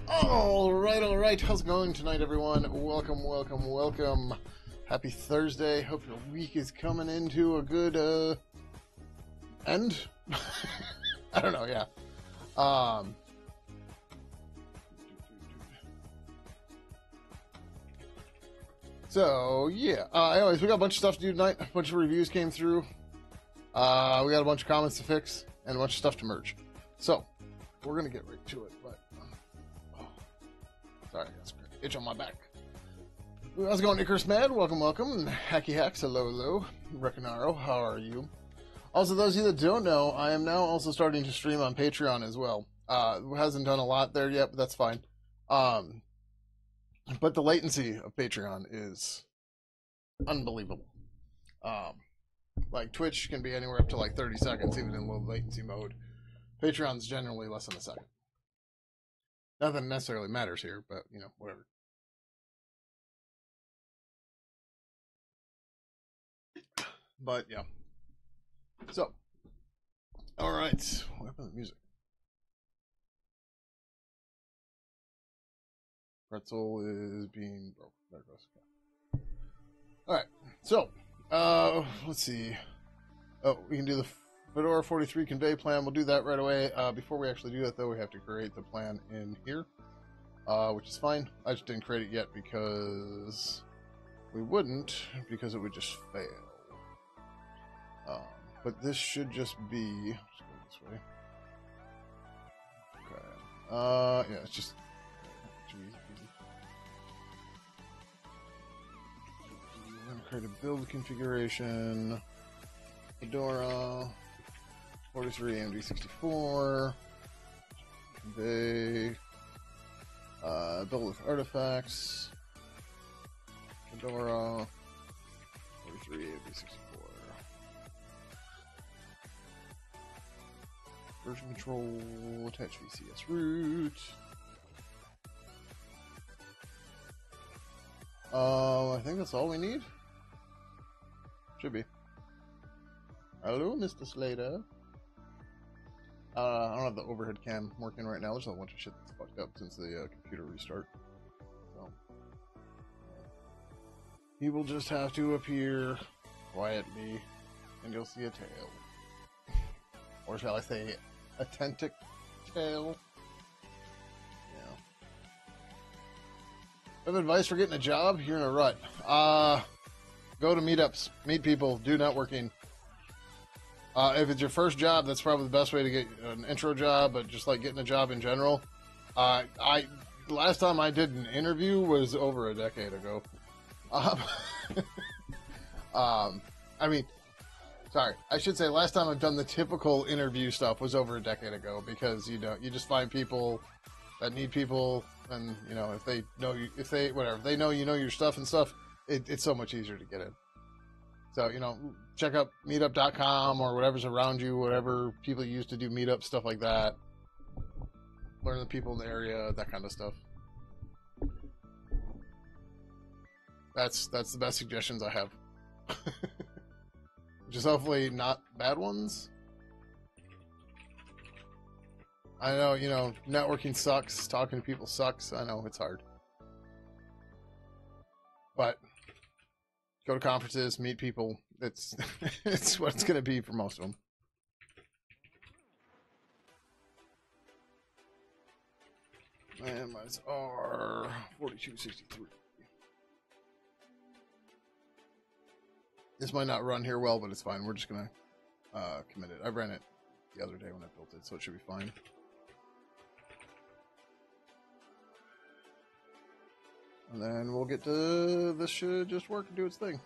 All right. How's it going tonight, everyone? Welcome. Happy Thursday. Hope your week is coming into a good end. I don't know. Yeah. So yeah. Anyways, we got a bunch of stuff to do tonight. A bunch of reviews came through. We got a bunch of comments to fix and a bunch of stuff to merge. So we're gonna get right to it. But sorry, that's an itch on my back. How's it going, Icarus Mad? Welcome. Hacky Hacks, hello. Reconaro, how are you? Also, those of you that don't know, I am now also starting to stream on Patreon as well. Hasn't done a lot there yet, but that's fine. But the latency of Patreon is unbelievable. Like Twitch can be anywhere up to like 30 seconds, even in low latency mode. Patreon's generally less than a second. Nothing necessarily matters here, but you know, whatever. But yeah. So, all right. What happened to the music? Pretzel is being broke. There it goes. Okay. All right. So, let's see. Oh, we can do the Fedora 43 convey plan. We'll do that right away. Before we actually do that, though, we have to create the plan in here, which is fine. I just didn't create it yet because we wouldn't, because it would just fail. But this should just be. Let's go this way. Okay. Yeah, it's just. Easy. I'm gonna create a build configuration. Fedora 43 AMD 64. Convey. Build with artifacts. Fedora 43 AMD 64. Version control, attach VCS root. I think that's all we need. Should be. Hello, Mr. Slater. I don't have the overhead cam working right now. There's a bunch of shit that's fucked up since the computer restart. So he will just have to appear quietly, and you'll see a tail. Or shall I say, a tentacle? Yeah. Have advice for getting a job? You're in a rut. Go to meetups, meet people, do networking. If it's your first job, that's probably the best way to get an intro job, but just like getting a job in general. Last time I did an interview was over a decade ago. I mean, sorry, I should say last time I've done the typical interview stuff was over a decade ago, because you just find people that need people, and you know, if they know you, if they know you know your stuff and stuff, it's so much easier to get in. So, you know, check out meetup.com or whatever's around you, whatever people use to do meetup, stuff like that. Learn the people in the area, that kind of stuff. That's the best suggestions I have. Just hopefully not bad ones. I know, you know, networking sucks, talking to people sucks. I know, it's hard. But go to conferences, meet people. It's it's what it's going to be for most of them. And mine's are 4263. This might not run here well, but it's fine. We're just going to commit it. I ran it the other day when I built it, so it should be fine. And then we'll get to, this should just work and do its thing.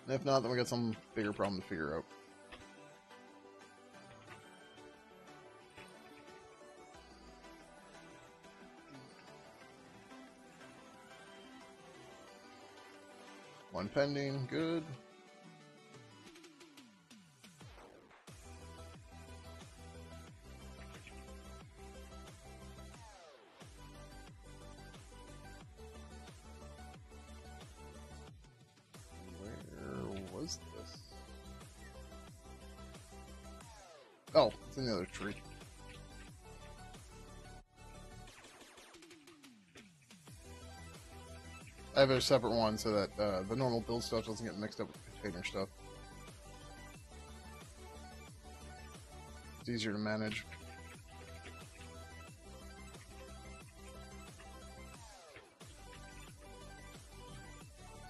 And if not, then we got some bigger problem to figure out. One pending, good. Oh, it's in the other tree. I have a separate one so that the normal build stuff doesn't get mixed up with the container stuff. It's easier to manage.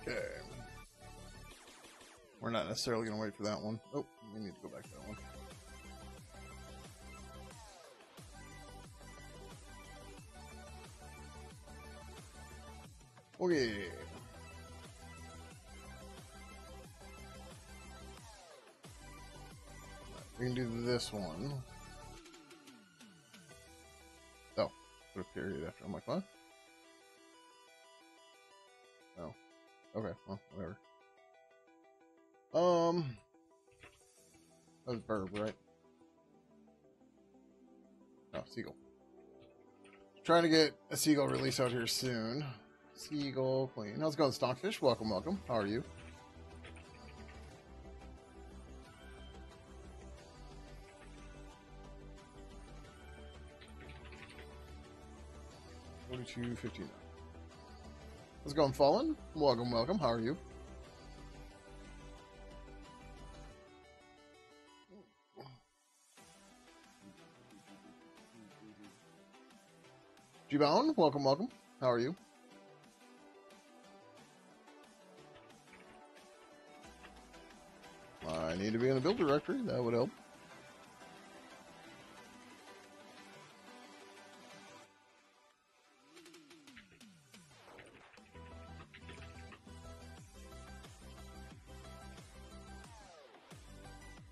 Okay. We're not necessarily going to wait for that one. Oh, we need to go back to that one. Okay. We can do this one. Oh, put a period after. I'm like, what? Oh. Okay, well, whatever. That was verb, right? Oh, seagull. Trying to get a seagull release out here soon. Seagull Queen. How's it going, Stonkfish? Welcome, welcome. How are you? $42.59. How's it going, Fallen? Welcome, welcome. How are you? G-Bound, welcome, welcome. How are you? I need to be in the build directory. That would help.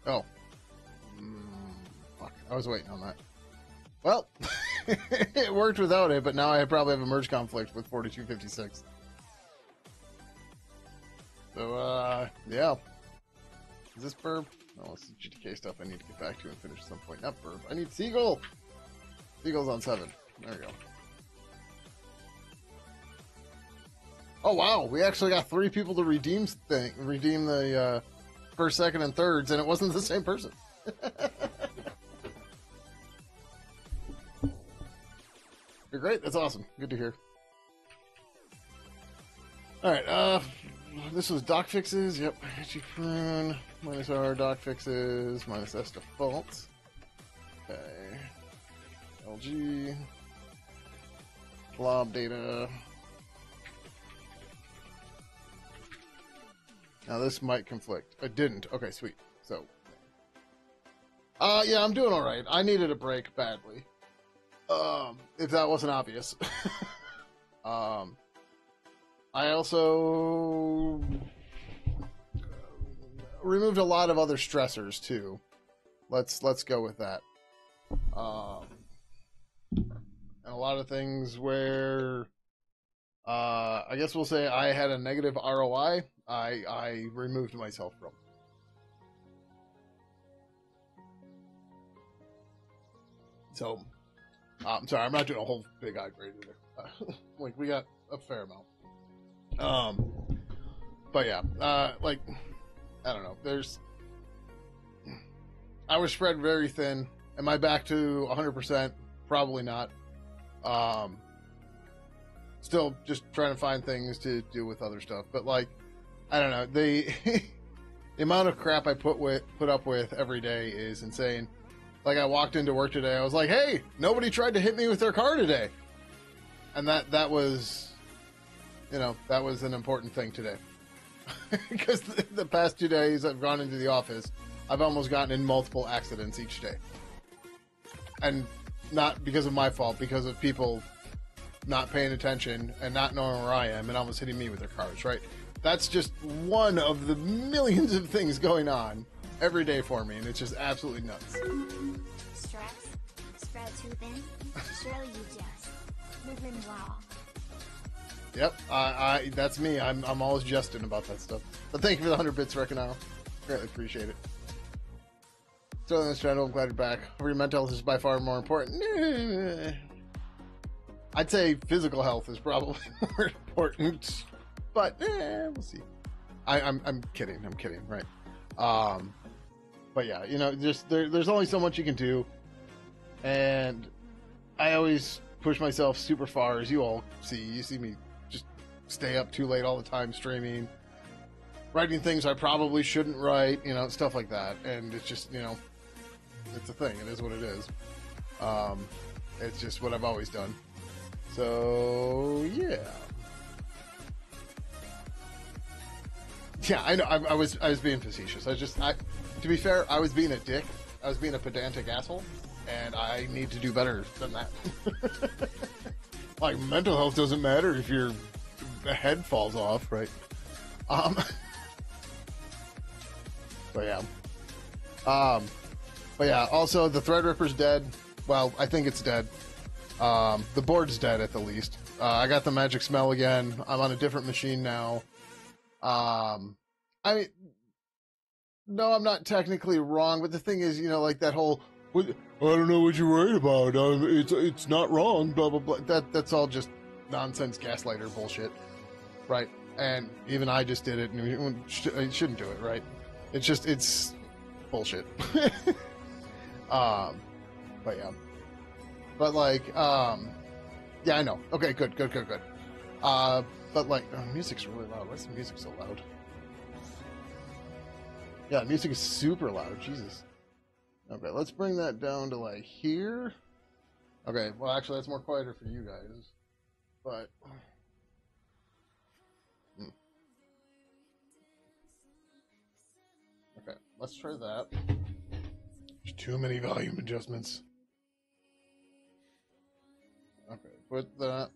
Oh. Fuck. I was waiting on that. Well, it worked without it, but now I probably have a merge conflict with 4256. So, yeah. Is this Burb? Oh, it's the GTK stuff I need to get back to and finish at some point. Not Burb. I need Seagull! Seagull's on 7. There we go. Oh, wow. We actually got 3 people to redeem the first, second, and thirds, and it wasn't the same person. You're great. That's awesome. Good to hear. Alright, this was doc fixes. Yep. Prune. Minus R doc fixes. Minus S default. Okay. LG. Blob data. Now this might conflict. It didn't. Okay, sweet. So. Yeah, I'm doing alright. I needed a break badly. If that wasn't obvious. I also removed a lot of other stressors too. Let's go with that. And a lot of things where I guess we'll say I had a negative ROI, I removed myself from. So I'm sorry, I'm not doing a whole big upgrade either. Like we got a fair amount. But yeah, like, I don't know, I was spread very thin. Am I back to 100%? Probably not. Still just trying to find things to do with other stuff, but like, I don't know, the amount of crap I put up with every day is insane. Like, I walked into work today, I was like, hey, nobody tried to hit me with their car today. And that was, you know, that was an important thing today. Because the past 2 days I've gone into the office, I've almost gotten in multiple accidents each day. And not because of my fault, because of people not paying attention and not knowing where I am and almost hitting me with their cars, right? That's just one of the millions of things going on every day for me, and it's just absolutely nuts. Stress? Spread too thin? Surely you just live in raw. Yep, that's me. I'm always jesting about that stuff. But thank you for the 100 bits, Reckonau. Greatly appreciate it. So in this channel, I'm glad you're back. Your mental health is by far more important. I'd say physical health is probably more important, but we'll see. I'm kidding. I'm kidding, right? But yeah, you know, just there's only so much you can do, and I always push myself super far, as you all see. You see me just stay up too late all the time streaming, writing things I probably shouldn't write, you know, stuff like that. And it's just, you know, it's a thing. It is what it is. It's just what I've always done. So yeah. Yeah, I know. I was being facetious. To be fair, I was being a dick. I was being a pedantic asshole, and I need to do better than that. Like, mental health doesn't matter if your head falls off, right? But yeah. But yeah. Also, the Threadripper's dead. Well, I think it's dead. The board's dead at the least. I got the magic smell again. I'm on a different machine now. I mean, no, I'm not technically wrong, but the thing is, you know, like that whole, I don't know what you're worried about. It's not wrong, blah, blah, blah. That's all just nonsense gaslighter bullshit, right? And even I just did it, and I shouldn't do it, right? It's bullshit. But yeah. But like, yeah, I know. Okay, good. But like, music's really loud. Why is the music so loud? Yeah, music is super loud. Jesus. Okay, let's bring that down to like here. Okay, well, actually, that's more quieter for you guys. But okay, let's try that. There's too many volume adjustments. Okay, put that.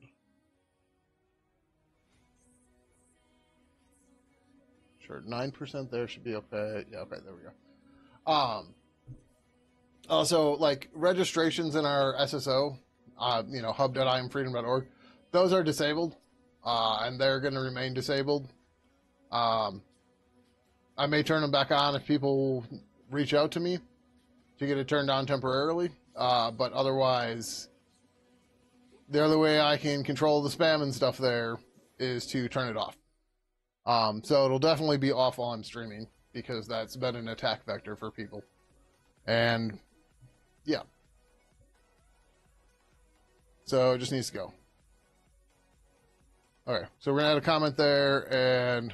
Sure, 9% there should be okay. Yeah, okay, there we go. Also, like, registrations in our SSO, you know, hub.iamfreedom.org, those are disabled, and they're going to remain disabled. I may turn them back on if people reach out to me to get it turned on temporarily, but otherwise, the other way I can control the spam and stuff there is to turn it off. So it'll definitely be off while I'm streaming, because that's been an attack vector for people. And yeah. So it just needs to go. Okay, so we're gonna add a comment there, and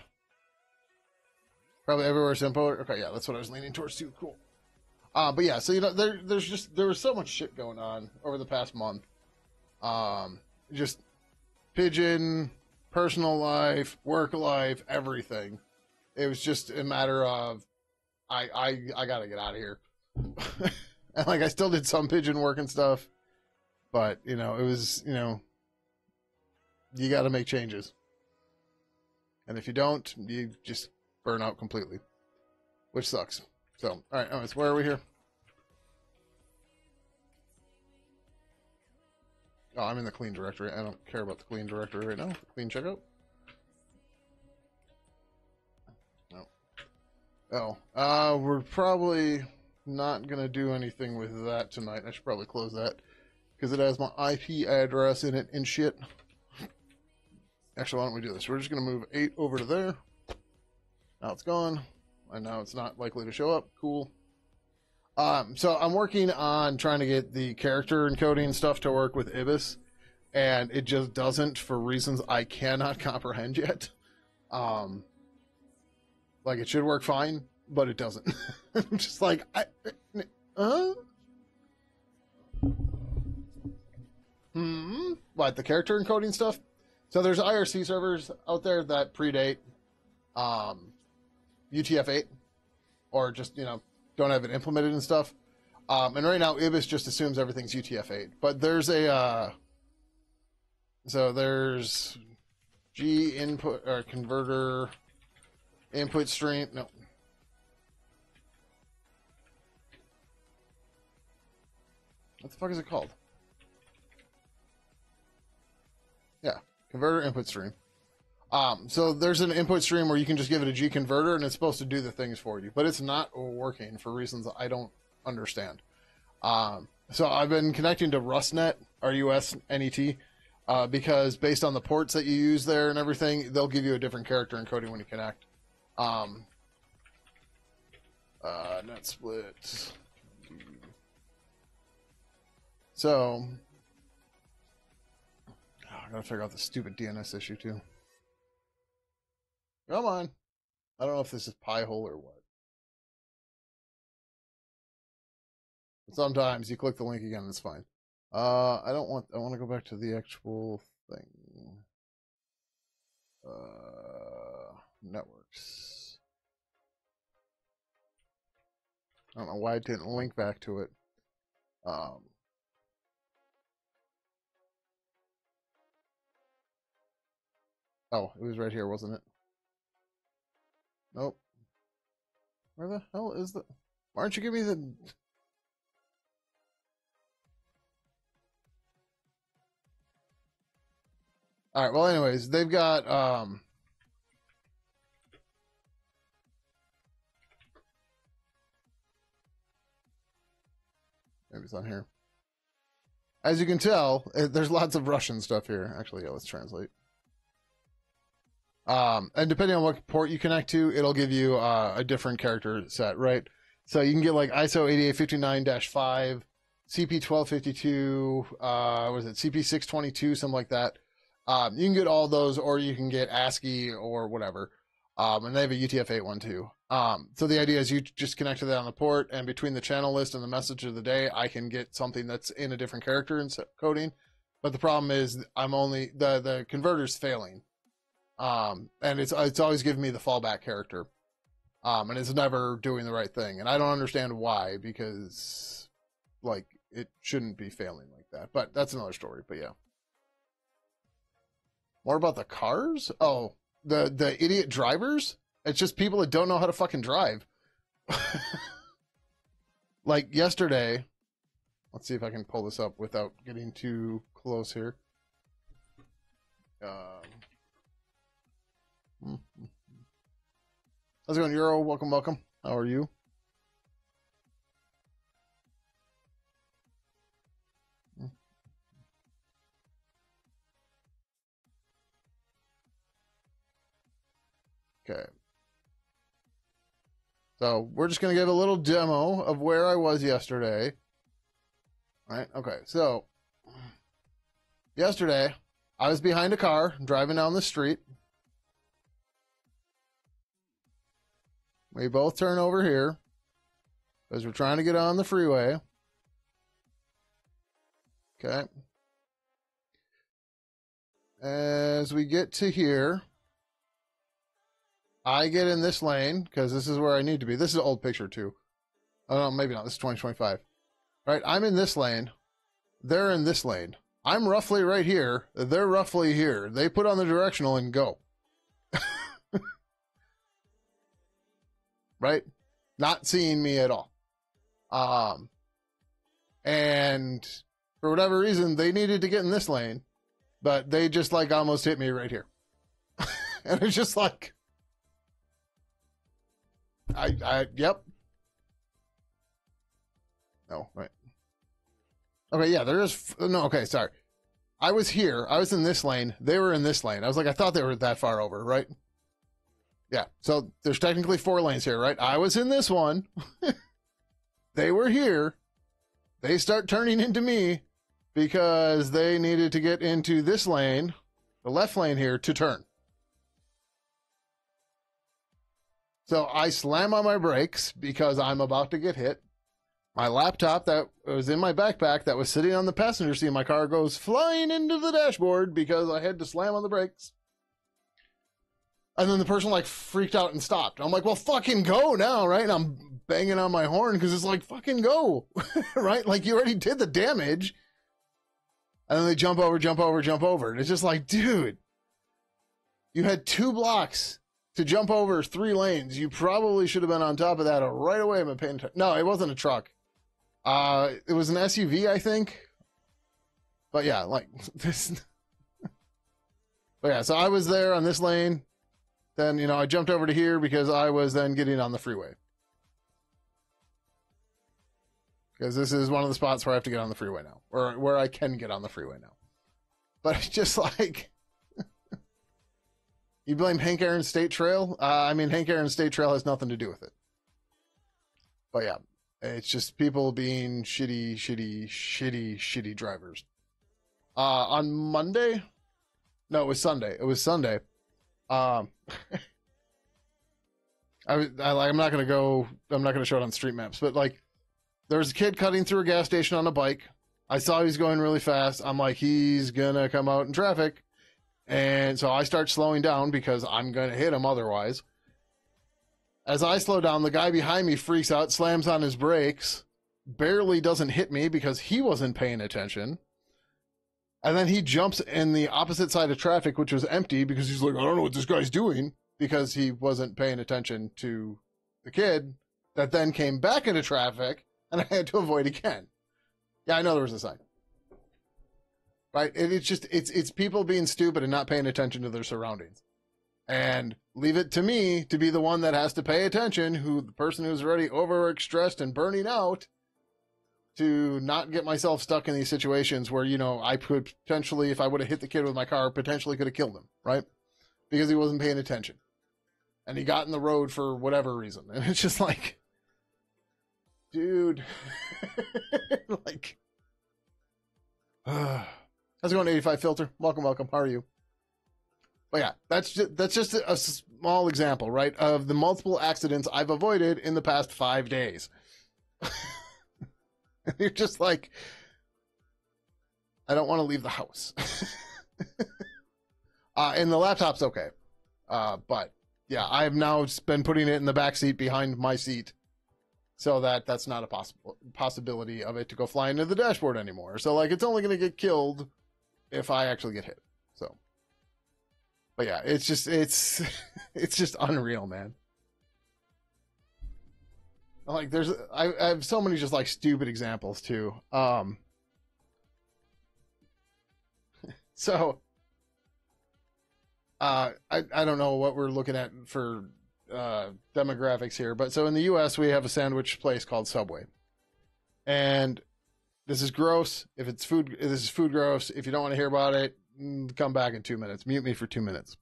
probably everywhere simpler. Okay, yeah, that's what I was leaning towards too. Cool. But yeah, so you know, there was so much shit going on over the past month. Just Pigeon, personal life, work life, everything. It was just a matter of I gotta get out of here. And like, I still did some Pigeon work and stuff, but you know, it was, you know, you got to make changes, and if you don't, you just burn out completely, which sucks. So, all right, anyways, where are we here? Oh, I'm in the clean directory. I don't care about the clean directory right now. Clean checkout. No. Oh, we're probably not gonna do anything with that tonight. I should probably close that because it has my IP address in it and shit. Actually, why don't we do this? We're just gonna move 8 over to there. Now it's gone, and now it's not likely to show up. Cool. So I'm working on trying to get the character encoding stuff to work with Ibis, and it just doesn't for reasons I cannot comprehend yet. Like, it should work fine, but it doesn't. I'm just like, What, the character encoding stuff? So there's IRC servers out there that predate UTF-8, or just, you know, don't have it implemented and stuff. And right now, Ibis just assumes everything's UTF-8. But there's a, so there's G input, or converter, input stream, no. What the fuck is it called? Yeah, converter input stream. So there's an input stream where you can just give it a G converter and it's supposed to do the things for you, but it's not working for reasons I don't understand. So I've been connecting to RusNet, RUSNET, because based on the ports that you use there and everything, they'll give you a different character encoding when you connect. Net split. So I gotta figure out the stupid DNS issue too. Come on. I don't know if this is Pi-hole or what. But sometimes you click the link again and it's fine. I want to go back to the actual thing. Networks. I don't know why it didn't link back to it. Oh, it was right here, wasn't it? Nope. Where the hell is the... Why don't you give me the... Alright, well anyways, they've got, maybe it's on here. As you can tell, there's lots of Russian stuff here. Actually, yeah, let's translate. And depending on what port you connect to, it'll give you a different character set, right? So you can get like ISO 8859-5, CP1252, what is it, CP622, something like that. You can get all those, or you can get ASCII or whatever. And they have a UTF-8 one too. So the idea is you just connect to that on the port, and between the channel list and the message of the day, I can get something that's in a different character and coding. But the problem is I'm only the converter's failing. And it's always giving me the fallback character. And it's never doing the right thing. And I don't understand why, because like it shouldn't be failing like that. But that's another story. But yeah. More about the cars? Oh, the idiot drivers? It's just people that don't know how to fucking drive. Like yesterday, let's see if I can pull this up without getting too close here. How's it going, Euro? Welcome, welcome. How are you? Okay. So we're just going to give a little demo of where I was yesterday. All right. Okay. So yesterday, I was behind a car driving down the street. We both turn over here because we're trying to get on the freeway. Okay. As we get to here, I get in this lane because this is where I need to be. This is an old picture too. Oh, no, maybe not. This is 2025. Right? I'm in this lane. They're in this lane. I'm roughly right here. They're roughly here. They put on the directional and go. Right? Not seeing me at all. And for whatever reason, they needed to get in this lane, but they just like almost hit me right here. And it's just like, yep. No, right. Okay, yeah, there is, no, okay, sorry. I was here. I was in this lane. They were in this lane. I was like, I thought they were that far over, right? Yeah, so there's technically 4 lanes here, right? I was in this one. They were here. They start turning into me because they needed to get into this lane, the left lane here, to turn. So I slam on my brakes because I'm about to get hit. My laptop that was in my backpack that was sitting on the passenger seat of my car goes flying into the dashboard because I had to slam on the brakes. And then the person like freaked out and stopped. I'm like, well, fucking go now, right? And I'm banging on my horn because it's like, fucking go, right? Like you already did the damage. And then they jump over, jump over, jump over. And it's just like, dude, you had 2 blocks to jump over 3 lanes. You probably should have been on top of that right away. I'm paying attention. No, it wasn't a truck. It was an SUV, I think. But yeah, like this. But yeah, so I was there on this lane. Then, you know, I jumped over to here because I was then getting on the freeway. Because this is one of the spots where I have to get on the freeway now. Or where I can get on the freeway now. But it's just like... You blame Hank Aaron State Trail? I mean, Hank Aaron State Trail has nothing to do with it. But yeah, it's just people being shitty drivers. On Monday? No, it was Sunday. It was Sunday. I'm not going to go, I'm not going to show it on street maps, but like there's a kid cutting through a gas station on a bike. I saw he was going really fast. I'm like, he's going to come out in traffic. And so I start slowing down because I'm going to hit him otherwise. As I slow down, the guy behind me freaks out, slams on his brakes, barely doesn't hit me because he wasn't paying attention. And then he jumps in the opposite side of traffic, which was empty, because he's like, I don't know what this guy's doing, because he wasn't paying attention to the kid that then came back into traffic, and I had to avoid again. Yeah, I know there was a sign. Right? It's just, it's people being stupid and not paying attention to their surroundings. And leave it to me to be the one that has to pay attention, the person who's already overworked, stressed, and burning out, to not get myself stuck in these situations where, I could potentially, if I would have hit the kid with my car, potentially could have killed him, right? Because he wasn't paying attention. And he got in the road for whatever reason. And it's just like, dude, like, how's it going, 85 Filter? Welcome. How are you? But yeah, that's just a small example, right, of the multiple accidents I've avoided in the past 5 days. You're just like, I don't want to leave the house. And the laptop's okay. But yeah, I've now been putting it in the back seat behind my seat, so that's not a possibility of it to go fly into the dashboard anymore. So like, it's only going to get killed if I actually get hit. So, but yeah, it's just unreal, man. Like I have so many just like stupid examples too. So I don't know what we're looking at for demographics here, but so in the US we have a sandwich place called Subway. And this is gross. This is food gross. If you don't want to hear about it, come back in 2 minutes. Mute me for 2 minutes.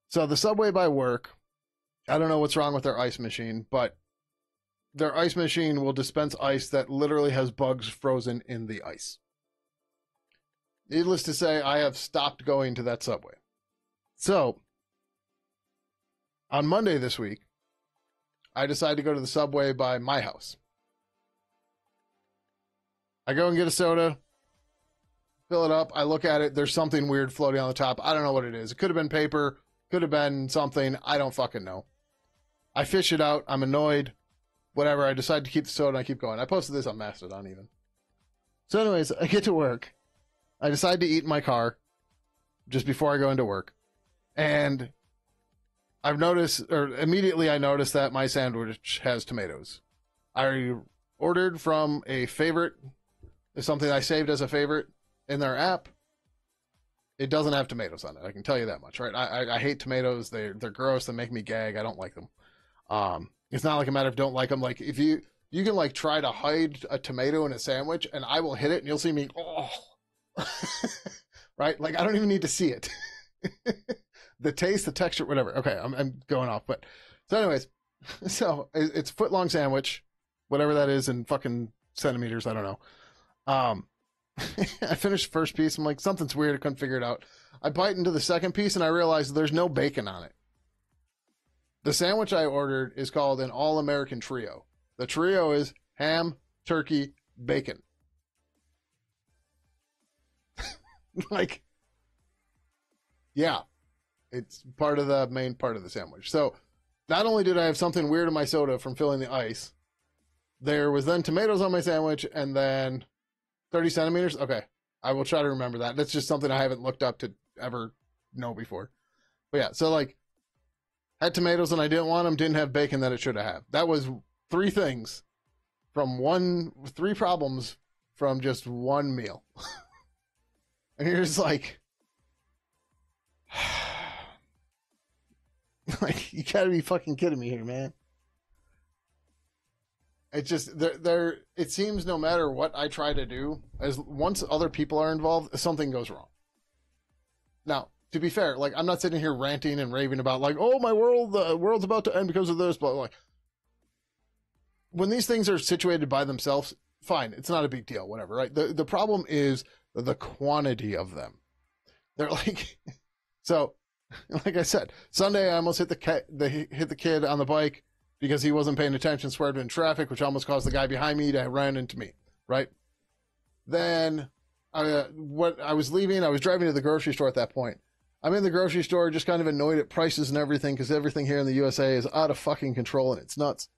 So the Subway by work, I don't know what's wrong with their ice machine, but their ice machine will dispense ice that literally has bugs frozen in the ice. Needless to say, I have stopped going to that Subway. So, on Monday this week, I decided to go to the Subway by my house. I go and get a soda, fill it up, I look at it, there's something weird floating on the top. I don't know what it is. It could have been paper, could have been something, I don't fucking know. I fish it out, I'm annoyed. Whatever, I decide to keep the soda and I keep going. I posted this on Mastodon even. So anyways, I get to work. I decide to eat in my car just before I go into work. And immediately I notice that my sandwich has tomatoes. I ordered from a favorite. It's something I saved as a favorite in their app. It doesn't have tomatoes on it. I can tell you that much, right? I hate tomatoes. They're gross. They make me gag. I don't like them. It's not like a matter of don't like them. Like if you can like try to hide a tomato in a sandwich and I will hit it and you'll see me, oh, right? Like I don't even need to see it. The taste, the texture, whatever. Okay, I'm going off. But so anyways, so it's a foot long sandwich, whatever that is in fucking centimeters. I don't know. I finished the first piece. I'm like, something's weird. I couldn't figure it out. I bite into the second piece and I realize there's no bacon on it. The sandwich I ordered is called an all-American trio. The trio is ham, turkey, bacon. Like, yeah, it's part of the main part of the sandwich. So not only did I have something weird in my soda from filling the ice, there was then tomatoes on my sandwich and then 30 centimeters. Okay, I will try to remember that. That's just something I haven't looked up to ever know before. But yeah, so like, had tomatoes and I didn't want them, didn't have bacon that it should have. That was 3 things from 3 problems from just one meal. And you're just like, like, you gotta be fucking kidding me here, man. It just, it seems no matter what I try to do, once other people are involved, something goes wrong. Now, to be fair, like, I'm not sitting here ranting and raving about, like, oh, my world, the world's about to end because of this, but, like, when these things are situated by themselves, fine, it's not a big deal, whatever, right? The problem is the quantity of them. They're like, so Like I said, Sunday I almost hit hit the kid on the bike because he wasn't paying attention, swerved in traffic, which almost caused the guy behind me to run into me. Right. Then, what I was leaving, I was driving to the grocery store at that point. I'm in the grocery store, just kind of annoyed at prices and everything because everything here in the USA is out of fucking control and it's nuts.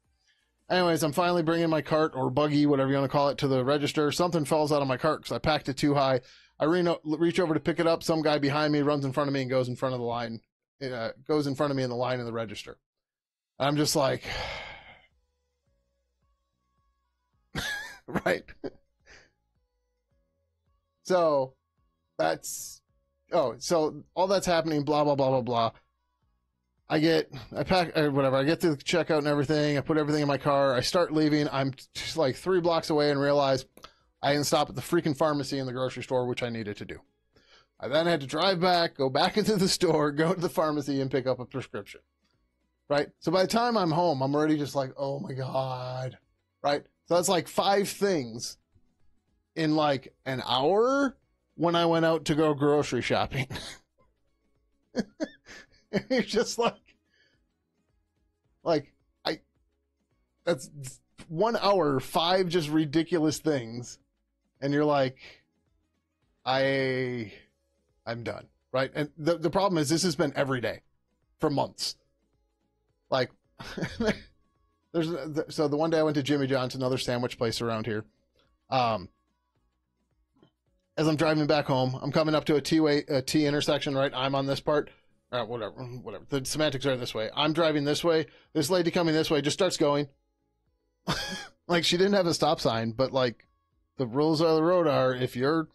Anyways, I'm finally bringing my cart or buggy, whatever you want to call it, to the register. Something falls out of my cart because I packed it too high. I reach over to pick it up. Some guy behind me runs in front of me and goes in front of the line, goes in front of me in the line in the register. I'm just like, right. So so all that's happening, blah, blah, blah, blah, blah. I get to the checkout and everything. I put everything in my car. I start leaving. I'm just like 3 blocks away and realize I didn't stop at the freaking pharmacy in the grocery store, which I needed to do. I then had to drive back, go back into the store, go to the pharmacy and pick up a prescription. Right? So by the time I'm home, I'm already just like, oh my God. Right? So that's like 5 things in like an hour when I went out to go grocery shopping. It's just that's 1 hour, 5 just ridiculous things. And you're like, I'm done. Right. And the problem is this has been every day for months. Like, so the one day I went to Jimmy John's, another sandwich place around here. As I'm driving back home, I'm coming up to a T intersection, right? I'm on this part. Whatever. The semantics are this way. I'm driving this way. This lady coming this way just starts going. Like, she didn't have a stop sign, but like, the rules of the road are if your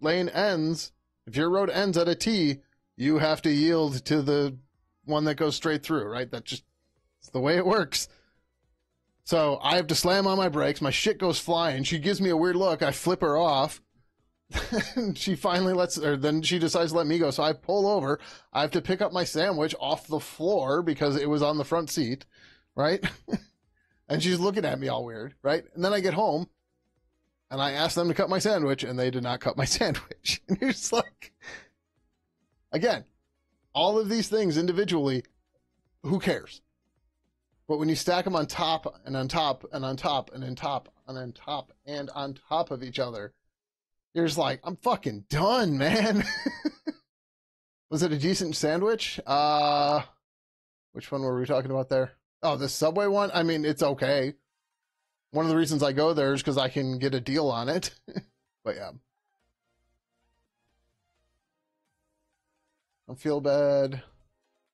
road ends at a T, you have to yield to the one that goes straight through, right? It's the way it works. So I have to slam on my brakes. My shit goes flying. She gives me a weird look. I flip her off. She finally then she decides to let me go. So I pull over. I have to pick up my sandwich off the floor because it was on the front seat, right? And she's looking at me all weird, right? And then I get home and I ask them to cut my sandwich and they did not cut my sandwich. And you're just like, again, all of these things individually, who cares? But when you stack them on top and on top and on top and on top and on top and on top of each other, you're just like, I'm fucking done, man. Was it a decent sandwich? Which one were we talking about there? Oh, the Subway one? I mean, it's okay. One of the reasons I go there is because I can get a deal on it. But yeah. I feel bad.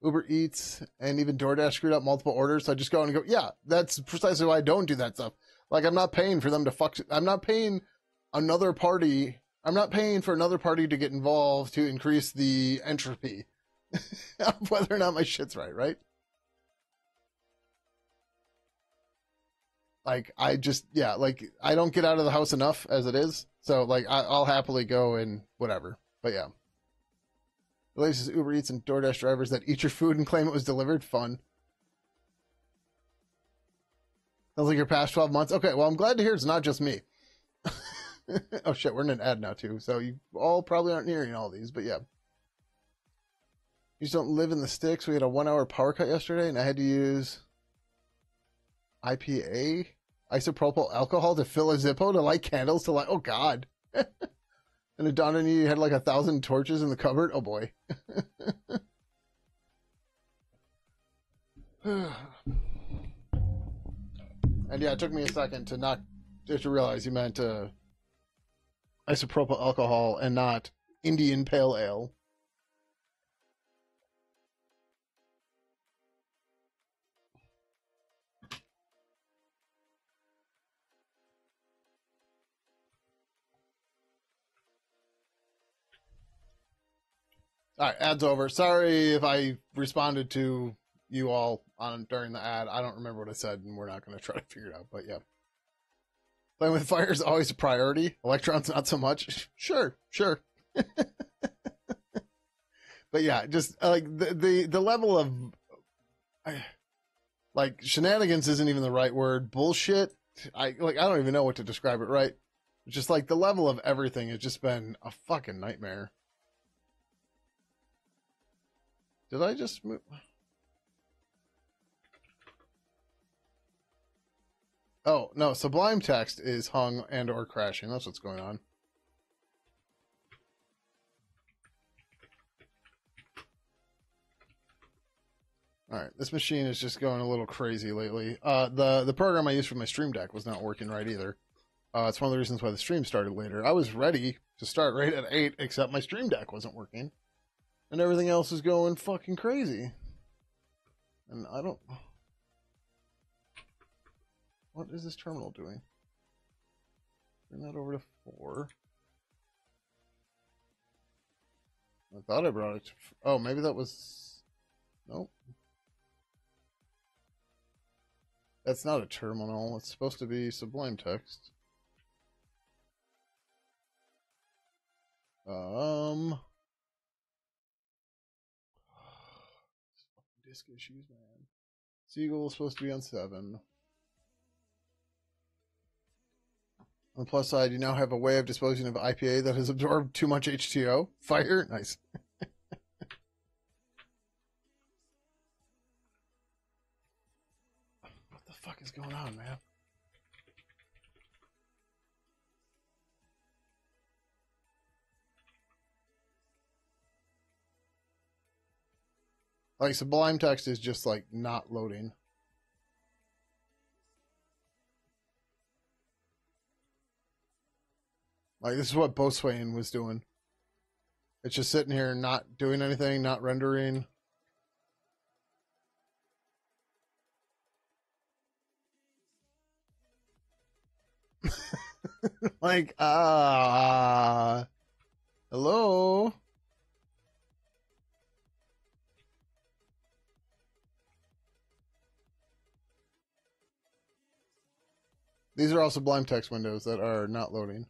Uber Eats and even DoorDash screwed up multiple orders. So I just go and go, yeah, that's precisely why I don't do that stuff. Like, I'm not paying for them to fuck. I'm not paying another party. I'm not paying for another party to get involved to increase the entropy of whether or not my shit's right? Like, I don't get out of the house enough as it is. So, like, I'll happily go and whatever. But yeah. The latest Uber Eats and DoorDash drivers that eat your food and claim it was delivered. Fun. Sounds like your past 12 months. Okay, well, I'm glad to hear it's not just me. Oh, shit, we're in an ad now, too. So you all probably aren't hearing all these, but yeah. You just don't live in the sticks. We had a 1-hour power cut yesterday, and I had to use IPA, isopropyl alcohol, to fill a Zippo to light candles to light. Oh, God. And it dawned on you had like 1,000 torches in the cupboard. Oh, boy. And yeah, it took me a second to realize you meant isopropyl alcohol and not Indian Pale Ale. All right, ad's over. Sorry if I responded to you all during the ad. I don't remember what I said, and we're not going to try to figure it out. But yeah, playing with fire is always a priority. Electrons, not so much. Sure. But yeah, just like the level of like shenanigans isn't even the right word. Bullshit. I don't even know what to describe it right. It's just like the level of everything has just been a fucking nightmare. Did I just move? Oh, no, Sublime Text is hung and or crashing. That's what's going on. Alright, this machine is just going a little crazy lately. The program I used for my Stream Deck was not working right either. It's one of the reasons why the stream started later. I was ready to start right at 8, except my Stream Deck wasn't working. And everything else is going fucking crazy. And I don't... What is this terminal doing? Bring that over to 4. I thought I brought it to... Oh, maybe that was... Nope. That's not a terminal. It's supposed to be Sublime Text. Disk issues, man. Seagull is supposed to be on 7. On the plus side, you now have a way of disposing of IPA that has absorbed too much H2O. Fire? Nice. What the fuck is going on, man? Like, Sublime Text is just, like, not loading. Like, this is what Boatswain was doing. It's just sitting here not doing anything, not rendering. Like, hello? These are all Sublime Text windows that are not loading.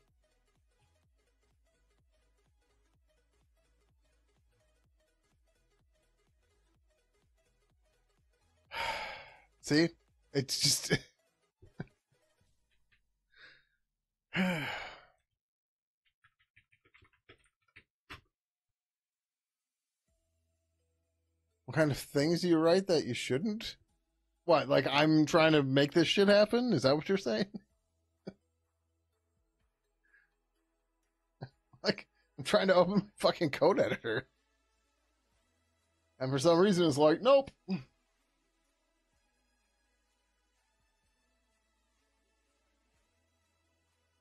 See? It's just... What kind of things do you write that you shouldn't? What, like I'm trying to make this shit happen? Is that what you're saying? Like, I'm trying to open my fucking code editor. And for some reason it's like, nope.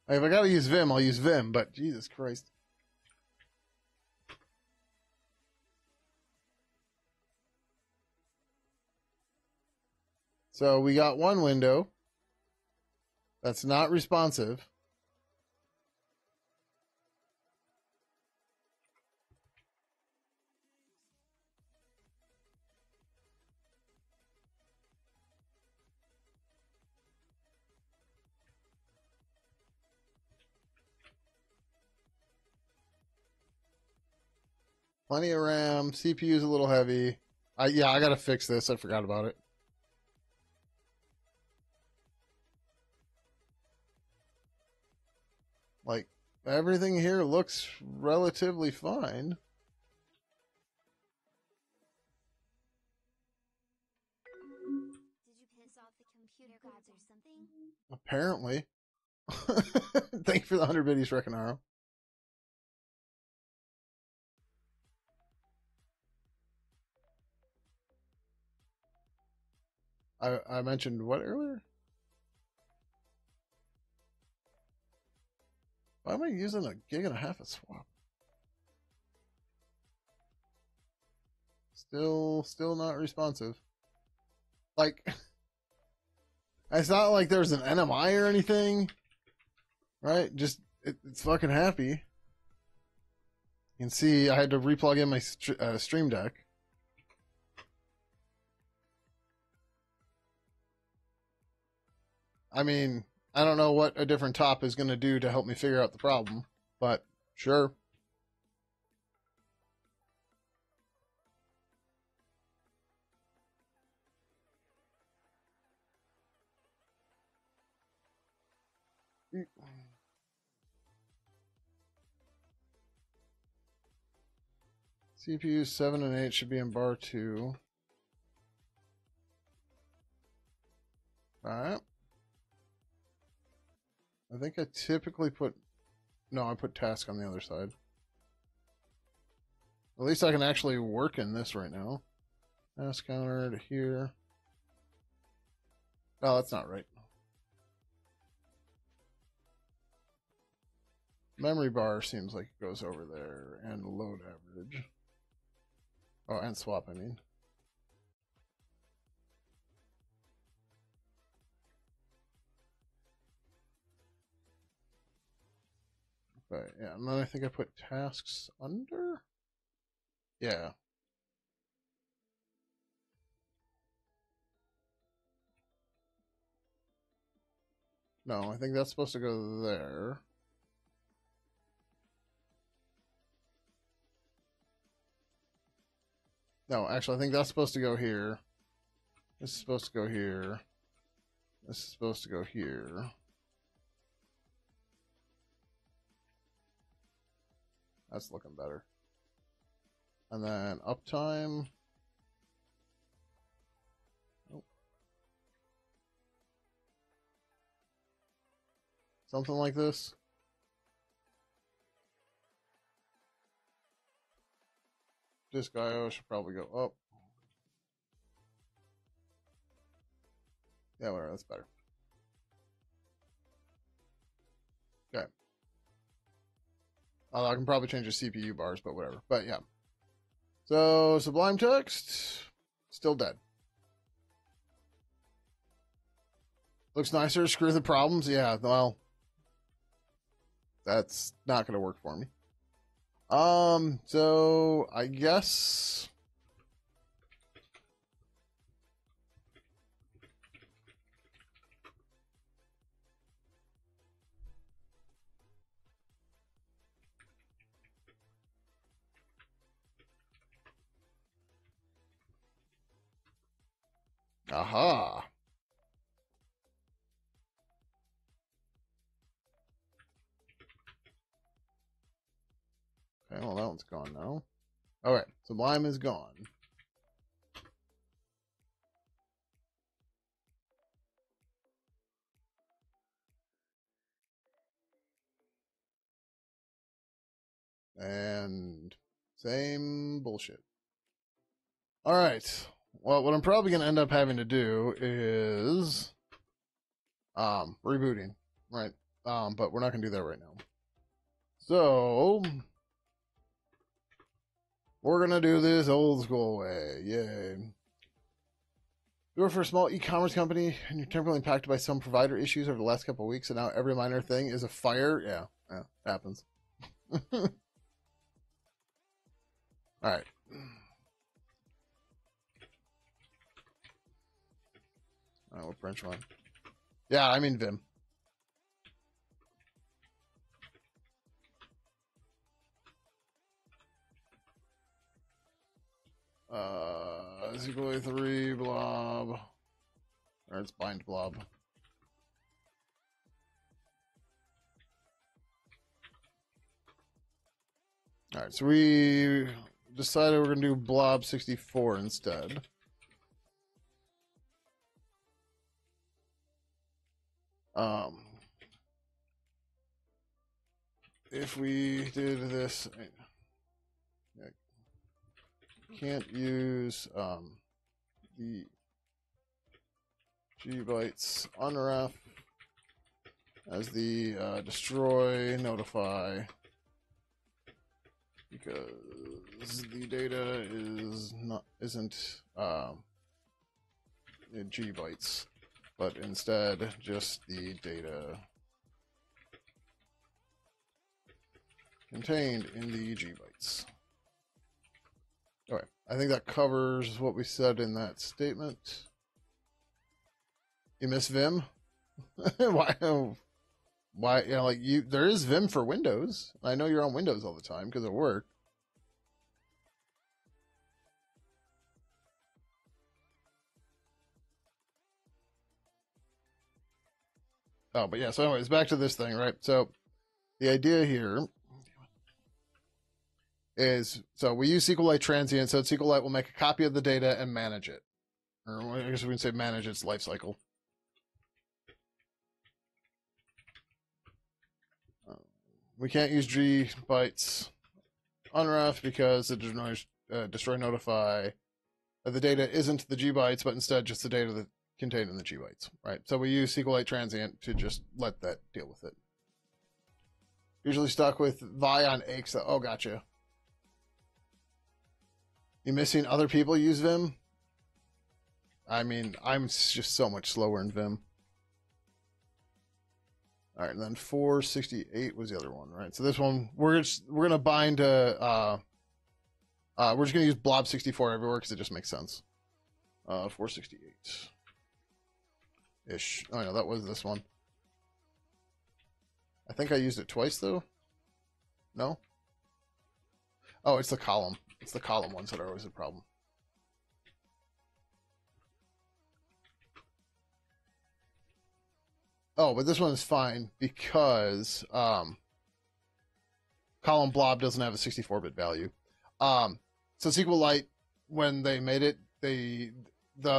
Like, if I gotta use Vim, I'll use Vim, but Jesus Christ. So we got one window that's not responsive. Plenty of RAM. CPU's a little heavy. Yeah, I gotta fix this. I forgot about it. Like, everything here looks relatively fine. Did you piss off the computer gods or something? Apparently. Thank you for the 100 biddies, Reconaro. I mentioned what earlier? Why am I using 1.5 gig of swap? Still not responsive. Like, it's not like there's an NMI or anything, right? Just it's fucking happy. You can see I had to replug in my Stream Deck. I mean, I don't know what a different top is going to do to help me figure out the problem, but sure. CPU 7 and 8 should be in bar 2. Alright. I think I typically put... No, I put task on the other side. At least I can actually work in this right now. Task counter to here. Oh, that's not right. Memory bar seems like it goes over there. And load average. Oh, and swap, I mean. Okay, yeah, and then I think I put tasks under? Yeah. No, I think that's supposed to go there. No, actually, I think that's supposed to go here. This is supposed to go here. This is supposed to go here. That's looking better. And then uptime. Oh. Something like this. Disk IO should probably go up. Yeah, whatever, that's better. Okay. I can probably change the CPU bars, but whatever. But yeah. So, Sublime Text, still dead. Looks nicer, screw the problems. Yeah, well, that's not going to work for me. So, I guess... Aha. Okay, well, that one's gone now. Alright, Sublime is gone. And same bullshit. Alright. Well, what I'm probably going to end up having to do is rebooting, right? But we're not going to do that right now. So, we're going to do this old school way. Yay. You work for a small e-commerce company and you're temporarily impacted by some provider issues over the last couple of weeks, and now every minor thing is a fire. Yeah, happens. All right. What branch one? Yeah, I mean Vim. Is equal to 3 blob. Or it's bind blob. Alright, so we decided we're going to do blob 64 instead. If we did this, can't use the gbytes unref as the destroy notify, because the data isn't in gbytes, but instead just the data contained in the gbytes. Alright, I think that covers what we said in that statement. You miss Vim? Why? Why? You know, like there is Vim for Windows. I know you're on Windows all the time because of work. Oh, but yeah. So, anyways, back to this thing, right? So, the idea here is, so we use SQLite transient, so SQLite will make a copy of the data and manage it. Or I guess we can say manage its life cycle. We can't use G bytes unref because it destroys destroy notify. The data isn't the G bytes, but instead just the data that contained in the G bytes, right? So we use SQLite transient to just let that deal with it. Usually stuck with Vi on Aches. Oh, gotcha. You missing other people use Vim? I mean, I'm just so much slower in Vim. All right, and then 468 was the other one, right? So this one, we're gonna bind to we're just gonna use blob 64 everywhere because it just makes sense. 468 ish. Oh no, that was this one. I think I used it twice though. No. Oh, it's the column. It's the column ones that are always a problem. Oh, but this one is fine because column blob doesn't have a 64-bit value. So SQLite, when they made it, the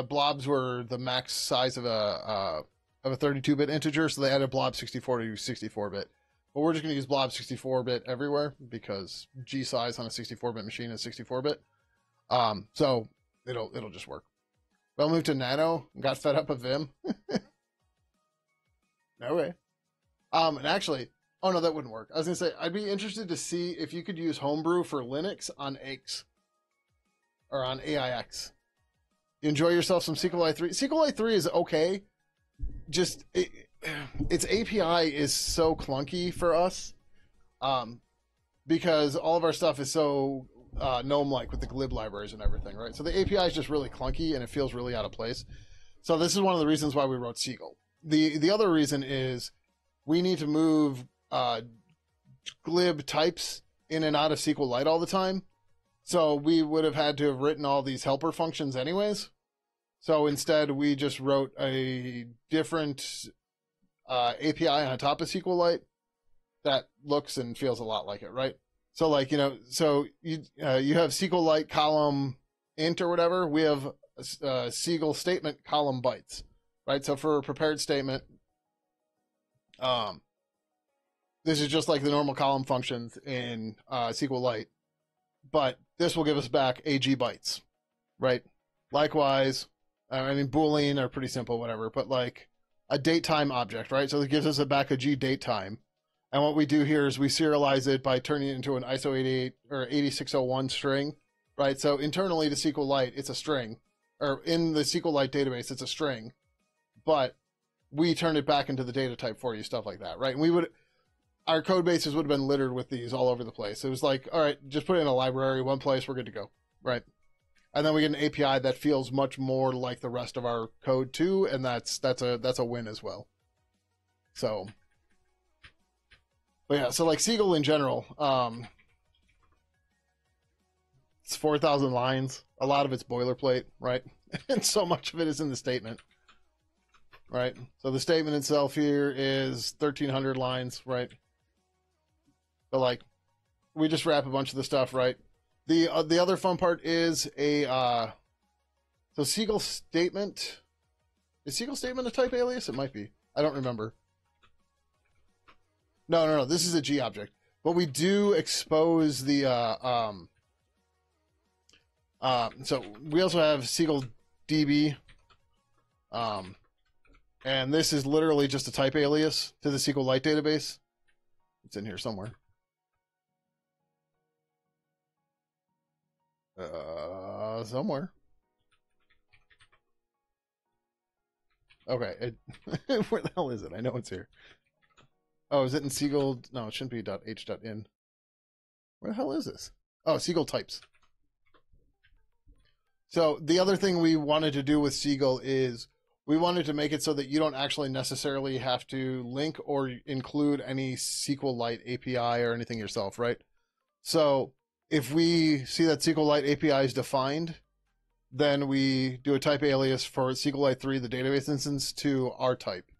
blobs were the max size of a 32-bit integer, so they added blob 64 to 64-bit. But we're just going to use blob 64-bit everywhere because G size on a 64-bit machine is 64-bit. So it'll just work. Well, moved to Nano and got fed up with Vim. No way. And actually, oh no, that wouldn't work. I was gonna say I'd be interested to see if you could use Homebrew for Linux on AIX or on AIX. You enjoy yourself some SQLite 3. SQLite 3 is okay. Just its API is so clunky for us, because all of our stuff is so GNOME-like with the glib libraries and everything, right? So the API is just really clunky and it feels really out of place. So this is one of the reasons why we wrote Seagull. The other reason is we need to move glib types in and out of SQLite all the time. So we would have had to have written all these helper functions anyways. So instead, we just wrote a different API on top of SQLite that looks and feels a lot like it, right? So like, you know, so you have SQLite column int or whatever. We have Seagull statement column bytes. Right, so for a prepared statement, this is just like the normal column functions in SQLite, but this will give us back AG bytes, right? Likewise, I mean, Boolean are pretty simple, whatever, but like a date time object, right? So it gives us back a G date time. And what we do here is we serialize it by turning it into an ISO 88 or 8601 string, right? So internally to SQLite, it's a string, or in the SQLite database, it's a string. But we turned it back into the data type for you, stuff like that, right? And our code bases would have been littered with these all over the place. It was like, all right, just put it in a library, one place, we're good to go, right? And then we get an API that feels much more like the rest of our code too, and that's a win as well. So, but yeah, so like Seagull in general, it's 4,000 lines. A lot of it's boilerplate, right? And so much of it is in the statement. Right, so the statement itself here is 1,300 lines, right? But like, we just wrap a bunch of the stuff, right? The other fun part is so Seagull statement. Is Seagull statement a type alias? It might be. I don't remember. No. This is a G object, but we do expose the so we also have Seagull DB. And this is literally just a type alias to the SQLite database. It's in here somewhere. Somewhere. Okay. Where the hell is it? I know it's here. Oh, is it in Seagull? No, it shouldn't be .h.in. Where the hell is this? Oh, Seagull types. So the other thing we wanted to do with Seagull is we wanted to make it so that you don't actually necessarily have to link or include any SQLite API or anything yourself, right? So if we see that SQLite API is defined, then we do a type alias for SQLite 3, the database instance, to our type.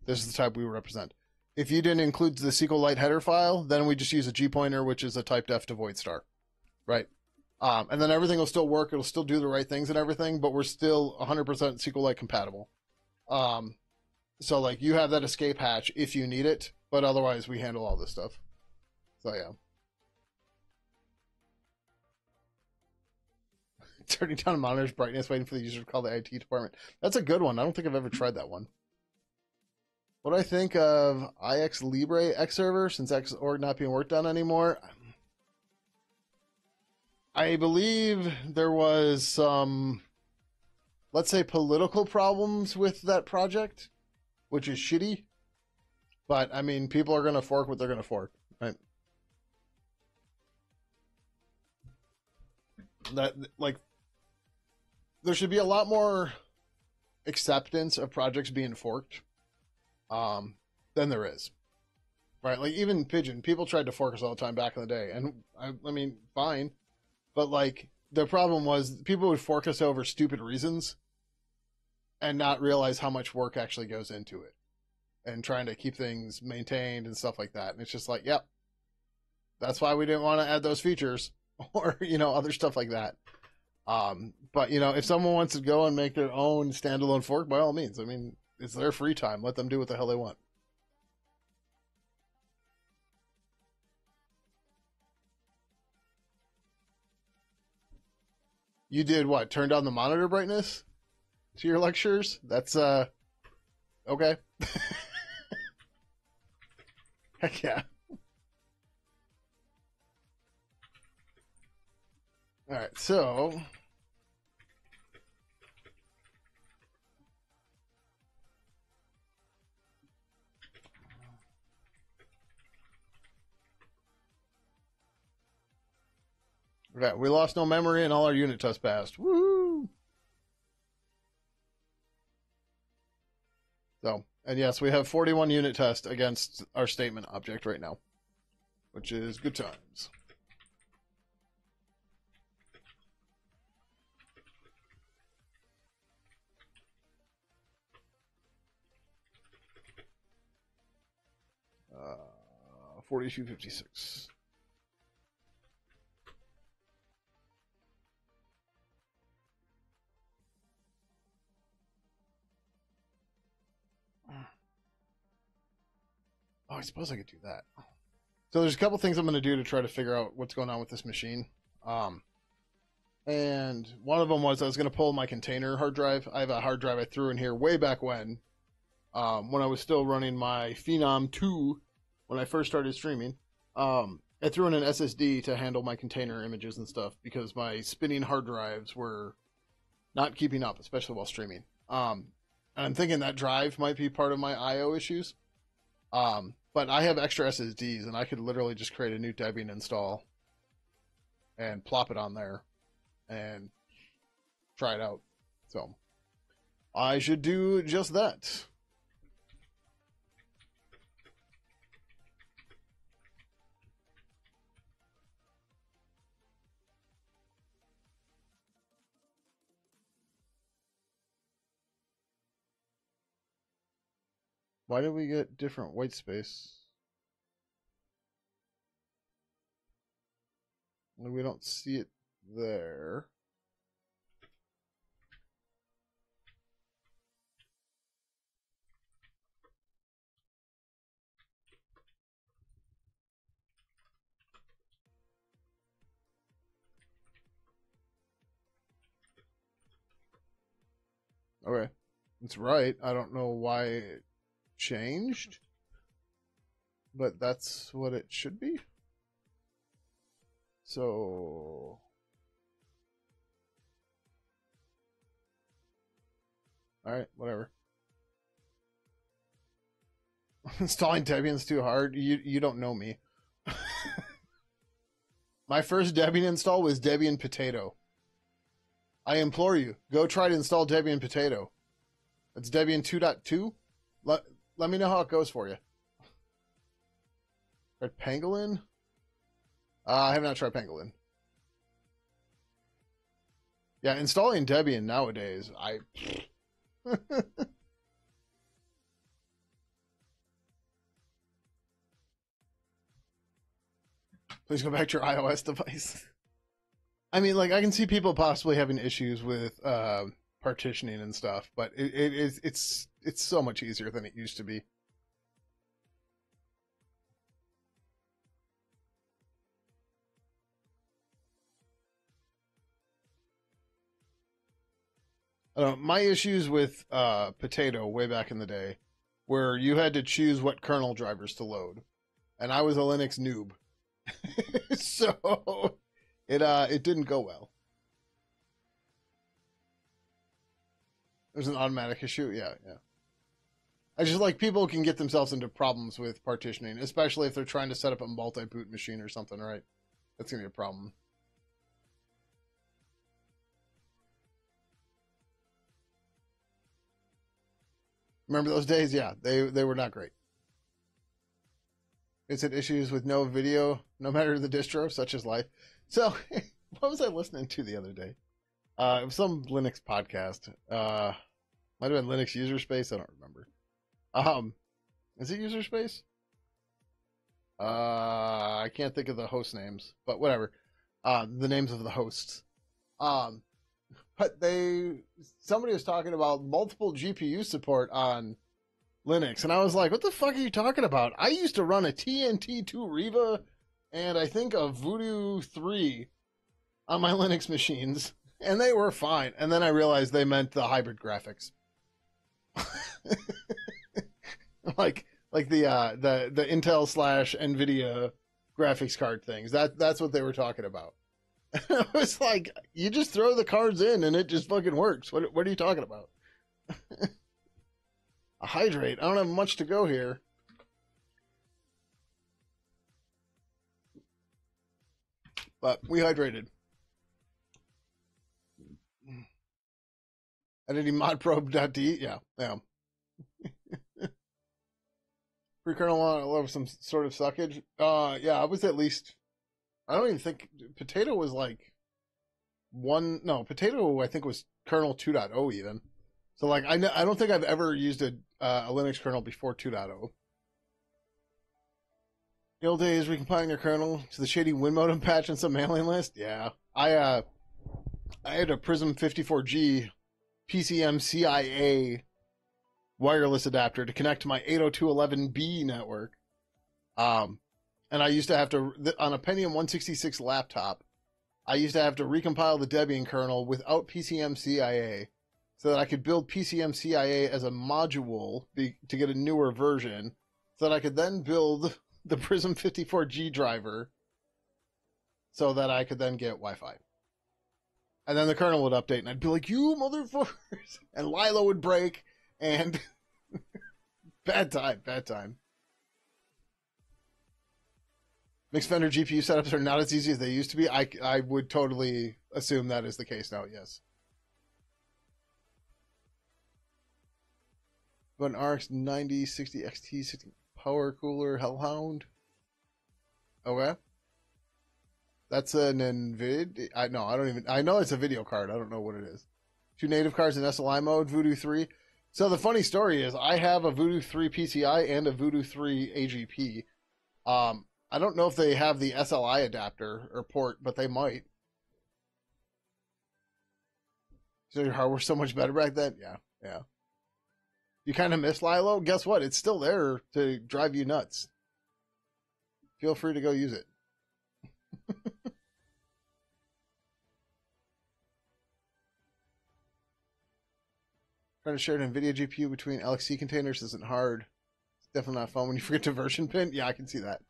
This is the type we represent. If you didn't include the SQLite header file, then we just use a G pointer, which is a type def to void star. right? And then everything will still work. It'll still do the right things and everything, but we're still 100% SQLite compatible. Um, so like you have that escape hatch if you need it, but otherwise we handle all this stuff. So yeah. Turning down a monitor's brightness, waiting for the user to call the IT department. That's a good one. I don't think I've ever tried that one. What do I think of IX Libre X server since Xorg not being worked on anymore? I believe there was some, let's say, political problems with that project, which is shitty. But I mean, people are going to fork what they're going to fork, right? That like, there should be a lot more acceptance of projects being forked, than there is, right? Like even Pigeon, people tried to fork us all the time back in the day, and I mean, fine, but like the problem was people would fork us over stupid reasons, and not realize how much work actually goes into it, and trying to keep things maintained and stuff like that. And it's just like, yep, that's why we didn't want to add those features or other stuff like that. But if someone wants to go and make their own standalone fork, by all means. I mean, it's their free time. Let them do what the hell they want. You did what? Turn down the monitor brightness to your lectures? That's okay. Heck yeah. All right, so okay, we lost no memory and all our unit tests passed. Woo! So, and yes, we have 41 unit tests against our statement object right now, which is good times. Uh, 4256. Oh, I suppose I could do that. So there's a couple things I'm going to do to try to figure out what's going on with this machine. And one of them was I was going to pull my container hard drive. I have a hard drive I threw in here way back when I was still running my Phenom 2 when I first started streaming. I threw in an SSD to handle my container images and stuff because my spinning hard drives were not keeping up, especially while streaming. And I'm thinking that drive might be part of my I/O issues. But I have extra SSDs, and I could literally just create a new Debian install and plop it on there and try it out. So I should do just that. Why did we get different white space? We don't see it there. Okay. It's right. I don't know why it changed, but that's what it should be. So all right, whatever. Installing Debian's too hard. You don't know me. My first Debian install was Debian Potato. I implore you, go try to install Debian Potato. It's Debian 2.2. Let me know how it goes for you. Tried Pangolin? I have not tried Pangolin. Yeah, installing Debian nowadays, Please go back to your iOS device. I mean, like I can see people possibly having issues with partitioning and stuff, but it's so much easier than it used to be. My issues with Potato way back in the day, where you had to choose what kernel drivers to load, and I was a Linux noob, so it didn't go well. There's an automatic issue, yeah, yeah. I just like people can get themselves into problems with partitioning, especially if they're trying to set up a multi-boot machine or something, right? That's gonna be a problem. Remember those days? Yeah, they were not great. It's had issues with no video, no matter the distro, such as life. So, what was I listening to the other day? It was some Linux podcast. Might have been Linux User Space. I don't remember. Is it User Space? I can't think of the host names, but whatever. The names of the hosts. Um, but somebody was talking about multiple GPU support on Linux, and I was like, "What the fuck are you talking about?" I used to run a TNT2 Riva, and I think a Voodoo 3 on my Linux machines, and they were fine. And then I realized they meant the hybrid graphics, like the Intel slash NVIDIA graphics card things. That's what they were talking about. I was like, you just throw the cards in and it just fucking works. What are you talking about? A hydrate. I don't have much to go here. But we hydrated. Entity modprobe.d. Yeah. Pre-kernel love some sort of suckage. Yeah, I was at least. I don't even think Potato was like Potato I think was kernel 2.0 even. So like I don't think I've ever used a Linux kernel before 2.0. The old days recompiling their kernel to the shady WinModem patch and some mailing list. Yeah, I had a Prism 54G PCM CIA wireless adapter to connect to my 802.11b network. And I used to have to, on a Pentium 166 laptop, I used to have to recompile the Debian kernel without PCM CIA so that I could build PCM CIA as a module to get a newer version so that I could then build the Prism 54G driver so that I could then get Wi-Fi. And then the kernel would update and I'd be like, you motherfuckers! And Lilo would break and bad time. Mixed vendor GPU setups are not as easy as they used to be. I would totally assume that is the case now, yes. But an RX 9060 XT 60 power cooler Hellhound. Okay. That's an NVIDIA. I know it's a video card. I don't know what it is. 2 native cards in SLI mode, Voodoo 3. So the funny story is I have a Voodoo 3 PCI and a Voodoo 3 AGP. I don't know if they have the SLI adapter or port, but they might. So your hardware was so much better back then? Yeah. You kind of miss Lilo? Guess what? It's still there to drive you nuts. Feel free to go use it. Trying to share an NVIDIA GPU between LXC containers isn't hard. It's definitely not fun when you forget to version pin. Yeah, I can see that.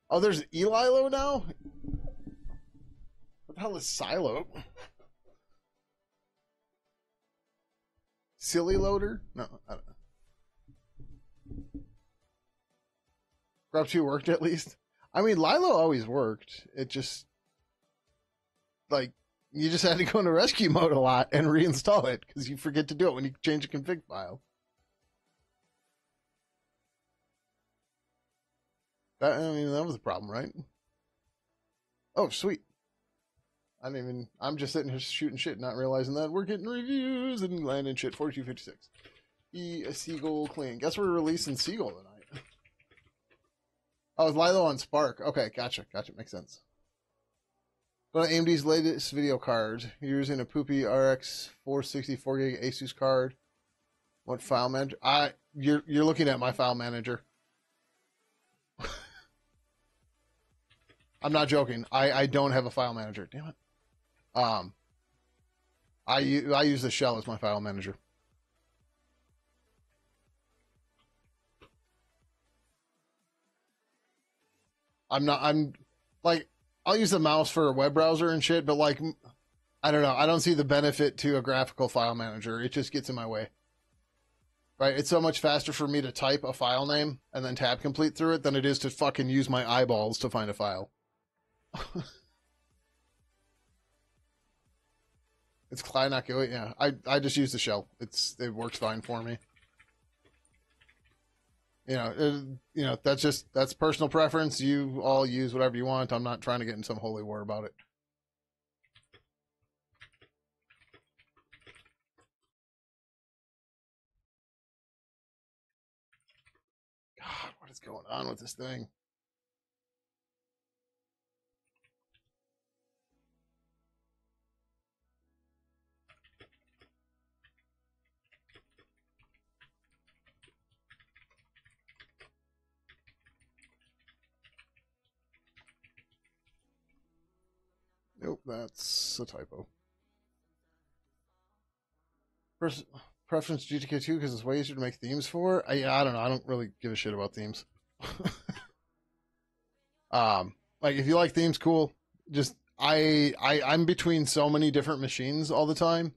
Oh, there's Elilo now? What the hell is Silo? Silly loader? No, I don't know. Grub 2 worked at least. I mean, Lilo always worked. It just, like, you just had to go into rescue mode a lot and reinstall it because you forget to do it when you change a config file. That was a problem, right? Oh, sweet. I'm just sitting here shooting shit, not realizing that we're getting reviews and landing shit. 4256. Seagull Clean. Guess we're releasing Seagull tonight. Oh, it's Lilo on Spark. Okay, gotcha. Makes sense. But AMD's latest video card. You're using a poopy RX 464 gig Asus card. What file manager? You're looking at my file manager. I'm not joking. I don't have a file manager. Damn it. I use the shell as my file manager. I'm like, I'll use the mouse for a web browser and shit, but like, I don't know. I don't see the benefit to a graphical file manager. It just gets in my way. Right? It's so much faster for me to type a file name and then tab complete through it than it is to fucking use my eyeballs to find a file. It's Kleinock 08, yeah. I just use the shell. It works fine for me. That's personal preference. You all use whatever you want. I'm not trying to get in some holy war about it. God, what is going on with this thing? Nope, that's a typo. Preference GTK2 because it's way easier to make themes for. I don't know. I don't really give a shit about themes. Like if you like themes, cool. Just I'm between so many different machines all the time.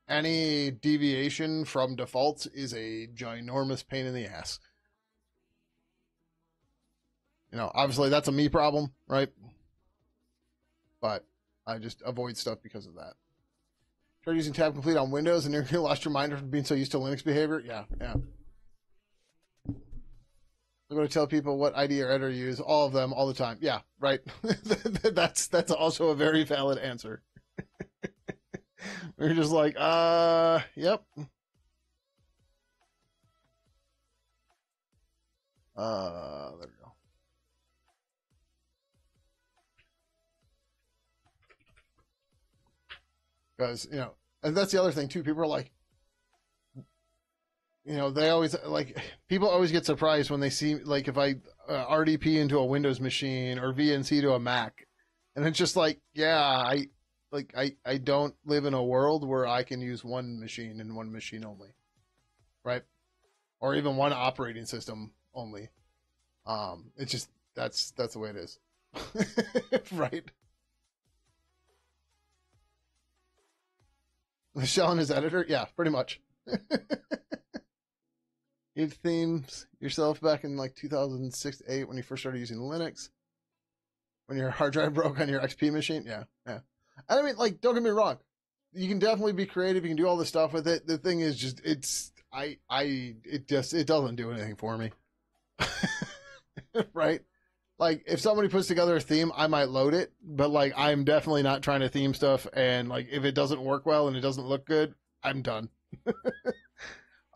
Any deviation from defaults is a ginormous pain in the ass. Obviously that's a me problem, right? But I just avoid stuff because of that. Try using tab complete on Windows and you lost your mind from being so used to Linux behavior. Yeah. I'm going to tell people what IDE or editor you use, all of them, all the time. Yeah, right. That's also a very valid answer. We're just like, yep. There we go. Because, and that's the other thing too. People are like, they always people always get surprised when they see like if I RDP into a Windows machine or VNC to a Mac, and it's just like, yeah, I don't live in a world where I can use one machine and one machine only, right? Or even one operating system only. It's just that's the way it is, right? Michelle and his editor, yeah, pretty much. You themes yourself back in like 2006 to 8 when you first started using Linux. When your hard drive broke on your XP machine, yeah. And I mean, like, don't get me wrong, you can definitely be creative. You can do all this stuff with it. The thing is, just it doesn't do anything for me, right? Like, if somebody puts together a theme, I might load it, but like, I'm definitely not trying to theme stuff. And like, if it doesn't work well and it doesn't look good, I'm done.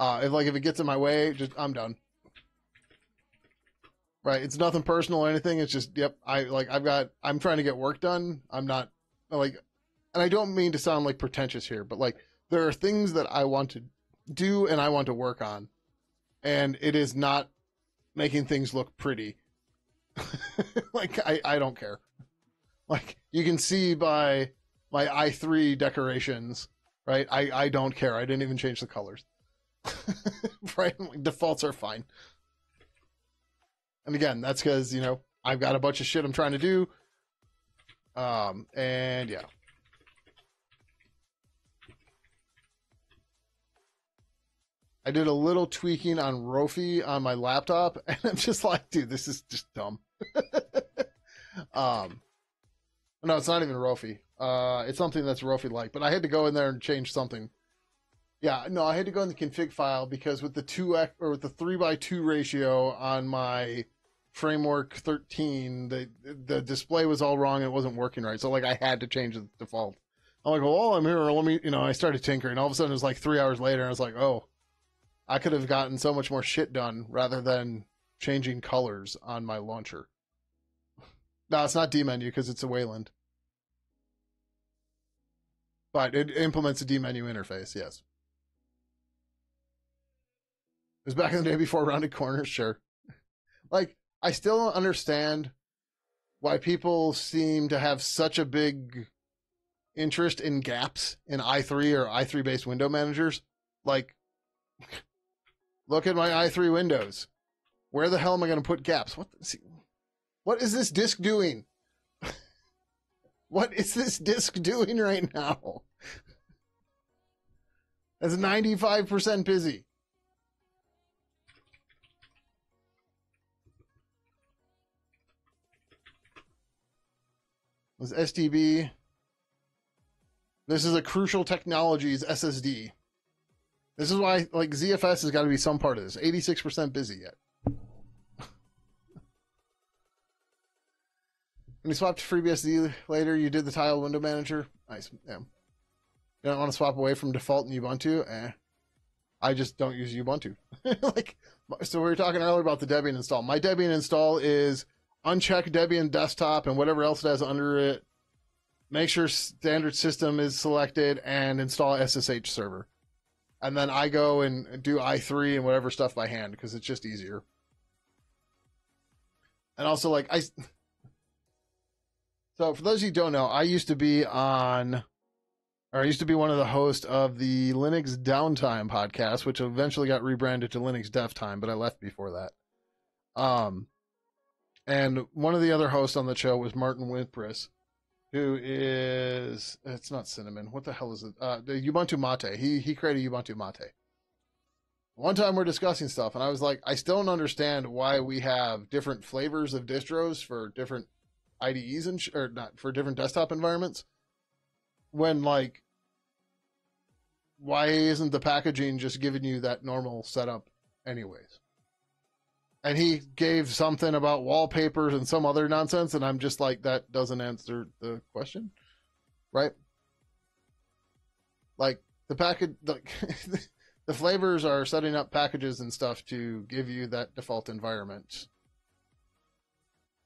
If it gets in my way, I'm done. Right? It's nothing personal or anything. It's just, yep. I'm trying to get work done. I'm not and I don't mean to sound like pretentious here, but like there are things that I want to do and I want to work on, and it is not making things look pretty. Like I don't care. Like you can see by my i3 decorations, right? I don't care. I didn't even change the colors. Right? Defaults are fine. And again, that's because, I've got a bunch of shit I'm trying to do. And yeah. I did a little tweaking on Rofi on my laptop, and I'm just like, dude, this is just dumb. No, it's not even Rofi. It's something that's Rofi-like, but I had to go in there and change something. Yeah, no, I had to go in the config file because with the 2x or with the 3:2 ratio on my Framework 13, the display was all wrong and it wasn't working right. So like I had to change the default. I'm like, well, I'm here. Let me, I started tinkering. All of a sudden it was like 3 hours later and I was like, oh, I could have gotten so much more shit done rather than changing colors on my launcher. No, it's not D menu because it's a Wayland. But it implements a D menu interface, yes. It was back in the day before rounded corners, sure. Like, I still don't understand why people seem to have such a big interest in gaps in i3 or i3 based window managers. Like, look at my i3 windows. Where the hell am I going to put gaps? What is this disk doing? What is this disk doing right now? It's 95% busy. This STB. This is a Crucial Technologies SSD. This is why, like, ZFS has got to be some part of this. 86% busy yet. When you swapped to FreeBSD later, you did the tile window manager. Nice. Yeah. You don't want to swap away from default in Ubuntu? I just don't use Ubuntu. Like, so we were talking earlier about the Debian install. My Debian install is uncheck Debian desktop and whatever else it has under it. Make sure standard system is selected and install SSH server. And then I go and do i3 and whatever stuff by hand because it's just easier. And also, like, so for those of you who don't know, I used to be one of the hosts of the Linux Downtime podcast, which eventually got rebranded to Linux Dev Time, but I left before that. And one of the other hosts on the show was Martin Wimpress, who is, it's not Cinnamon. What the hell is it? The Ubuntu Mate. He created Ubuntu Mate. One time we're discussing stuff, and I was like, I still don't understand why we have different flavors of distros for different IDEs or not for different desktop environments. When, like, why isn't the packaging just giving you that normal setup anyways? And he gave something about wallpapers and some other nonsense, and I'm just like, that doesn't answer the question, right? Like, the package, like, the flavors are setting up packages and stuff to give you that default environment.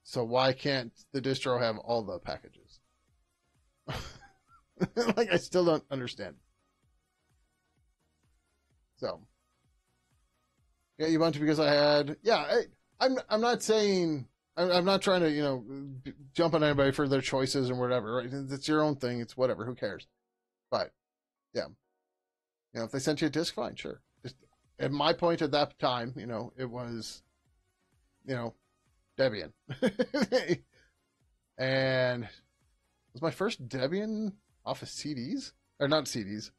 So why can't the distro have all the packages? Like, I still don't understand. So, yeah, Ubuntu because I had, yeah, I'm not saying, I'm not trying to, you know, jump on anybody for their choices or whatever, right? It's your own thing. It's whatever. Who cares? But, yeah. You know, if they sent you a disk, fine, sure. Just, at my point at that time, you know, it was, you know, Debian. And it was my first Debian off of CDs? Or not CDs.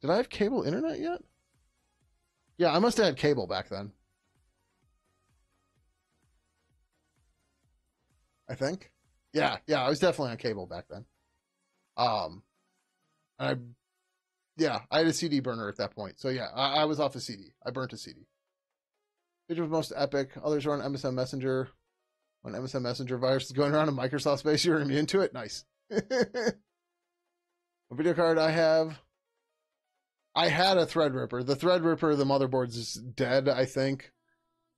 Did I have cable internet yet? Yeah, I must have had cable back then. I think. Yeah, I was definitely on cable back then. And I had a CD burner at that point. So yeah, I was off a CD. I burnt a CD. Which was most epic. Others were on MSN Messenger. When MSN Messenger virus is going around in Microsoft space, you're immune to it. Nice. A video card I have. I had a Threadripper. The Threadripper, the motherboard's is dead, I think.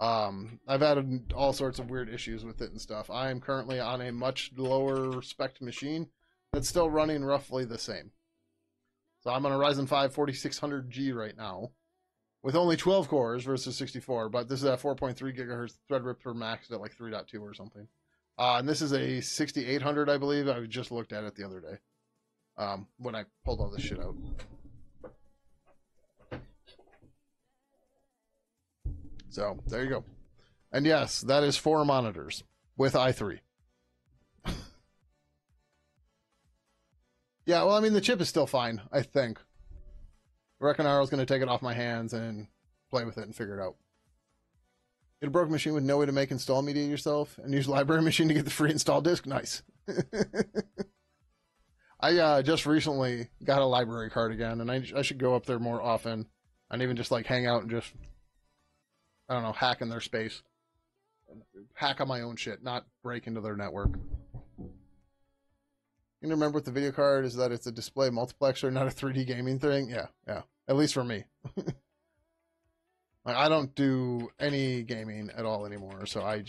I've had all sorts of weird issues with it and stuff. I am currently on a much lower spec machine that's still running roughly the same. So I'm on a Ryzen 5 4600G right now with only 12 cores versus 64, but this is a 4.3 gigahertz Threadripper Max at like 3.2 or something. And this is a 6800, I believe. I just looked at it the other day when I pulled all this shit out. So there you go. And yes, that is 4 monitors with i3. Yeah, well, I mean, the chip is still fine, I think. I reckon Arl's going to take it off my hands and play with it and figure it out. Get a broken machine with no way to make install media yourself and use library machine to get the free install disk? Nice. I just recently got a library card again, and I should go up there more often and even just like hang out and just, I don't know, hack in their space. Hack on my own shit, not break into their network. You remember with the video card is that it's a display multiplexer, not a 3D gaming thing? Yeah. At least for me. I don't do any gaming at all anymore, so I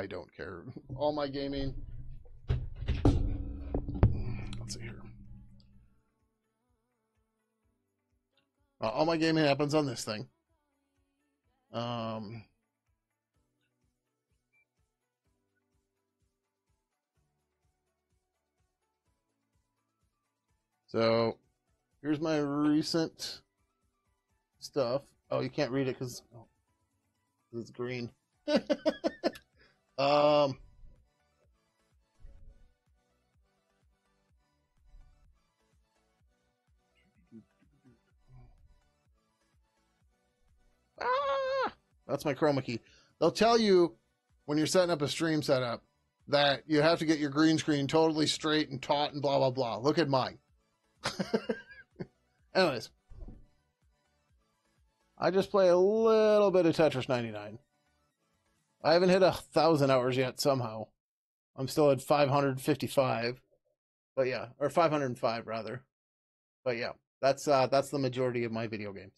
don't care. All my gaming... Let's see here. All my gaming happens on this thing. So here's my recent stuff. Oh, you can't read it because it's green. um, that's my chroma key. They'll tell you when you're setting up a stream setup that you have to get your green screen totally straight and taut and blah, blah, blah. Look at mine. Anyways, I just play a little bit of Tetris 99. I haven't hit 1,000 hours yet somehow. I'm still at 555. But yeah, or 505 rather. But yeah, that's the majority of my video games.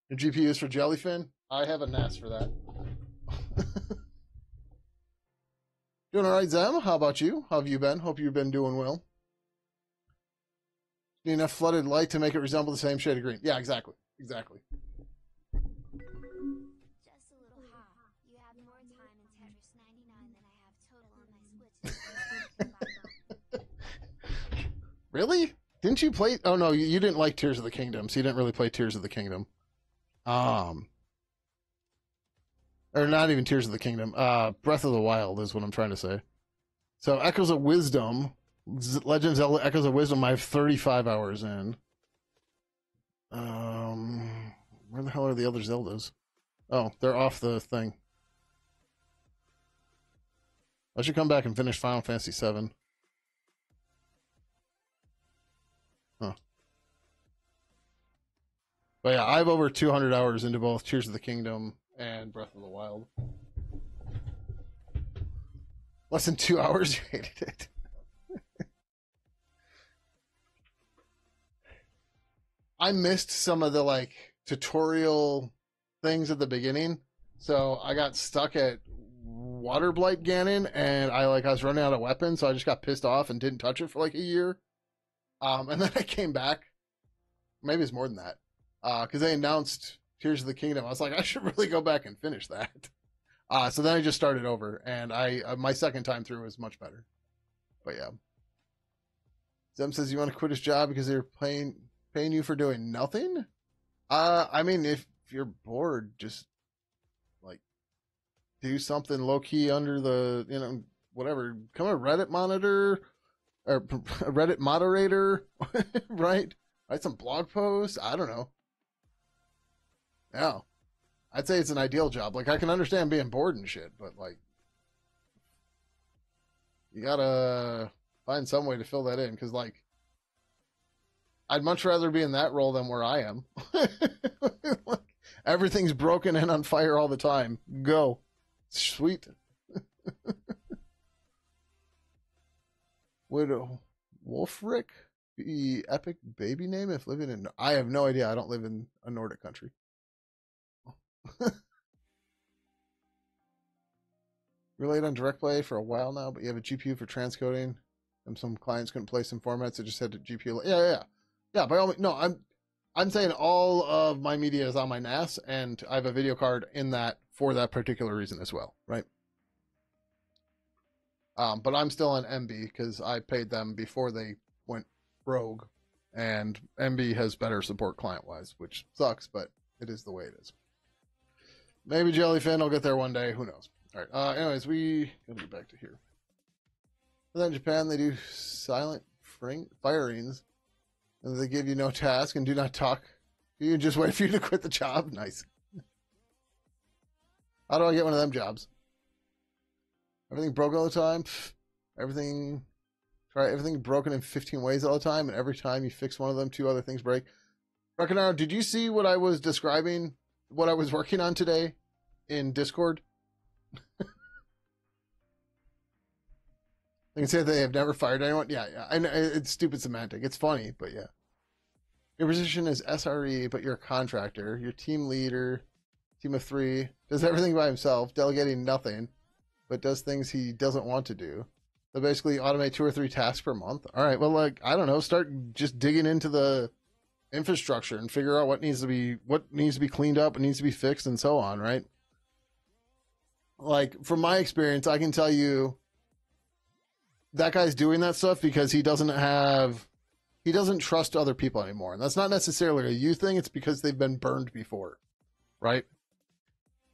The GPU is for Jellyfin? I have a NAS for that. Doing all right, Zem? How about you? How have you been? Hope you've been doing well. Need enough flooded light to make it resemble the same shade of green. Yeah, exactly. Exactly. Just a little hot. You have more time in Tetris 99 than I have total on my Switch. Really? Didn't you play? Oh, no, you didn't like Tears of the Kingdom, so you didn't really play Tears of the Kingdom. Or not even Tears of the Kingdom. Breath of the Wild is what I'm trying to say. So Echoes of Wisdom, Legend of Zelda Echoes of Wisdom, I have 35 hours in. Where the hell are the other Zeldas? Oh, they're off the thing. I should come back and finish Final Fantasy VII. Huh. But yeah, I have over 200 hours into both Tears of the Kingdom and Breath of the Wild. Less than 2 hours, you hated it. I missed some of the like tutorial things at the beginning, so I got stuck at Water Blight Ganon, and I was running out of weapons, so I just got pissed off and didn't touch it for like a year. And then I came back. Maybe it's more than that, because they announced Tears of the Kingdom. I was like, I should really go back and finish that. So then I just started over, and my second time through was much better. But yeah. Zem says you want to quit his job because they're paying you for doing nothing? I mean, if you're bored, just like do something low key under the, whatever. Become a Reddit monitor or a Reddit moderator, right? Write some blog posts. I don't know. Yeah. I'd say it's an ideal job. Like, I can understand being bored and shit, but like, you gotta find some way to fill that in, because like, I'd much rather be in that role than where I am. Like, everything's broken and on fire all the time. Go. Sweet. Would Wolfric be epic baby name if living in... I have no idea. I don't live in a Nordic country. Relied on direct play for a while now, but you have a GPU for transcoding. And some clients couldn't play some formats, so just had to GPU. Yeah. By all means, no. I'm saying all of my media is on my NAS, and I have a video card in that for that particular reason as well, right? But I'm still on MB because I paid them before they went rogue, and MB has better support client-wise, which sucks, but it is the way it is. Maybe Jellyfin will get there one day. Who knows? All right. Anyways, we gotta get back to here. And then in Japan, they do silent firings, and they give you no task and do not talk. You just wait for you to quit the job. Nice. How do I get one of them jobs? Everything broke all the time. Everything broken in 15 ways all the time, and every time you fix one of them, 2 other things break. Rakanaro, did you see what I was describing? What I was working on today in Discord? They can say they have never fired anyone. Yeah. I know it's stupid semantic. It's funny, but yeah. Your position is SRE, but you're a contractor. You're team leader, team of 3, does everything by himself, delegating nothing. but does things he doesn't want to do. So basically automate 2 or 3 tasks per month. All right, well, like, I don't know, start just digging into the infrastructure and figure out what needs to be cleaned up, what needs to be fixed, and so on, right? Like, from my experience, I can tell you that guy's doing that stuff because he doesn't trust other people anymore. And that's not necessarily a you thing, it's because they've been burned before, right?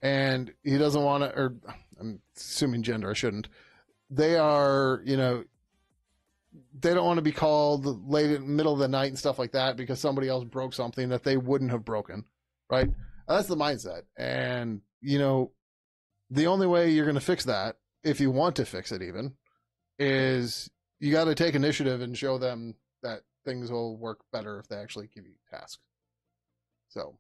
And he doesn't want to, or I'm assuming gender, I shouldn't. They are, you know, they don't want to be called late in the middle of the night and stuff like that because somebody else broke something that they wouldn't have broken, right? That's the mindset. And, you know, the only way you're going to fix that, if you want to fix it even, is you got to take initiative and show them that things will work better if they actually give you tasks. So.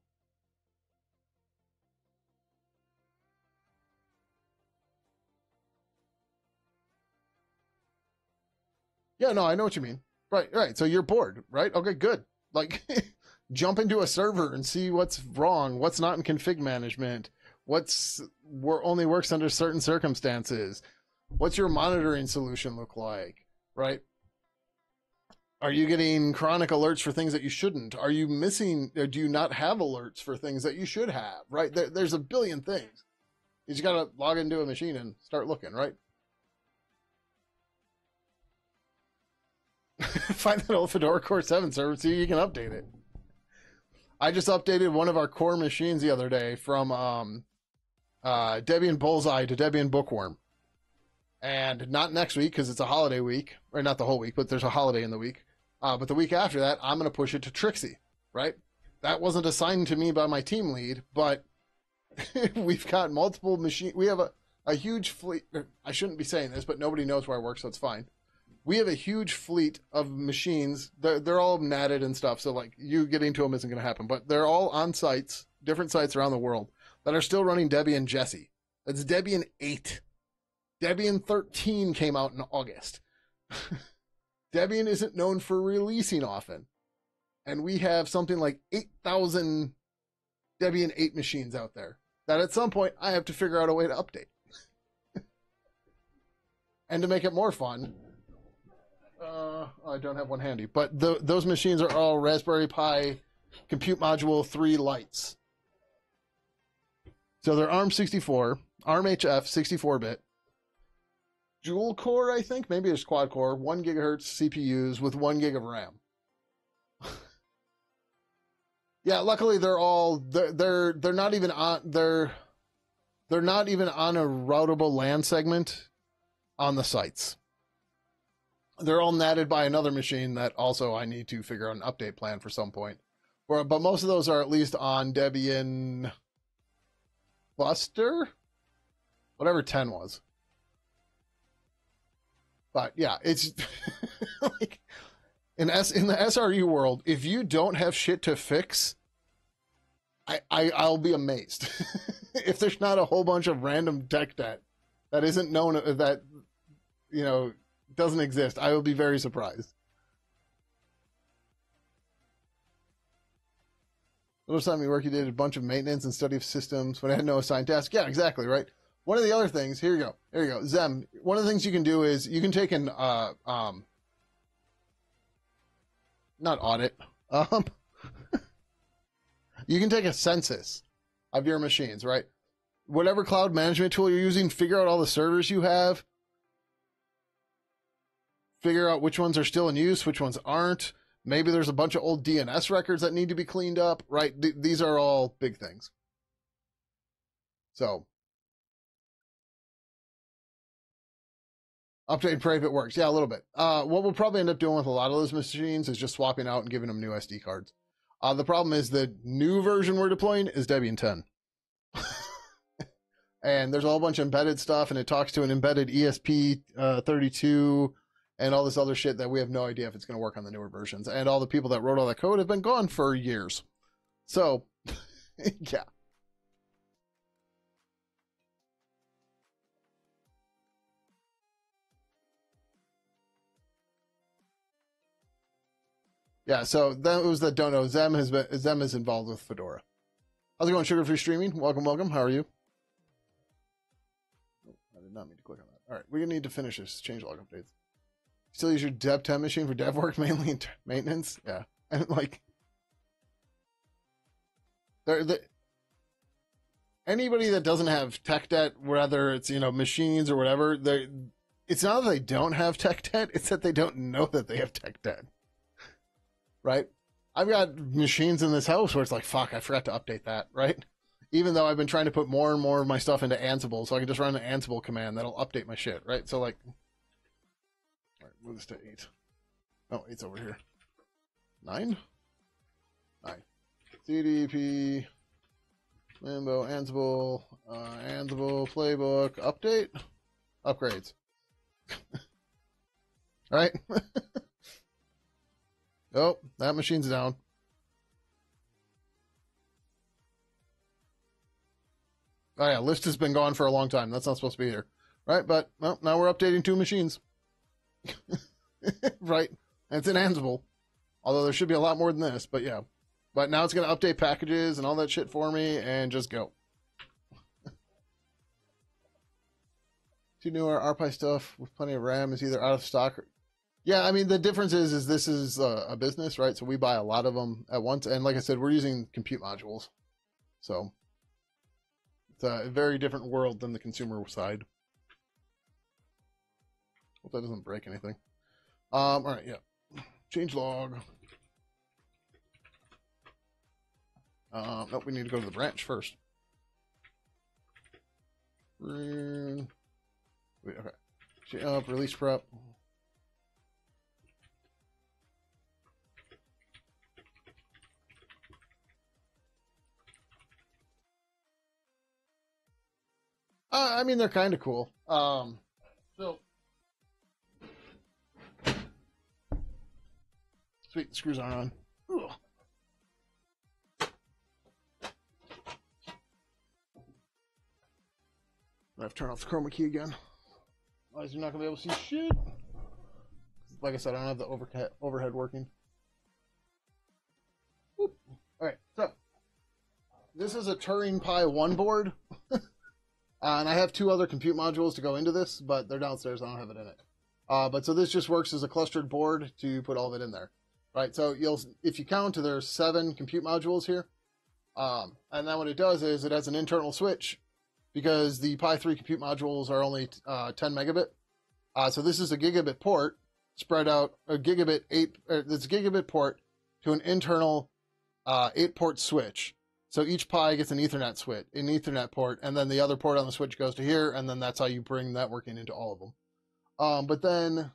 Yeah, no, I know what you mean. Right. So you're bored, right? Okay, good. Like, jump into a server and see what's wrong, what's not in config management, only works under certain circumstances. What's your monitoring solution look like, right? Are you getting chronic alerts for things that you shouldn't? Are you missing, or do you not have alerts for things that you should have, right? There's a billion things. You just got to log into a machine and start looking, right? Find that old Fedora Core 7 server, see if you can update it. I just updated one of our core machines the other day from Debian Bullseye to Debian Bookworm. And not next week because it's a holiday week, or not the whole week, but there's a holiday in the week. But the week after that, I'm going to push it to Trixie, right? That wasn't assigned to me by my team lead, but we've got multiple machines. We have a huge fleet. I shouldn't be saying this, but nobody knows where I work, so it's fine. We have a huge fleet of machines. They're all natted and stuff, so like you getting to them isn't going to happen. But they're all on sites, different sites around the world, that are still running Debian Jessie. That's Debian 8. Debian 13 came out in August. Debian isn't known for releasing often. And we have something like 8,000 Debian 8 machines out there that at some point I have to figure out a way to update. And to make it more fun, I don't have one handy, but those machines are all Raspberry Pi Compute Module 3 Lights. So they're ARM64, ARM HF 64-bit, dual core, I think, maybe it's quad core, 1 gigahertz CPUs with 1 gig of RAM. Yeah, luckily they're not even on they're not even on a routable LAN segment on the sites. They're all natted by another machine that also I need to figure out an update plan for some point. But most of those are at least on Debian Cluster, whatever 10 was. But yeah, it's like in the SRU world, if you don't have shit to fix, I'll be amazed. If there's not a whole bunch of random tech debt that isn't known, that, you know, doesn't exist, I will be very surprised. The first time you work, you did a bunch of maintenance and study of systems when I had no assigned task. Yeah, exactly, right? One of the other things, here you go, Zem. One of the things you can do is you can take an, not audit, you can take a census of your machines, right? Whatever cloud management tool you're using, figure out all the servers you have, figure out which ones are still in use, which ones aren't. Maybe there's a bunch of old DNS records that need to be cleaned up, right? These are all big things. So, update and pray if it works. Yeah, a little bit. What we'll probably end up doing with a lot of those machines is just swapping out and giving them new SD cards. The problem is the new version we're deploying is Debian 10. And there's a whole bunch of embedded stuff, and it talks to an embedded ESP32 and all this other shit that we have no idea if it's going to work on the newer versions. And all the people that wrote all that code have been gone for years. So, yeah. Yeah, so that was that don't know. Zem is involved with Fedora. How's it going, Sugar Free Streaming? Welcome. How are you? I did not mean to click on that. All right, we need to finish this changelog updates. Still use your Dev 10 machine for dev work, mainly in maintenance? Yeah. And like, anybody that doesn't have tech debt, whether it's, machines or whatever, it's not that they don't have tech debt, it's that they don't know that they have tech debt. Right? I've got machines in this house where it's like, fuck, I forgot to update that, right? Even though I've been trying to put more and more of my stuff into Ansible, so I can just run an Ansible command that'll update my shit, right? So like, all right, move this to 8. Oh, 8's over here. 9? 9. CDP, Limbo, Ansible, Ansible, Playbook, update, upgrades. All right. Oh, that machine's down. Oh yeah, list has been gone for a long time. That's not supposed to be here. Right, but well, now we're updating 2 machines. Right, and it's in Ansible. Although there should be a lot more than this, but yeah. But now it's going to update packages and all that shit for me and just go. 2 newer RPi stuff with plenty of RAM is either out of stock or... Yeah, I mean, the difference is this is a business, right? So we buy a lot of them at once. And like I said, we're using compute modules. So it's a very different world than the consumer side. Hope that doesn't break anything. All right, yeah. Change log. Nope, we need to go to the branch first. Wait, okay. Release prep. I mean, they're kind of cool. So sweet, the screws aren't on. Ugh. I have to turn off the chroma key again. Otherwise, you're not gonna be able to see shit. Like I said, I don't have the overhead working. Whoop. All right, so this is a Turing Pi 1 board. And I have 2 other compute modules to go into this, but they're downstairs. I don't have it in it. But so this just works as a clustered board to put all of it in there, right? So if you count, there's 7 compute modules here. And then what it does is it has an internal switch because the Pi 3 compute modules are only 10 megabit. So this is a gigabit port spread out, a gigabit 8. It's a gigabit port to an internal 8-port switch. So each Pi gets an Ethernet port, and then the other port on the switch goes to here, and then that's how you bring networking into all of them. But then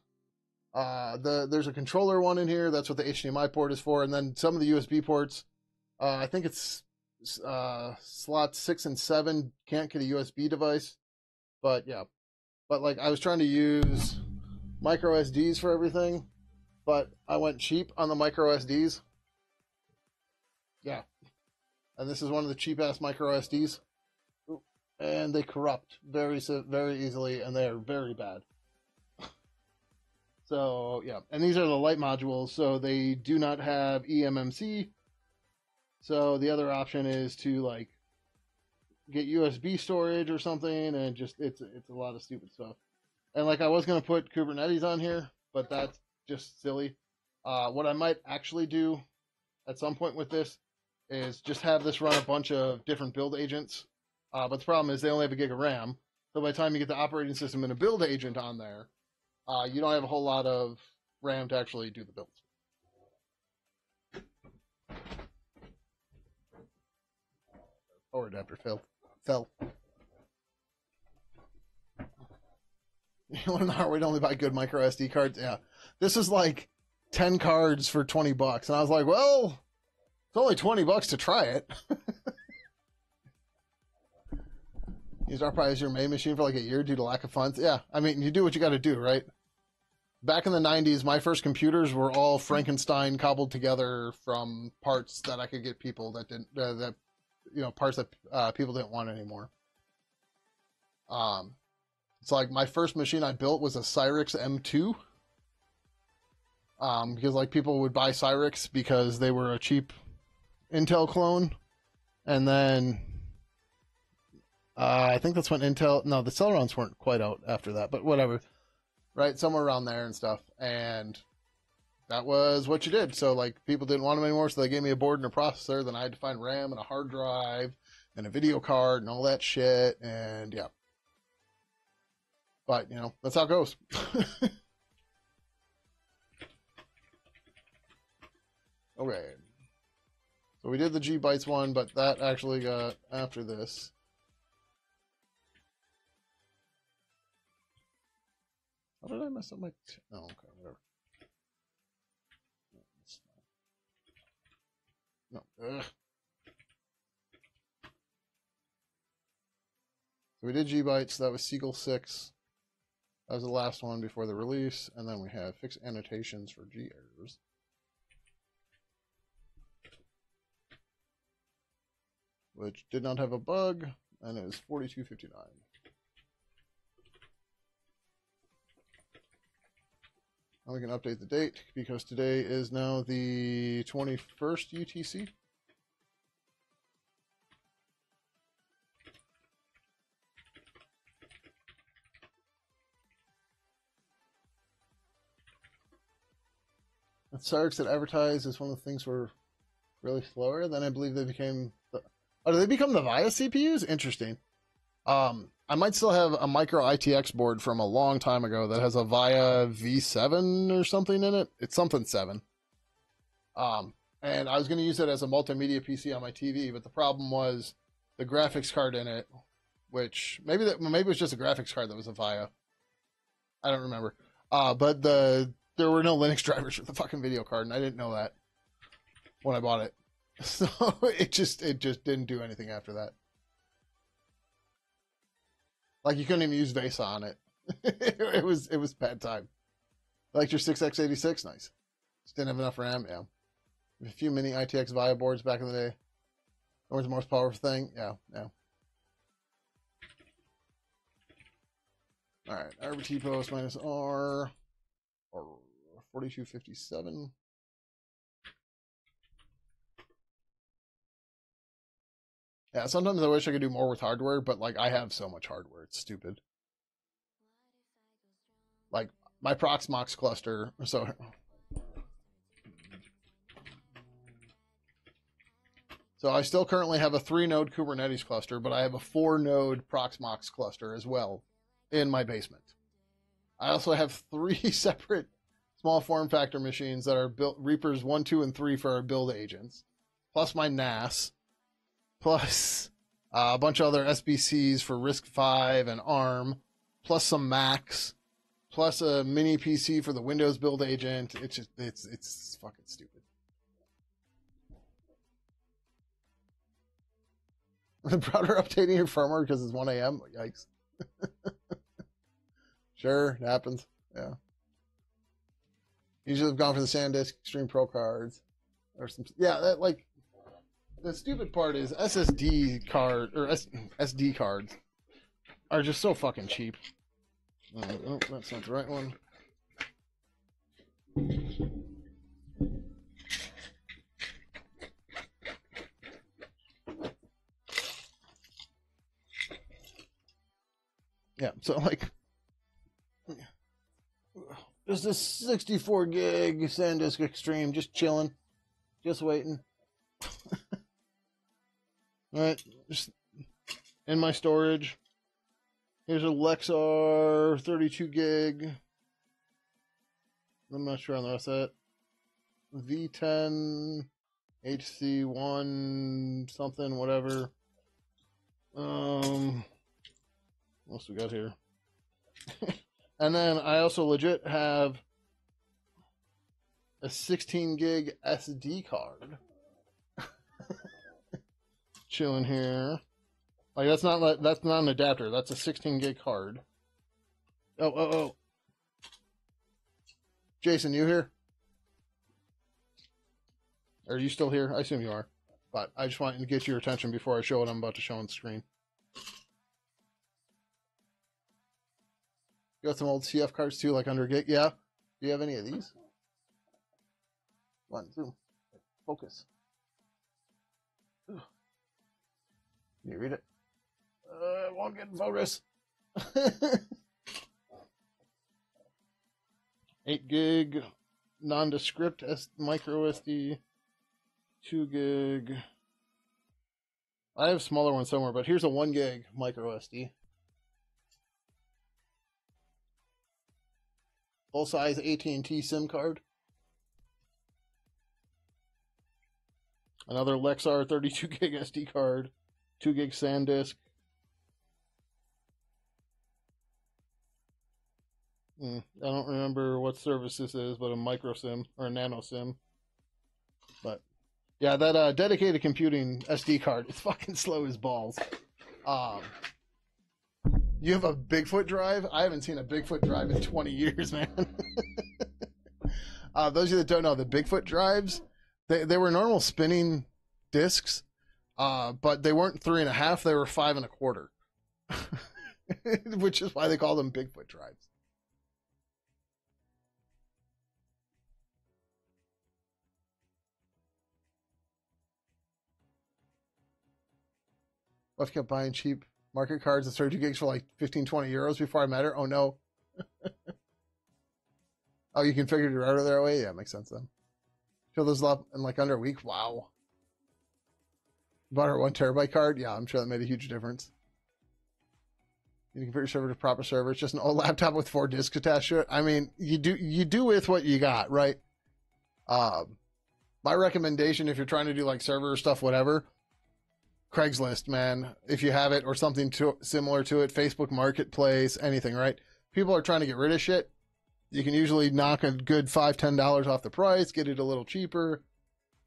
there's a controller one in here. That's what the HDMI port is for, and then some of the USB ports. I think it's slots 6 and 7 can't get a USB device, but yeah. But like I was trying to use micro SDs for everything, but I went cheap on the micro SDs. Yeah. And this is one of the cheap-ass micro SDs. And they corrupt very easily, and they are very bad. So, yeah. And these are the light modules, so they do not have eMMC. So the other option is to, like, get USB storage or something, and just, it's a lot of stupid stuff. And, like, I was going to put Kubernetes on here, but that's just silly. What I might actually do at some point with this is just have this run a bunch of different build agents. But the problem is they only have a gig of RAM. So by the time you get the operating system and a build agent on there, you don't have a whole lot of RAM to actually do the builds. Power adapter fell. You learn the hard way to only buy good micro SD cards. Yeah. This is like 10 cards for $20. And I was like, well, it's only $20 to try it. Use RPi as your main machine for like a year due to lack of funds. Yeah, I mean, you do what you got to do, right? Back in the 90s, my first computers were all Frankenstein cobbled together from parts that I could get people that didn't, parts that people didn't want anymore. It's like my first machine I built was a Cyrix M2. Because like people would buy Cyrix because they were a cheap Intel clone, and then I think that's when Intel. No, the Celerons weren't quite out after that, but whatever. Right, somewhere around there and stuff. And that was what you did. So like people didn't want them anymore, so they gave me a board and a processor. Then I had to find RAM and a hard drive and a video card and all that shit. And yeah, but you know that's how it goes. Okay, so we did the G Bytes one, but that actually got after this. How did I mess up my? Oh, okay, whatever. No. Ugh. So we did G Bytes. That was Seagull 6. That was the last one before the release. And then we had fixed annotations for G errors. Which did not have a bug. And it was 4259. Now we can update the date because today is now the 21st UTC. Cyrix that advertised as one of the things were really slower. Then I believe they became. Oh, did they become the VIA CPUs? Interesting. I might still have a micro ITX board from a long time ago that has a VIA V7 or something in it. It's something 7. And I was going to use it as a multimedia PC on my TV, but the problem was the graphics card in it, which maybe it was just a graphics card that was a VIA. I don't remember. But there were no Linux drivers for the fucking video card, and I didn't know that when I bought it. So it just didn't do anything after that. Like you couldn't even use VESA on it. it was bad time. Like your 6x86, nice. Just didn't have enough RAM, yeah. A few mini ITX VIA boards back in the day. What was the most powerful thing? Yeah. Alright, RBT post minus R or 4257. Yeah, sometimes I wish I could do more with hardware, but like I have so much hardware, it's stupid. Like my Proxmox cluster, so I still currently have a 3-node Kubernetes cluster, but I have a 4-node Proxmox cluster as well in my basement. I also have 3 separate small form factor machines that are built Reapers 1, 2, and 3 for our build agents, plus my NAS, plus a bunch of other SBCs for RISC-V and ARM, plus some Macs, plus a mini PC for the Windows build agent. It's fucking stupid. The browser updating your firmware because it's 1 a.m. Yikes. Sure, it happens. Yeah. Usually have gone for the SanDisk Extreme Pro cards. Or some, yeah, that like the stupid part is SSD card or SD cards are just so fucking cheap. Oh, that's not the right one. Yeah, so like there's this 64 gig SanDisk Extreme just chilling, just waiting. All right, just in my storage. Here's a Lexar 32 gig. I'm not sure on the rest of it. V10 HC1 something, whatever. What else we got here? And then I also legit have a 16 gig SD card chilling here. Like that's not an adapter. That's a 16 gig card. Oh. Jason, you here? Are you still here? I assume you are. But I just wanted to get your attention before I show what I'm about to show on the screen. You got some old CF cards too, like under gig? Yeah. Do you have any of these? Come on, zoom. Focus. Can you read it? Won't get in focus. 8 gig nondescript micro SD, 2 gig. I have smaller ones somewhere, but here's a 1 gig micro SD. Full size AT&T SIM card. Another Lexar 32 gig SD card, 2 gig SanDisk. I don't remember what service this is, but a micro SIM or a nano SIM. But yeah, that dedicated computing SD card is fucking slow as balls. You have a Bigfoot drive? I haven't seen a Bigfoot drive in 20 years, man. Those of you that don't know, the Bigfoot drives, they were normal spinning discs, but they weren't 3.5, they were 5.25. Which is why they call them Bigfoot drives. I've kept buying cheap market cards and 32 gigs for like 15, 20 euros before I met her. Oh no. Oh, you configured your router that way? Yeah, makes sense then. Fill those up in like under a week. Wow. Bought her 1 terabyte card. Yeah, I'm sure that made a huge difference. You can convert your server to proper server. It's just an old laptop with 4 disks attached to it. I mean, you do with what you got, right? My recommendation, if you're trying to do like server stuff, whatever, Craigslist, man, if you have it, or something similar to it, Facebook Marketplace, anything, right? People are trying to get rid of shit. You can usually knock a good $5, $10 off the price, get it a little cheaper,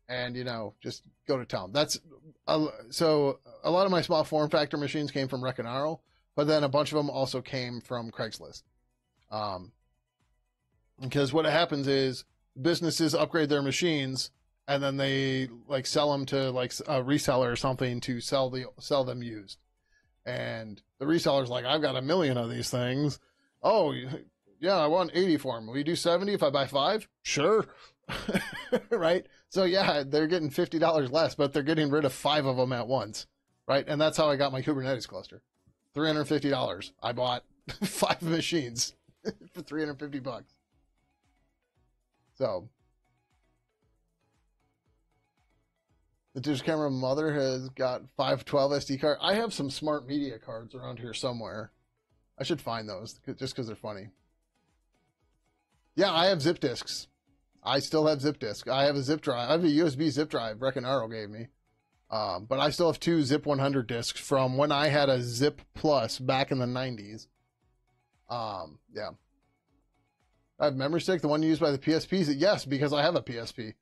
and, just go to town. So a lot of my small form factor machines came from Reckonaro, but then a bunch of them also came from Craigslist. Because what happens is businesses upgrade their machines, and then they like sell them to like a reseller or something to sell them used. And the reseller's like, I've got 1 million of these things. Oh, yeah, I want 80 for them. Will you do 70 if I buy 5? Sure. Right? So yeah, they're getting $50 less, but they're getting rid of 5 of them at once. Right? And that's how I got my Kubernetes cluster. $350. I bought 5 machines for $350. So the digital camera mother has got 512 SD card. I have some smart media cards around here somewhere. I should find those just because they're funny. Yeah, I have zip disks. I still have zip disk. I have a zip drive. I have a USB zip drive Reckonaro gave me. But I still have 2 Zip 100 disks from when I had a Zip Plus back in the 90s. Yeah. I have memory stick, the one used by the PSPs. Yes, because I have a PSP.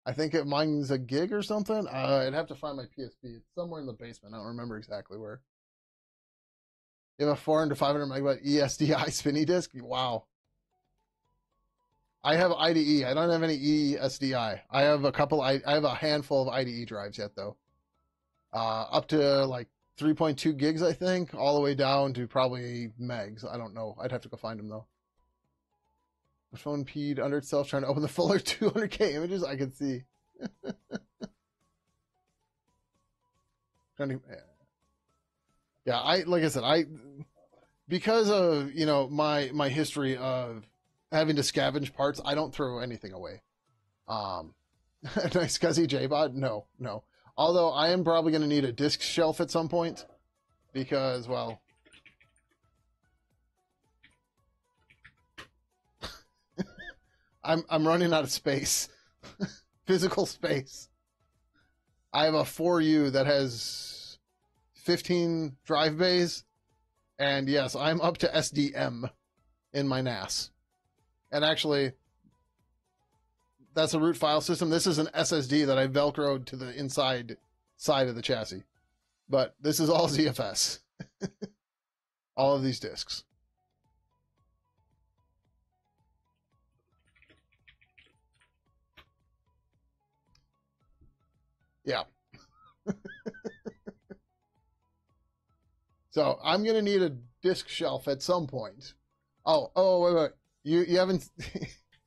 I think mine's a gig or something. I'd have to find my PSP. It's somewhere in the basement. I don't remember exactly where. You have a 400 to 500 megabyte ESDI spinny disk? Wow. I have IDE. I don't have any ESDI. I have I have a handful of IDE drives yet, though. Up to like 3.2 gigs, I think, all the way down to probably megs. I don't know. I'd have to go find them, though. The phone peed under itself trying to open the folder 200K images. I can see. Yeah, like I said, because of my history of having to scavenge parts, I don't throw anything away. Nice Scuzzy JBot? No. Although I am probably going to need a disk shelf at some point because, well, I'm running out of space, physical space. I have a 4U that has 15 drive bays, and yes, I'm up to SDM in my NAS. And actually, that's a root file system. This is an SSD that I velcroed to the inside side of the chassis. But this is all ZFS. All of these disks. Yeah. So I'm going to need a disk shelf at some point. Oh, wait. You haven't,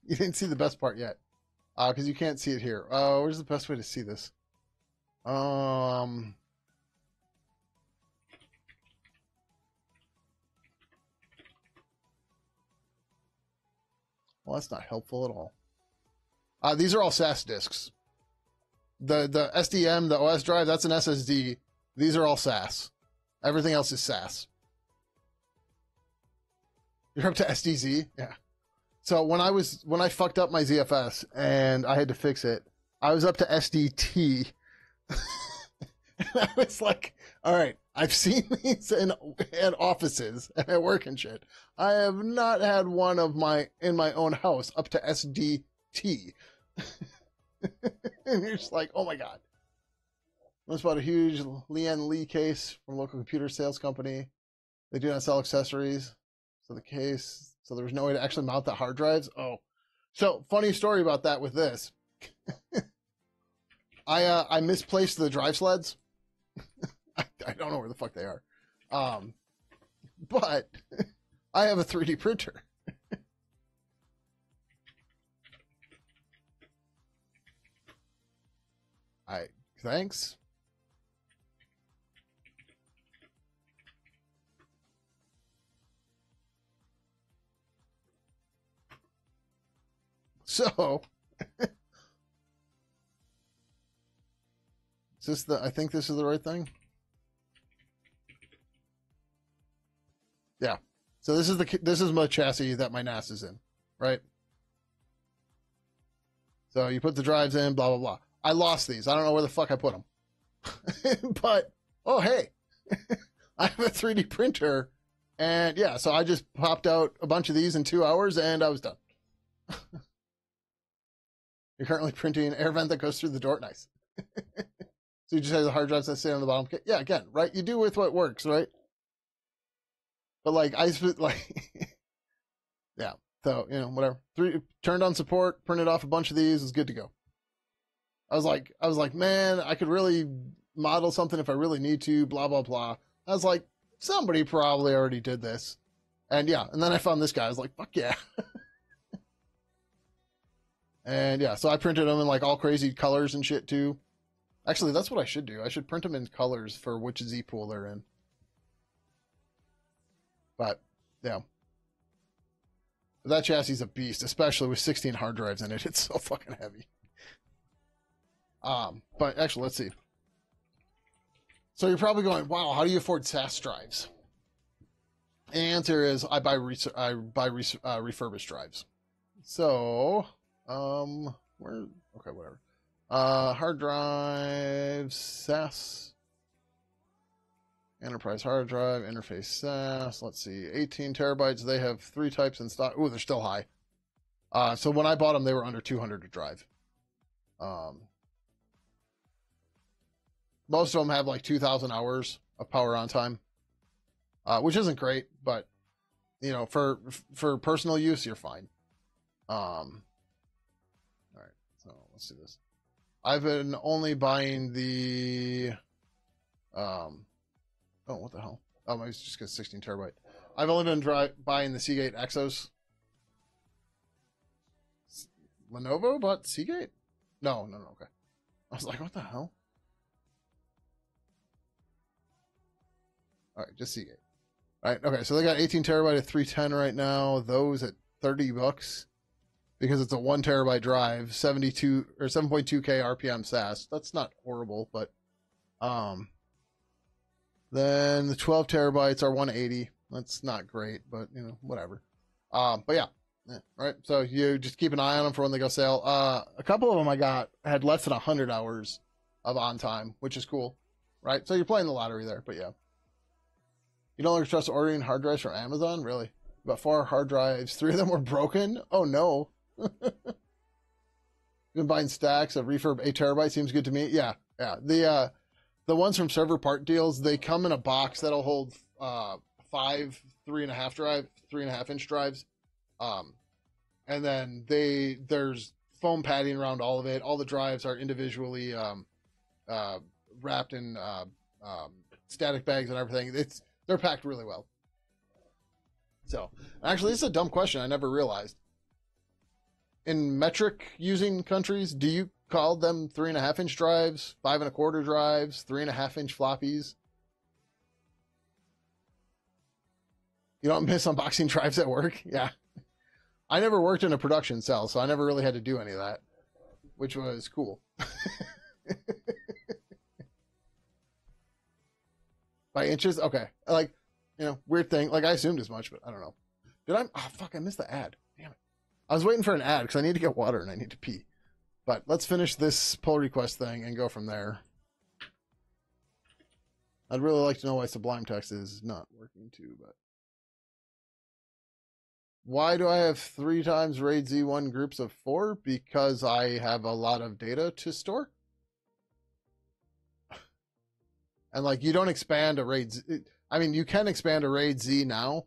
you didn't see the best part yet. Because you can't see it here. Where's the best way to see this? Well, that's not helpful at all. These are all SAS disks. The SDM, the OS drive, that's an SSD. These are all SAS. Everything else is SAS. You're up to SDZ? Yeah. So when I fucked up my ZFS and I had to fix it, I was up to SDT. And I was like, all right, I've seen these in offices and at work and shit. I have not had one of in my own house up to SDT. And you're just like, oh my God. Once bought a huge Lian Li case from a local computer sales company. They do not sell accessories. So there was no way to actually mount the hard drives. Oh, so funny story about that with this. I misplaced the drive sleds. I don't know where the fuck they are. But I have a 3D printer. Thanks. So, I think this is the right thing. Yeah. So this is my chassis that my NAS is in, right? So you put the drives in, blah, blah, blah. I lost these. I don't know where the fuck I put them. But, oh, hey, I have a 3D printer. And yeah, so I just popped out a bunch of these in 2 hours and I was done. You're currently printing an air vent that goes through the door. Nice. So you just have the hard drives that sit on the bottom. Yeah, again, right? You do with what works, right? But like, yeah. So, whatever. Turned on support, printed off a bunch of these, was good to go. I was like, man, I could really model something if I really need to, blah, blah, blah. I was like, somebody probably already did this. And yeah, and then I found this guy. I was like, fuck yeah. And yeah, so I printed them in like all crazy colors and shit too. Actually, that's what I should do. I should print them in colors for which Z pool they're in. But yeah. That chassis is a beast, especially with 16 hard drives in it. It's so fucking heavy. But actually, let's see. So you're probably going, wow, how do you afford SAS drives? The answer is I buy refurbished drives. So, okay, whatever. Hard drives, SAS, enterprise hard drive, interface SAS. Let's see, 18 terabytes. They have 3 types in stock. Ooh, they're still high. So when I bought them, they were under 200 a drive. Most of them have like 2,000 hours of power on time, which isn't great, but for personal use, you're fine. All right, so let's do this. I've been only buying the, oh, what the hell? Oh, maybe it's just because 16 terabyte. I've only been buying the Seagate Exos. Lenovo bought Seagate? No, okay. I was like, what the hell? All right, just Seagate. All right, okay, so they got 18 terabyte at 310 right now. Those at $30 because it's a 1 terabyte drive, 72 or 7.2K RPM SAS. That's not horrible, but then the 12 terabytes are 180. That's not great, but whatever. But yeah, right. So you just keep an eye on them for when they go sale. A couple of them I got had less than 100 hours of on time, which is cool, right? So you're playing the lottery there, but yeah. You no longer trust ordering hard drives from Amazon? Really? About 4 hard drives. 3 of them were broken? Oh, no. You've been buying stacks of refurb 8 terabytes. Seems good to me. Yeah. The ones from Server Part Deals, they come in a box that'll hold 5 3.5 inch drives. And then there's foam padding around all of it. All the drives are individually wrapped in static bags and everything. They're packed really well. So, actually, this is a dumb question. I never realized. In metric using countries, do you call them 3.5 inch drives, 5 1/4 drives, 3.5 inch floppies? You don't miss unboxing drives at work? Yeah. I never worked in a production cell, so I never really had to do any of that, which was cool. By inches? Okay. Like, weird thing. Like, I assumed as much, but I don't know. Did I? Oh, fuck, I missed the ad. Damn it. I was waiting for an ad because I need to get water and I need to pee. But let's finish this pull request thing and go from there. I'd really like to know why Sublime Text is not working too, but... Why do I have 3 times RAID Z1 groups of 4? Because I have a lot of data to store. And, like, you don't expand a RAID Z... I mean, you can expand a RAID Z now,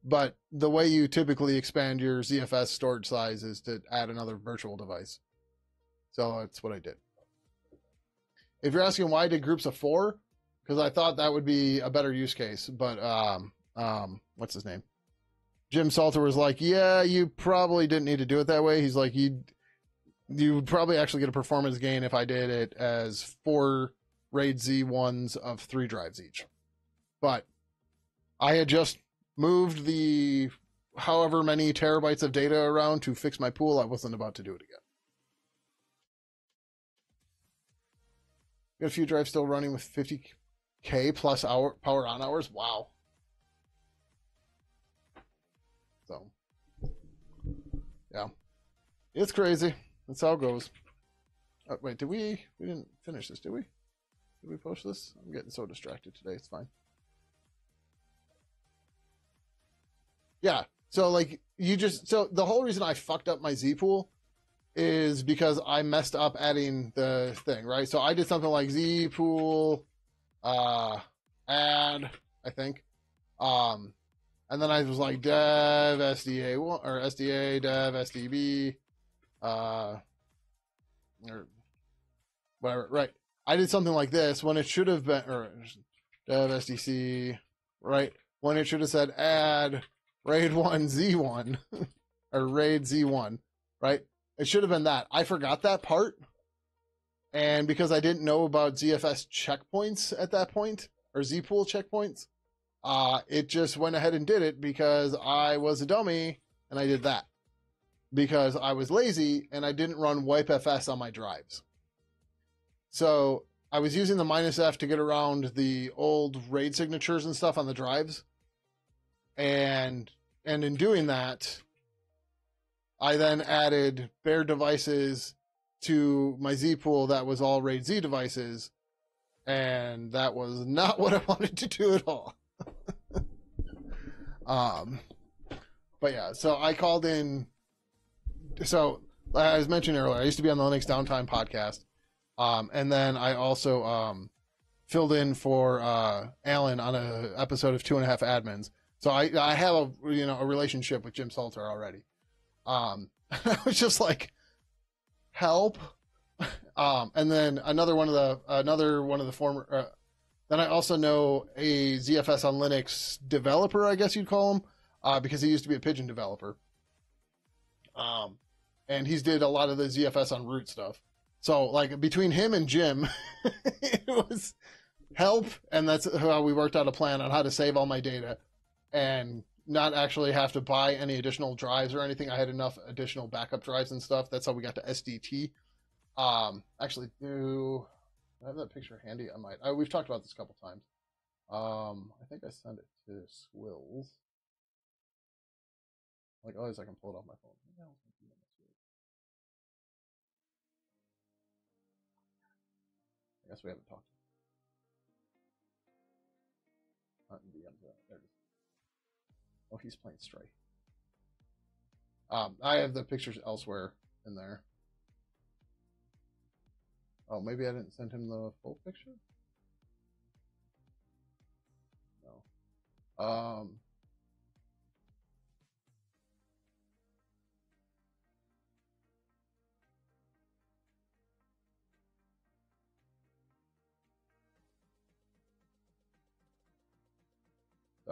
but the way you typically expand your ZFS storage size is to add another virtual device. So that's what I did. If you're asking why I did groups of 4, because I thought that would be a better use case, but what's his name? Jim Salter was like, yeah, you probably didn't need to do it that way. He's like, you would probably actually get a performance gain if I did it as 4 RAID Z1s of 3 drives each. But I had just moved the however many terabytes of data around to fix my pool. I wasn't about to do it again. Got a few drives still running with 50K plus power on hours. Wow. So, yeah, it's crazy. That's how it goes. Oh, wait, we didn't finish this, did we? Did we post this? I'm getting so distracted today. It's fine. Yeah. So like so the whole reason I fucked up my Z pool is because I messed up adding the thing, right? So I did something like Z pool, add, I think. And then I was like dev SDA or SDA dev SDB, or whatever, right? I did something like this when it should have been, or dev SDC, right? When it should have said add RAID 1 Z1 or RAID Z1, right? It should have been that. I forgot that part. And because I didn't know about ZFS checkpoints at that point, or Z-pool checkpoints, it just went ahead and did it because I was a dummy and I did that. Because I was lazy and I didn't run wipefs on my drives. So I was using the -F to get around the old RAID signatures and stuff on the drives. And in doing that, I then added bare devices to my Z pool that was all RAID Z devices. And that was not what I wanted to do at all. But yeah, so I called in. So as I was mentioning earlier, I used to be on the Linux Downtime podcast. And then I also filled in for Alan on an episode of 2.5 Admins. So I have a relationship with Jim Salter already. I was just like, help. And then another one of the former. Then I also know a ZFS on Linux developer, I guess you'd call him, because he used to be a Pigeon developer. And he's did a lot of the ZFS on root stuff. So like between him and Jim, it was help, and that's how we worked out a plan on how to save all my data and not actually have to buy any additional drives or anything. I had enough additional backup drives and stuff. That's how we got to SDT. Actually, do I have that picture handy? I might. We've talked about this a couple times. I think I sent it to Swills. Like always, I can pull it off my phone. I guess we haven't talked. Not in DMs. There it is. Oh, he's playing Stray. I have the pictures elsewhere in there. Oh, maybe I didn't send him the full picture? No.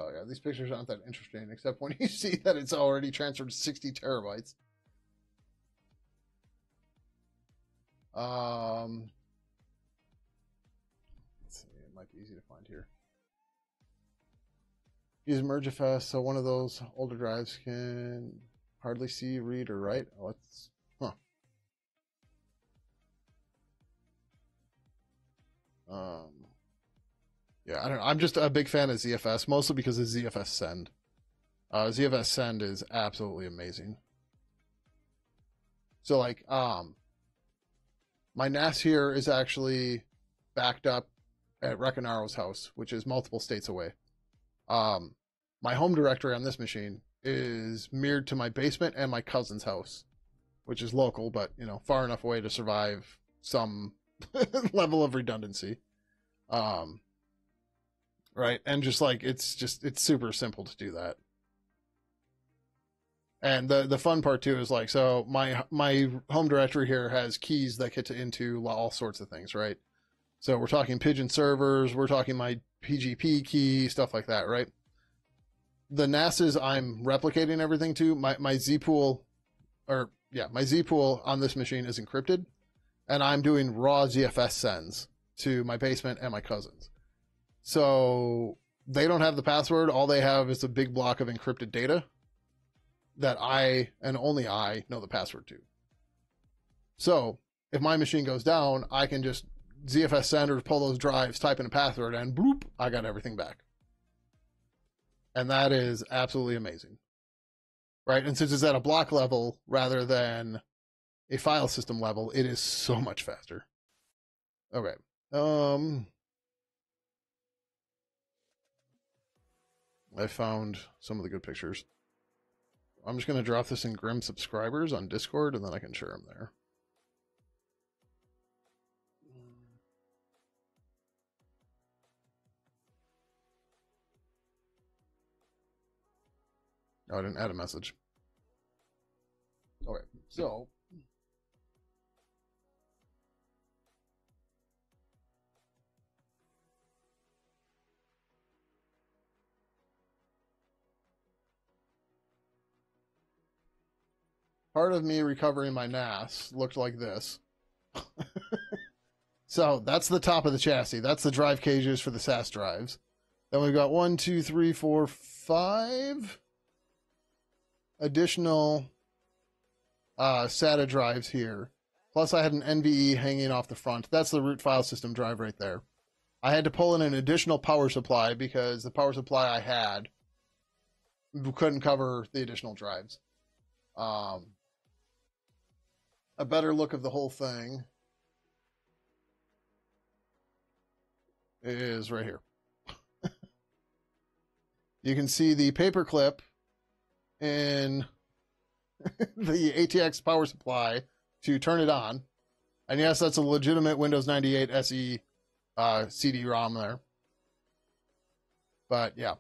Oh yeah, these pictures aren't that interesting, except when you see that it's already transferred 60 terabytes. Let's see, it might be easy to find here. Use MergeFS, so one of those older drives can hardly see, read, or write. Oh, let's. Huh. Yeah, I don't know. I'm just a big fan of ZFS, mostly because of ZFS Send. ZFS Send is absolutely amazing. So like, my NAS here is actually backed up at Recanaro's house, which is multiple states away. My home directory on this machine is mirrored to my basement and my cousin's house, which is local, but far enough away to survive some level of redundancy. Right, and just like it's super simple to do that. And the fun part too is like, so my home directory here has keys that get into all sorts of things, right? So we're talking Pigeon servers, we're talking my PGP key, stuff like that, right? The NASs I'm replicating everything to, my zpool, my zpool on this machine is encrypted, and I'm doing raw ZFS sends to my basement and my cousins. So they don't have the password. All they have is a big block of encrypted data that I, and only I, know the password to. So if my machine goes down, I can just ZFS send or pull those drives, type in a password, and bloop, I got everything back. And that is absolutely amazing. Right? And since it's at a block level rather than a file system level, it is so much faster. Okay. I found some of the good pictures. I'm just going to drop this in Grim subscribers on Discord, and then I can share them there. Oh, I didn't add a message. Okay, so part of me recovering my NAS looked like this. So that's the top of the chassis. That's the drive cages for the SAS drives. Then we've got 1, 2, 3, 4, 5 additional SATA drives here. Plus I had an NVE hanging off the front. That's the root file system drive right there. I had to pull in an additional power supply because the power supply I had couldn't cover the additional drives. A better look of the whole thing is right here. You can see the paperclip in the ATX power supply to turn it on. And yes, that's a legitimate Windows 98 SE CD-ROM there. But yeah.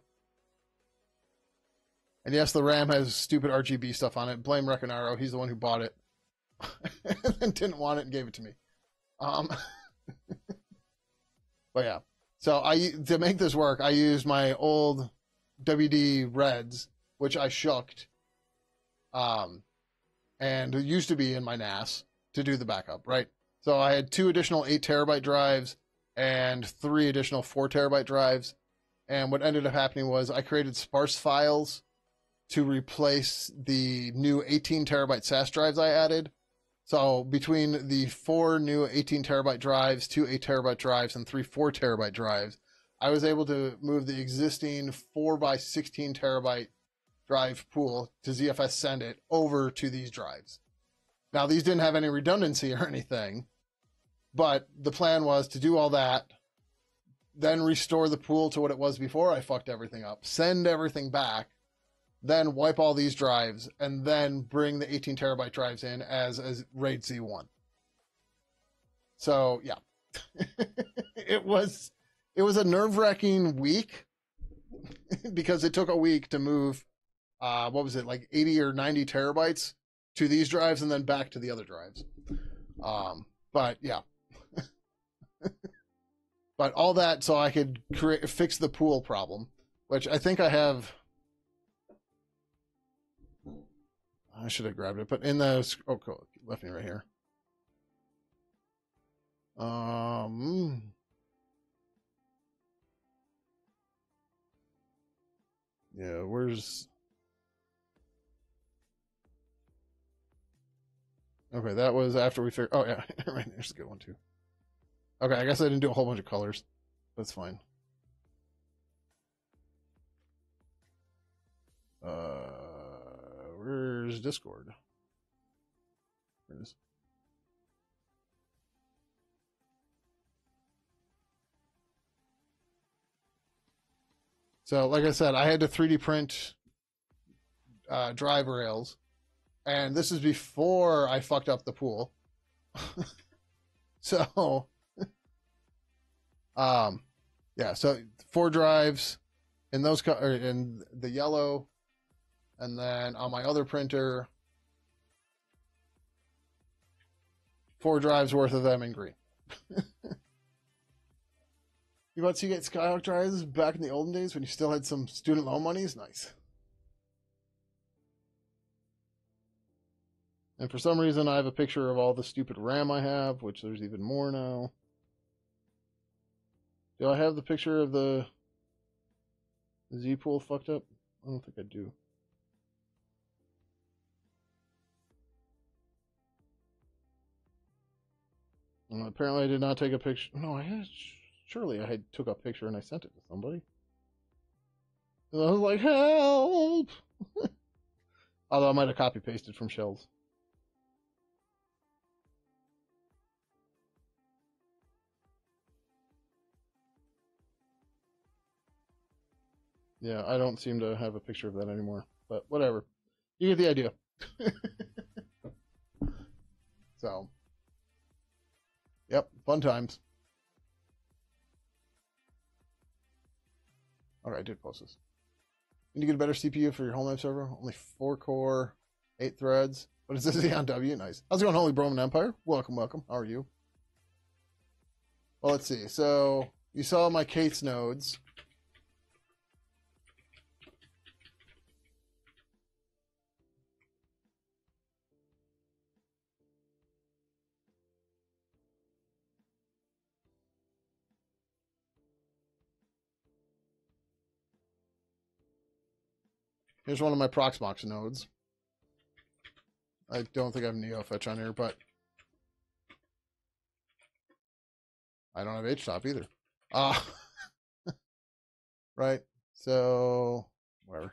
And yes, the RAM has stupid RGB stuff on it. Blame Recanaro. He's the one who bought it and didn't want it and gave it to me. But yeah. So to make this work, I used my old WD Reds, which I shucked, and it used to be in my NAS to do the backup, right? So I had 2 additional 8 terabyte drives and 3 additional 4 terabyte drives. And what ended up happening was I created sparse files to replace the new 18 terabyte SAS drives I added. So between the 4 new 18 terabyte drives, 2 8 terabyte drives, and 3 4 terabyte drives, I was able to move the existing 4 by 16 terabyte drive pool to ZFS send it over to these drives. Now, these didn't have any redundancy or anything, but the plan was to do all that, then restore the pool to what it was before I fucked everything up, send everything back, then wipe all these drives, and then bring the 18 terabyte drives in as RAID Z1. So, yeah. It was a nerve-wracking week because it took a week to move, what was it, like 80 or 90 terabytes to these drives and then back to the other drives. But, yeah. But all that so I could fix the pool problem, which I think I have... I should have grabbed it, but in the cool, left me right here. Yeah, where's Okay, that was after we figured. Oh yeah, right. There's a good one too. Okay, I guess I didn't do a whole bunch of colors. That's fine. Where's Discord? Where's... So, like I said, I had to 3D print drive rails, and this is before I fucked up the pool. So, yeah. So 4 drives in those in the yellow, and then on my other printer, 4 drives worth of them in green. You about to get Skyhawk drives back in the olden days when you still had some student loan monies? Nice. And for some reason, I have a picture of all the stupid RAM I have, which there's even more now. Do I have the picture of the Z pool fucked up? I don't think I do. Well, apparently, I did not take a picture. No, I had. Surely I had took a picture and I sent it to somebody. And I was like, help! Although I might have copy pasted from shells. Yeah, I don't seem to have a picture of that anymore. But whatever. You get the idea. So. Yep, fun times. Alright, I did post this. Need to get a better CPU for your home web server? Only 4 core, 8 threads. What is this? Xeon W? Nice. How's it going, Holy Roman Empire? Welcome, welcome. How are you? Well, let's see. So, you saw my case nodes. Here's one of my Proxmox nodes. I don't think I have NeoFetch on here, but I don't have HTOP either. Right. So, whatever.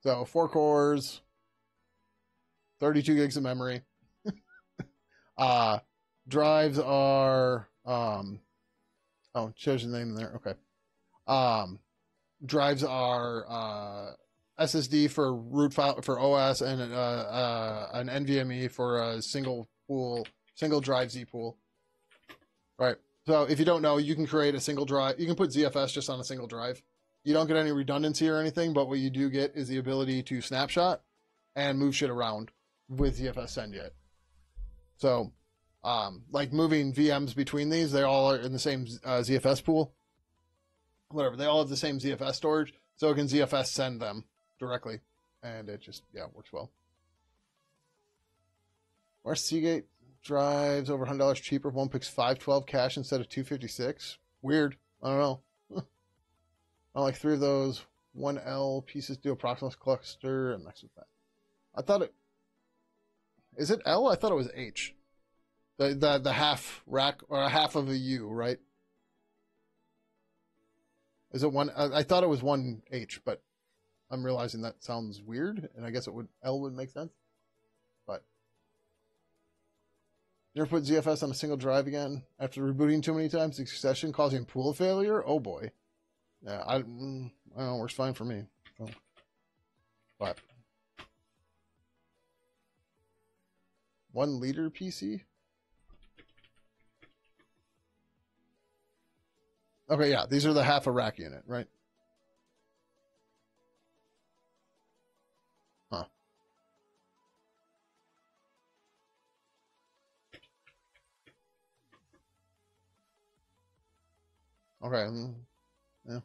So, 4 cores, 32 gigs of memory. Drives are oh, it shows the name in there. Okay. Drives are SSD for root file for OS and an NVMe for a single drive Z pool. Right. So if you don't know, you can create a single drive. You can put ZFS just on a single drive. You don't get any redundancy or anything, but what you do get is the ability to snapshot and move shit around with ZFS send yet. So, like moving VMs between these, they all are in the same ZFS pool. Whatever, they all have the same ZFS storage, so it can ZFS send them directly, and it just, yeah, works well. Our Seagate drives over $100 cheaper. One picks 512 cache instead of 256. Weird. I don't know. I like 3 of those 1L pieces do a Proxmox cluster and next with that. I thought it. Is it L? I thought it was H. The half rack or a half of a U, right? Is it one? I thought it was 1H, but I'm realizing that sounds weird, and I guess L would make sense. But you ever put ZFS on a single drive again after rebooting too many times in succession, causing pool failure? Oh boy. Yeah, I don't know, works fine for me. So, but 1 liter PC. Okay, yeah, these are the half a rack unit, right? Huh. Okay. Yeah.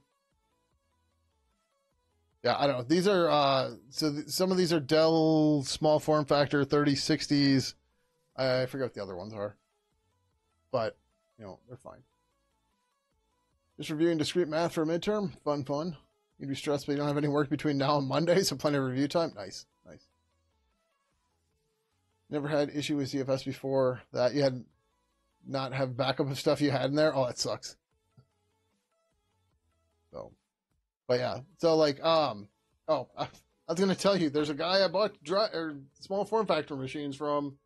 Yeah, I don't know. These are some of these are Dell small form factor 3060s. I forget what the other ones are. But, you know, they're fine. Just reviewing discrete math for a midterm. Fun. You'd be stressed, but you don't have any work between now and Monday, so plenty of review time. Nice, nice. Never had issue with CFS before that. You had not have backup of stuff you had in there. Oh, that sucks. So, but yeah. So like, oh, I was gonna tell you, there's a guy I bought small form factor machines from.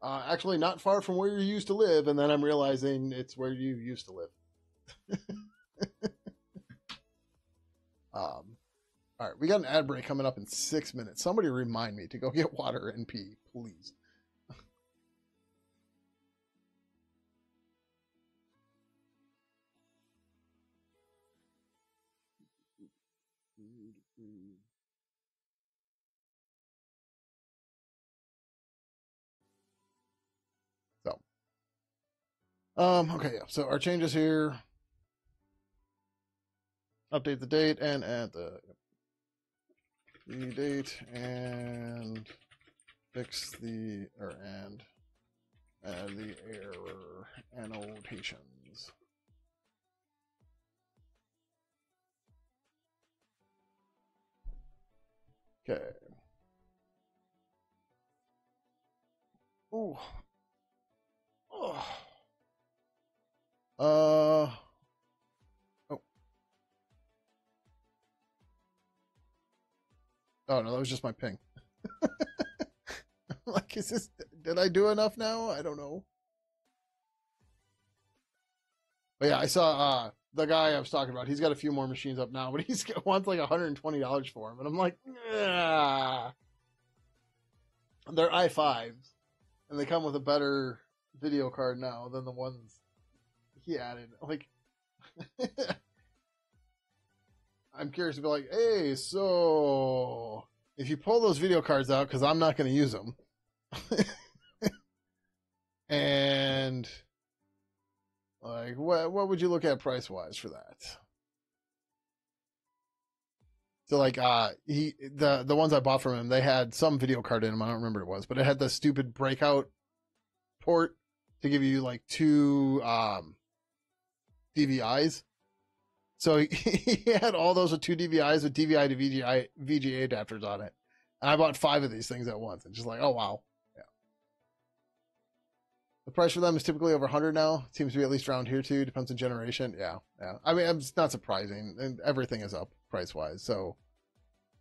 Actually, not far from where you used to live, and then I'm realizing it's where you used to live. All right, we got an ad break coming up in 6 minutes. Somebody remind me to go get water and pee, please. So, okay, yeah. So our changes here. Update the date and add the date and fix the and add the error annotations. Okay. Ooh. Oh. Oh. Oh no, that was just my ping. Like, is this? Did I do enough now? I don't know. But yeah, I saw the guy I was talking about. He's got a few more machines up now, but he wants like $120 for them, and I'm like, nah. They're i5s, and they come with a better video card now than the ones he added. Like, I'm curious to be like, hey, so if you pull those video cards out, because I'm not going to use them, and like, what would you look at price wise for that? So like, the ones I bought from him, they had some video card in them. I don't remember what it was, but it had the stupid breakout port to give you like two DVIs. So he had all those with two DVIs with DVI to VGA adapters on it. And I bought 5 of these things at once. And just like, oh, wow. Yeah. The price for them is typically over 100 now. It seems to be at least around here, too. Depends on generation. Yeah. Yeah. I mean, it's not surprising. And everything is up price-wise. So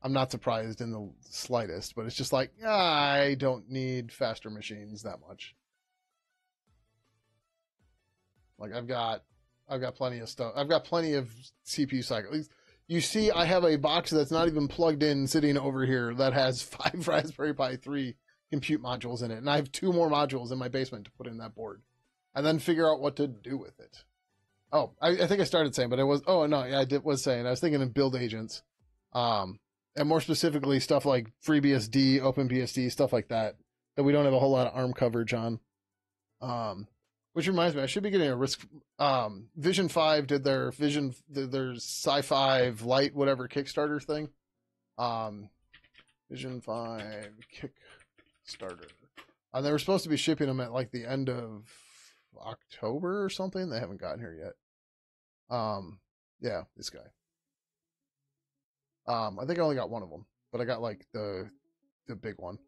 I'm not surprised in the slightest. But it's just like, I don't need faster machines that much. Like, I've got plenty of stuff. I've got plenty of CPU cycles. You see, I have a box that's not even plugged in sitting over here that has 5 Raspberry Pi 3 compute modules in it. And I have 2 more modules in my basement to put in that board. And then figure out what to do with it. Oh, I think I started saying, but it was, oh, no, yeah, I was saying. I was thinking of build agents. And more specifically, stuff like FreeBSD, OpenBSD, stuff like that we don't have a whole lot of ARM coverage on. Which reminds me, I should be getting a RISC. Vision 5 did their Sci-Fi Lite, whatever Kickstarter thing. Vision 5 Kickstarter. They were supposed to be shipping them at like the end of October or something. They haven't gotten here yet. Yeah, this guy. I think I only got one of them, but I got like the big one.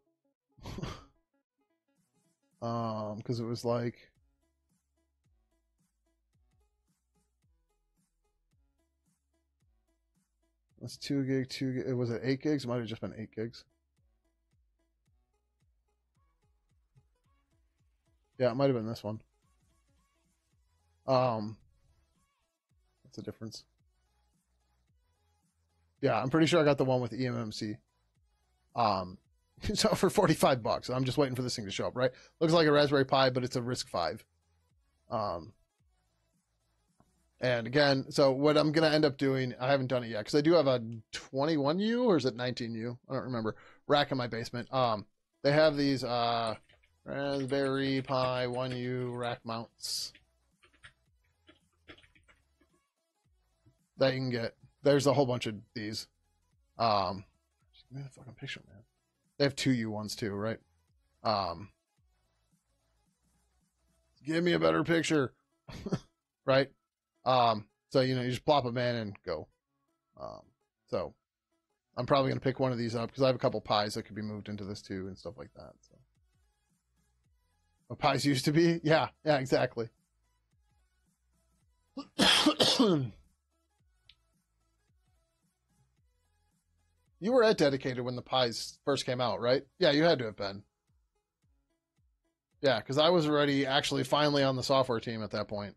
Because it was like. That's 2 gig, 2 gig. Was it 8 gigs? It might have just been 8 gigs. Yeah, it might have been this one. What's the difference? Yeah, I'm pretty sure I got the one with eMMC. So for $45, I'm just waiting for this thing to show up, right? Looks like a Raspberry Pi, but it's a RISC-V. And again, so what I'm going to end up doing, I haven't done it yet, because I do have a 21U, or is it 19U? I don't remember. Rack in my basement. They have these Raspberry Pi 1U rack mounts that you can get. There's a whole bunch of these. Just give me the fucking picture, man. They have 2U ones too, right? Give me a better picture. Right? So, you just plop them in and go. So I'm probably going to pick one of these up because I have a couple pies that could be moved into this too and stuff like that. So what pies used to be? Yeah, exactly. You were at Dedicated when the pies first came out, right? Yeah, you had to have been. Yeah, because I was already actually finally on the software team at that point.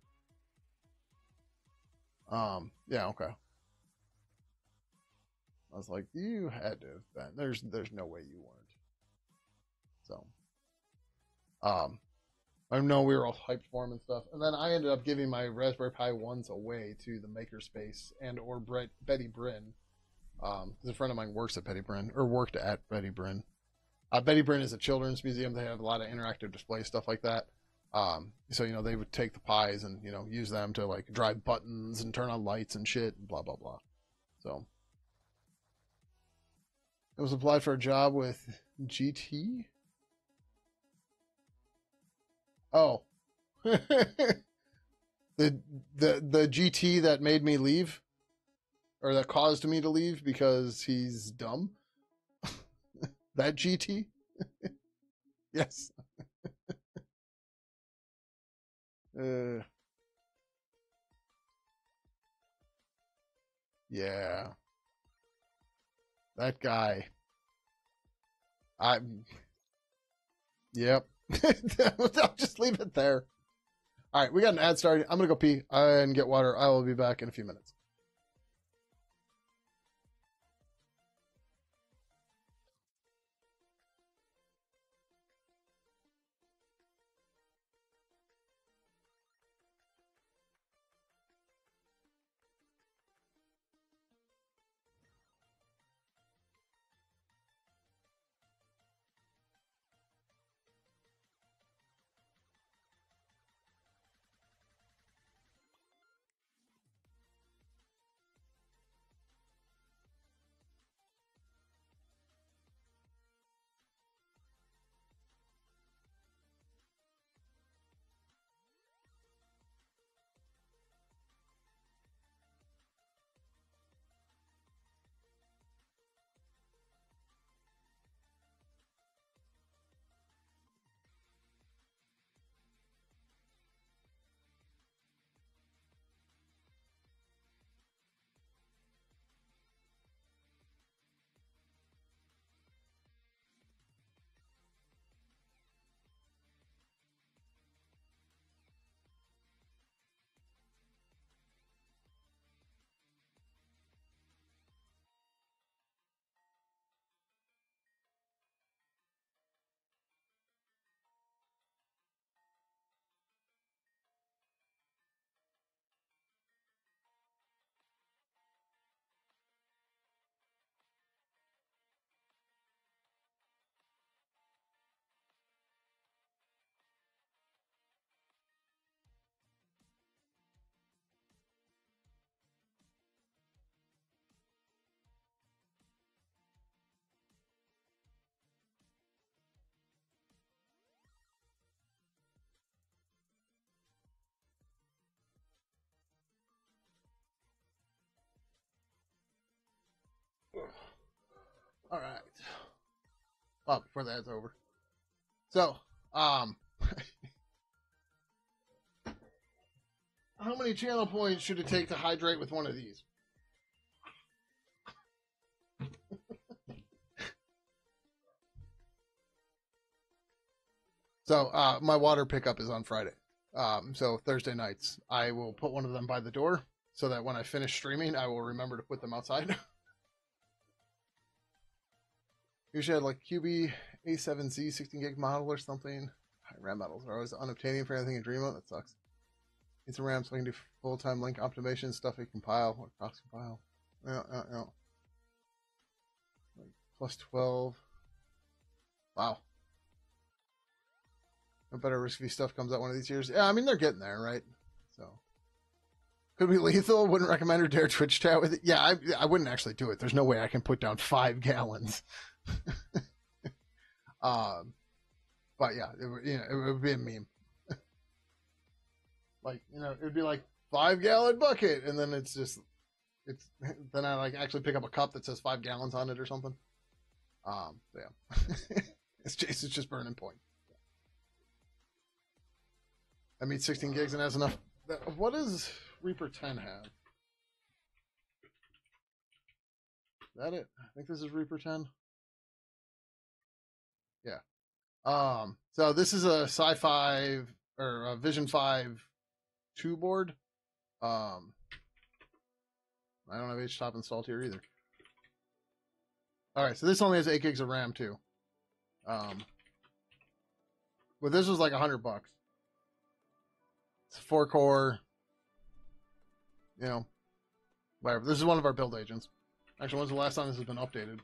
Yeah, okay. I was like, you had to have been. There's no way you weren't. So, I know we were all hyped for him and stuff, and then I ended up giving my Raspberry Pi ones away to the Makerspace and or Betty Bryn. Because a friend of mine works at Betty Bryn or worked at Betty Bryn. Betty Bryn is a children's museum. They have a lot of interactive display stuff like that. So they would take the pies and use them to like drive buttons and turn on lights and shit and blah blah blah. So it was applied for a job with GT. Oh, the GT that made me leave, or that caused me to leave because he's dumb. That GT. Yes. Yeah. That guy. Yep. I'll just leave it there. All right, we got an ad started. I'm going to go pee and get water. I will be back in a few minutes. All right. Well, before that's over. So, how many channel points should it take to hydrate with one of these? So, my water pickup is on Friday. So Thursday nights, I will put one of them by the door so that when I finish streaming, I will remember to put them outside. Usually I had like QB A7Z 16 gig model or something. RAM models are always unobtaining for anything in Dreamo. That sucks. Need some RAM so I can do full-time link optimization stuff I compile or proxy compile. Yeah. Like plus 12. Wow. No better risky stuff comes out one of these years. Yeah, I mean, they're getting there, right? So. Could be lethal. Wouldn't recommend or dare Twitch chat with it. Yeah, I wouldn't actually do it. There's no way I can put down 5 gallons. But yeah, it would be a meme. Like, it would be like 5-gallon bucket, and then it's just, it's then I like actually pick up a cup that says 5 gallons on it or something. Yeah, it's just burning point. That means 16 gigs and has enough. What does Reaper 10 have? Is that it? I think this is Reaper 10. Yeah. So this is a Sci-Fi or a Vision 5 2 board. I don't have HTOP installed here either. All right, so this only has 8 gigs of RAM too. But this was like $100. It's 4-core. You know, whatever. This is one of our build agents. Actually, when's the last time this has been updated?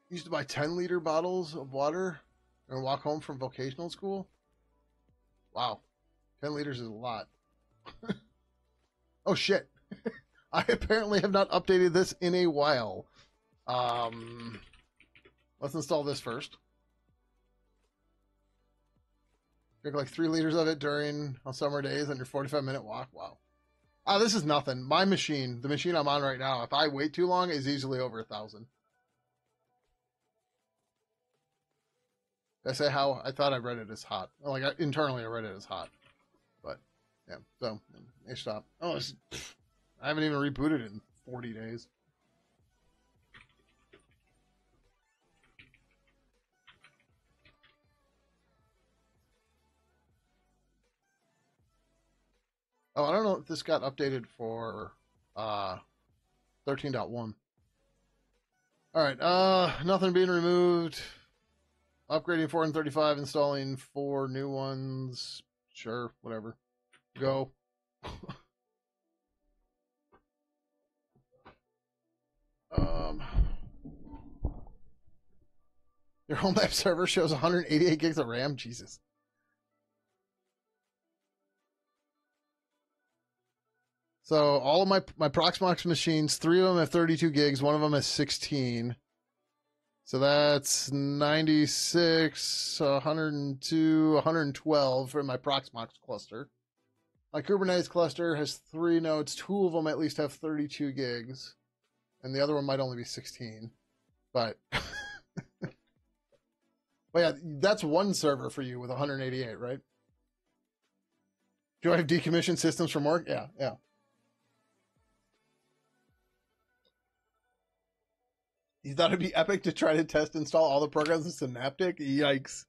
Used to buy 10-liter bottles of water and walk home from vocational school. Wow, 10 liters is a lot. Oh shit! I apparently have not updated this in a while. Let's install this first. Drink like 3 liters of it during summer days on your 45-minute walk. Wow. This is nothing. My machine, the machine I'm on right now, if I wait too long, is easily over 1,000. Did I say how? I thought I read it as hot. Like internally, I read it as hot. But yeah, so stop. Oh, I haven't even rebooted it in 40 days. Oh, I don't know if this got updated for 13.1. All right, nothing being removed. Upgrading 435, installing 4 new ones. Sure, whatever. Go. Your home app server shows 188 gigs of RAM. Jesus. So all of my Proxmox machines, 3 of them have 32 gigs, 1 of them has 16. So that's 96, 102, 112 for my Proxmox cluster. My Kubernetes cluster has 3 nodes. 2 of them at least have 32 gigs. And the other one might only be 16. But, well, yeah, that's one server for you with 188, right? Do I have decommissioned systems from work? Yeah, yeah. You thought it'd be epic to try to test install all the programs in Synaptic? Yikes.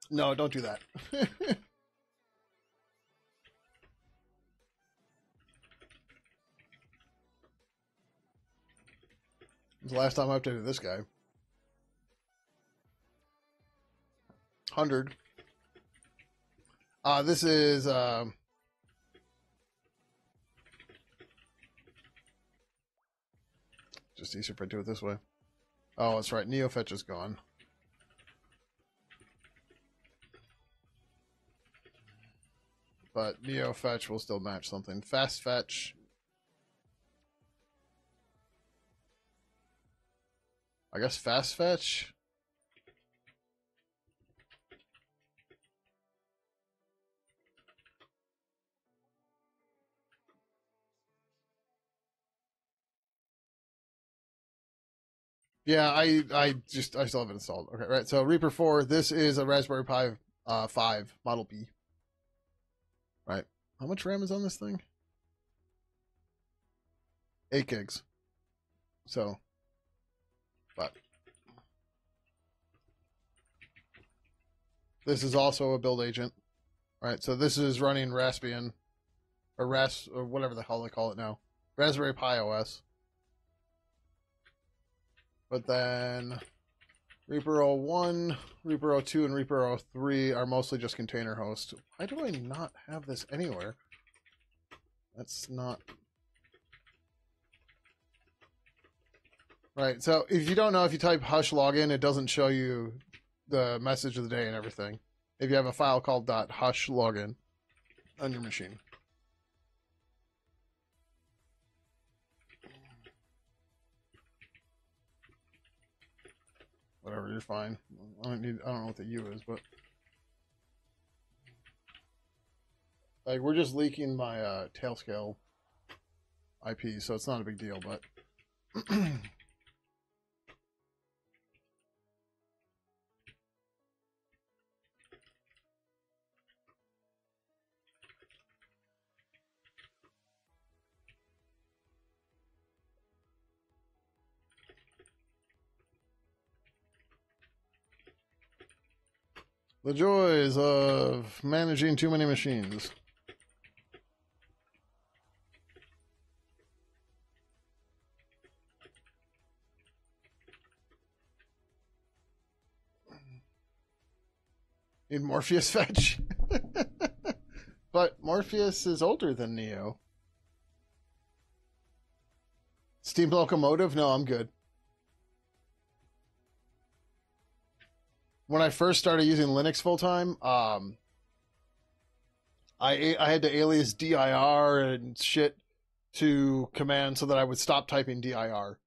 No, don't do that. The last time I updated this guy. 100. This is just easier if I do it this way. Oh, that's right. NeoFetch is gone. But NeoFetch will still match something. Fast Fetch. I guess Fast Fetch. Yeah, I still have it installed. Okay, right. So Reaper 4, this is a Raspberry Pi 5 Model B. Right. How much RAM is on this thing? 8 gigs. So, but this is also a build agent. Right. So this is running Raspbian or or whatever the hell they call it now. Raspberry Pi OS. But then Reaper 01, Reaper 02, and Reaper 03 are mostly just container host. Why do I not have this anywhere? That's not... Right, so if you don't know, if you type hush login, it doesn't show you the message of the day and everything. If you have a file called .hush login on your machine. Whatever, you're fine. I don't know what the U is, but Like, we're just leaking my Tailscale IP, so it's not a big deal, but... The joys of managing too many machines. Need Morpheus fetch. But Morpheus is older than Neo. Steam locomotive? No, I'm good. When I first started using Linux full time, I had to alias dir and shit to command so that I would stop typing dir.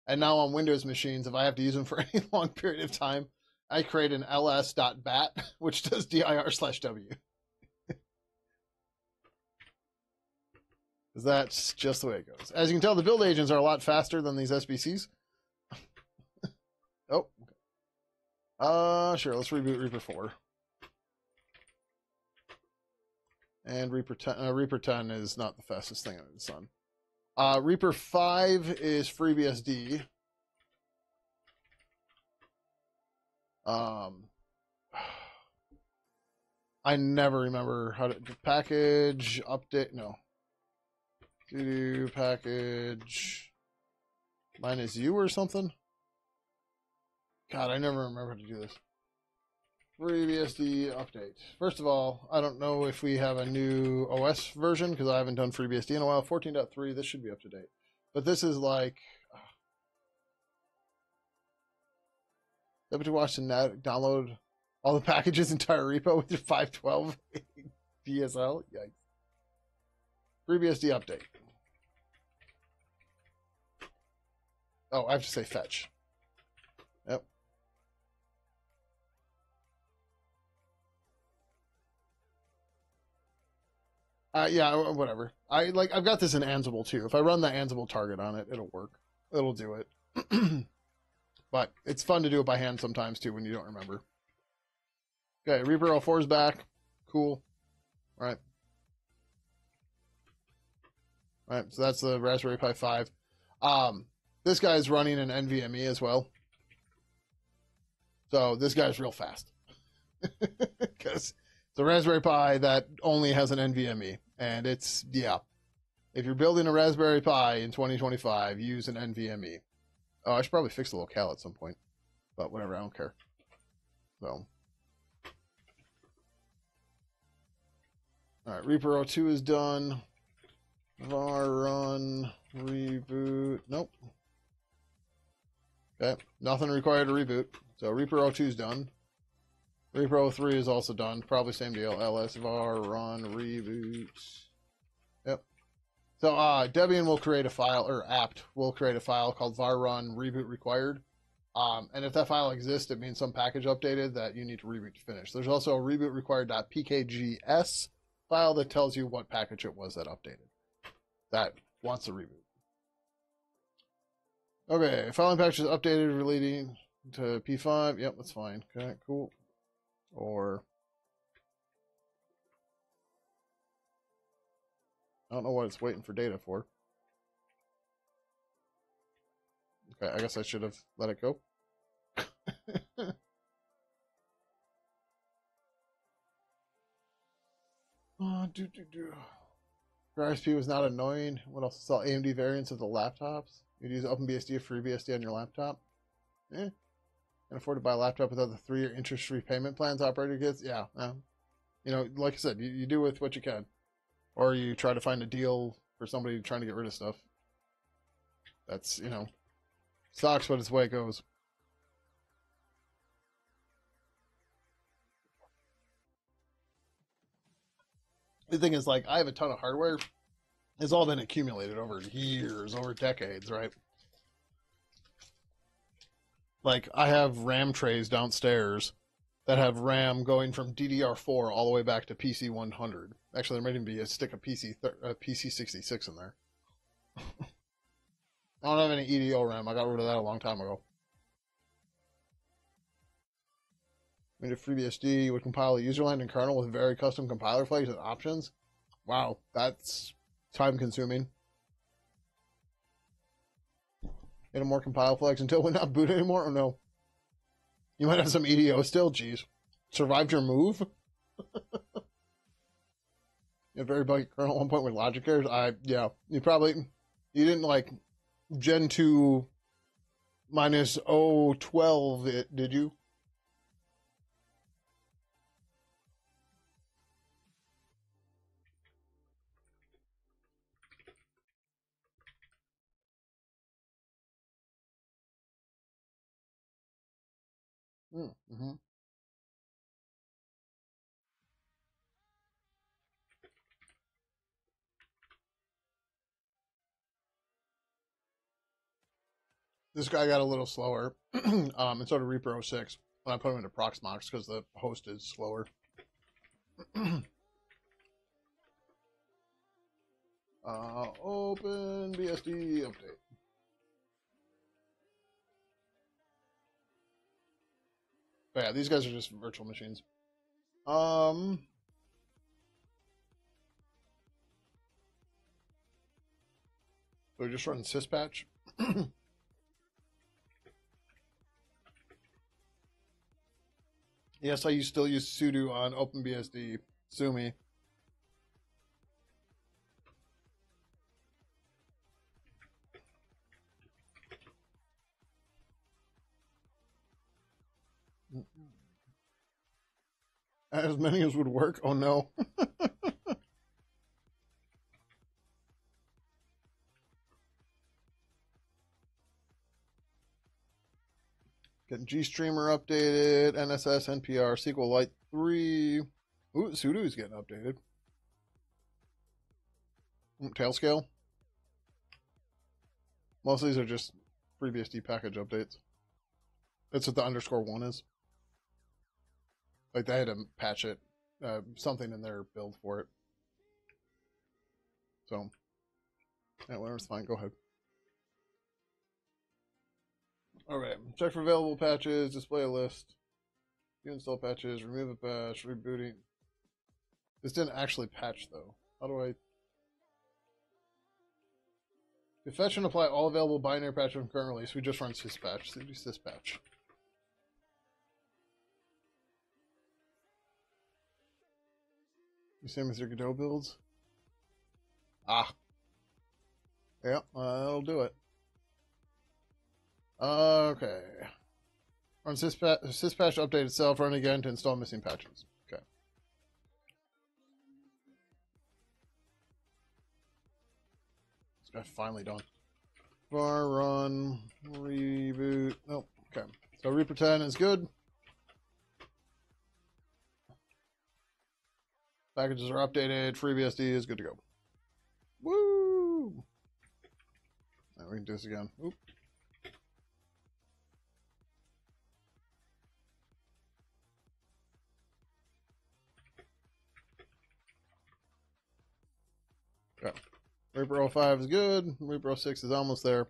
And now on Windows machines, if I have to use them for any long period of time, I create an ls.bat, which does dir/w. Because that's just the way it goes. As you can tell, the build agents are a lot faster than these SBCs. Oh, okay. Sure, let's reboot Reaper 4. And Reaper 10 is not the fastest thing under the sun. Reaper 5 is FreeBSD. I never remember how to package update. No. Do package minus U or something. God, I never remember how to do this. FreeBSD update. First of all, I don't know if we have a new OS version because I haven't done FreeBSD in a while. 14.3, this should be up to date. But this is like... You have to watch and download all the packages entire repo with your 512 DSL? Yikes. FreeBSD update. Oh, I have to say fetch. Yep. Yeah, whatever. I've got this in Ansible too. If I run the Ansible target on it, it'll work. It'll do it. But it's fun to do it by hand sometimes too when you don't remember. Okay, Reaper 04 is back. Cool. All right. All right, so that's the Raspberry Pi 5. This guy's running an NVMe as well. So this guy's real fast. Because it's a Raspberry Pi that only has an NVMe. And it's, yeah. If you're building a Raspberry Pi in 2025, use an NVMe. Oh, I should probably fix the locale at some point. But whatever, I don't care. So. Alright, Reaper 02 is done. Var run, reboot. Nope. Okay, nothing required to reboot. So Reaper 02 is done. Reaper 03 is also done. Probably same deal. ls var run reboot. Yep. So Debian will create a file, or apt will create a file called var run reboot required. And if that file exists, it means some package updated that you need to reboot to finish. There's also a reboot required.pkgs file that tells you what package it was that updated. That wants a reboot. Okay, filing package is updated relating to P5. Yep, that's fine. Okay, cool. Or I don't know what it's waiting for data for. Okay, I guess I should have let it go. ISP was not annoying. What else? Saw AMD variants of the laptops. You'd use OpenBSD or FreeBSD on your laptop. Can afford to buy a laptop without the 3-year interest-free payment plans operator gets. Yeah, you know, like I said, you do with what you can, or you try to find a deal for somebody trying to get rid of stuff. That's, you know, sucks, but it's the way it goes. The thing is, like, I have a ton of hardware. It's all been accumulated over years, over decades, right? Like, I have RAM trays downstairs that have RAM going from DDR4 all the way back to PC 100. Actually, there might even be a stick of PC 66 in there. I don't have any EDO RAM. I got rid of that a long time ago. Made a FreeBSD would compile a userland and kernel with very custom compiler flags and options. Wow, that's time consuming. Any more compile flags until we're not boot anymore? Or no? You might have some EDO still, geez. Survived your move? You had very buggy kernel at one point with logic errors? Yeah. You didn't like Gen 2 minus 012 it, did you? Mm-hmm. This guy got a little slower. And so did Reaper 06 when I put him into Proxmox because the host is slower. Open BSD update. But yeah, these guys are just virtual machines. So we just run syspatch. Yes, I still use sudo on OpenBSD. Sue me. As many as would work? Oh no. Getting GStreamer updated, NSS, NPR, SQLite 3. Ooh, sudo is getting updated. Tailscale. Most of these are just FreeBSD package updates. That's what the _1 is. Like they had to patch it, something in their build for it. So, yeah, whatever's fine. Go ahead. All right, check for available patches, display a list. You install patches, remove a patch, rebooting. This didn't actually patch though. How do I? To fetch and apply all available binary patches from current release, we just run syspatch. So do syspatch. You same with your Godot builds? Ah. Yeah, that'll do it. Okay. Run syspatch update itself, run again to install missing patches. Okay. This guy's finally done. Var run, reboot. Nope. Okay. So Reaper 10 is good. Packages are updated. FreeBSD is good to go. Woo! Now we can do this again. Oop. Okay. Reaper 05 is good. Reaper 06 is almost there.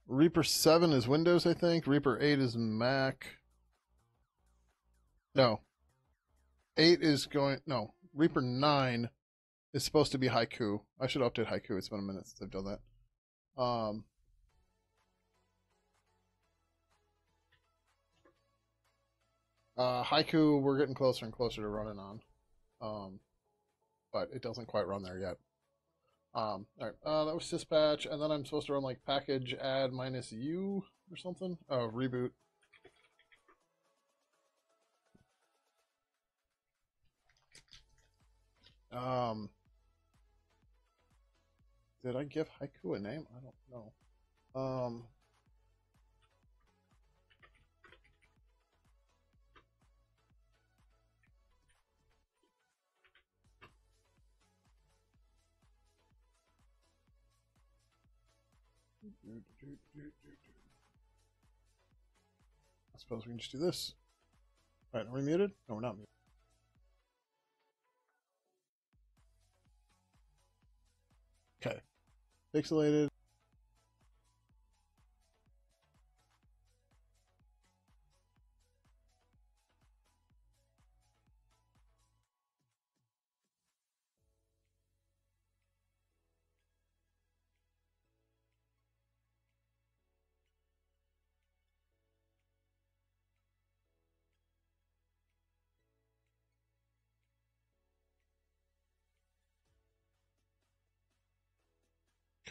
Reaper 7 is Windows, I think. Reaper 8 is Mac. No. 8 is going... No. Reaper 9 is supposed to be Haiku. I should update Haiku. It's been a minute since I've done that. Haiku, we're getting closer and closer to running on. But it doesn't quite run there yet. All right, that was syspatch, and then I'm supposed to run like package add -u or something. Oh, reboot. Did I give Haiku a name? I don't know. I suppose we can just do this. All right, are we muted? No, we're not muted. Okay. Pixelated.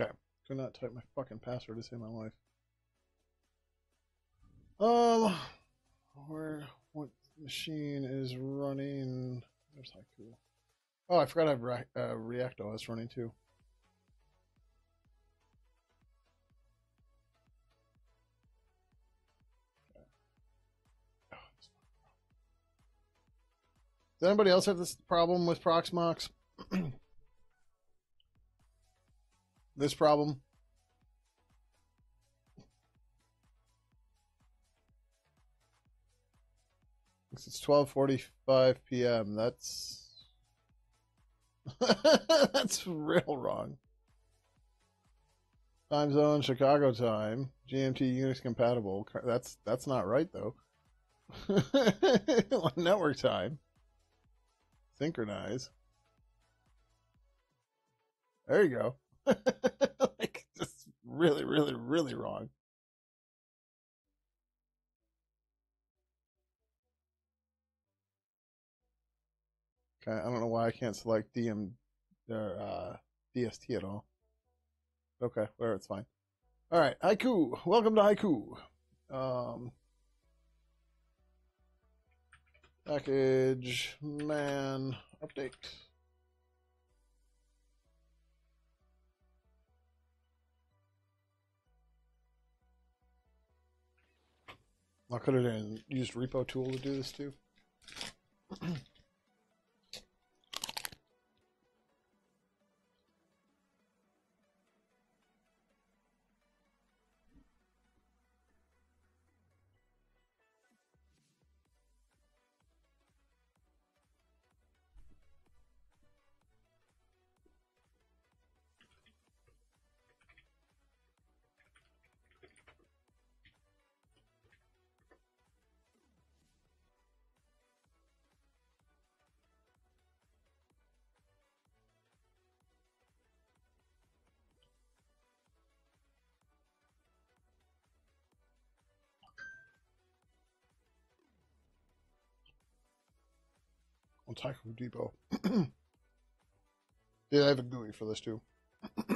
Okay. Could not type my fucking password to save my life. What machine is running? There's Haiku. Oh, I forgot I have ReactOS running too. Okay. Oh, does anybody else have this problem with Proxmox? This problem? It's 12:45 p.m. That's that's real wrong. Time zone, Chicago time, GMT Unix compatible. That's not right though. Network time. Synchronize. There you go. Like, just really, really, really wrong. Okay, I don't know why I can't select DM or DST at all. Okay, whatever, it's fine. All right, Haiku. Welcome to Haiku. Package man update. I could have used repo tool to do this too. On Taiko Depot. Yeah, I have a GUI for this too. I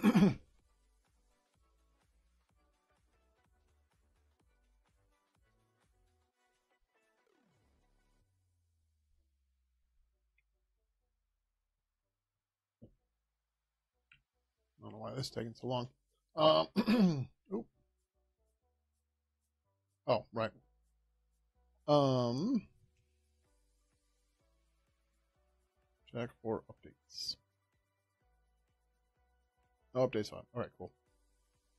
don't know why this is taking so long. Oh, right. Check for updates. No updates on. All right, cool.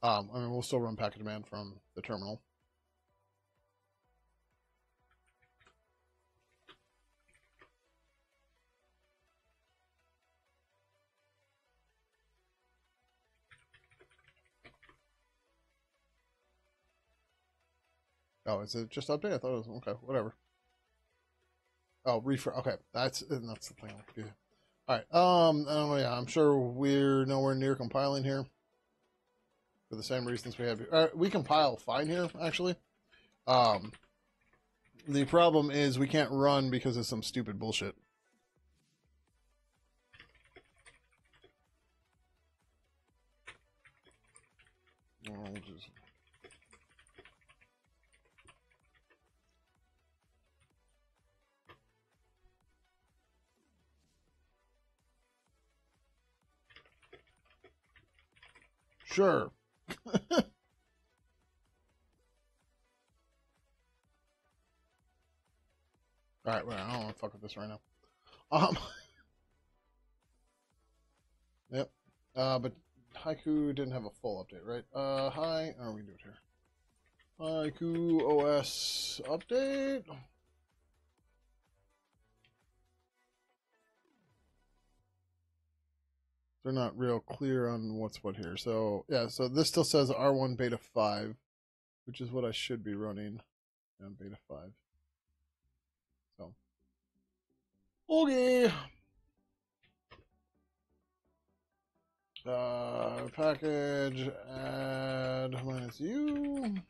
I mean, we'll still run packet demand from the terminal. Oh, is it just update? I thought it was okay. Whatever. Oh, refresh. Okay, that's the thing. Yeah. All right. Oh yeah, I'm sure we're nowhere near compiling here for the same reasons we have here. We compile fine here, actually. The problem is we can't run because of some stupid bullshit. I'll just... Sure. All right, well, I don't want to fuck with this right now. Yep. But Haiku didn't have a full update, right? Hi. Oh, we can do it here. Haiku OS update. they're not real clear on what's what here. So yeah, so this still says R1 beta 5, which is what I should be running on beta 5. So okay. Package add -u.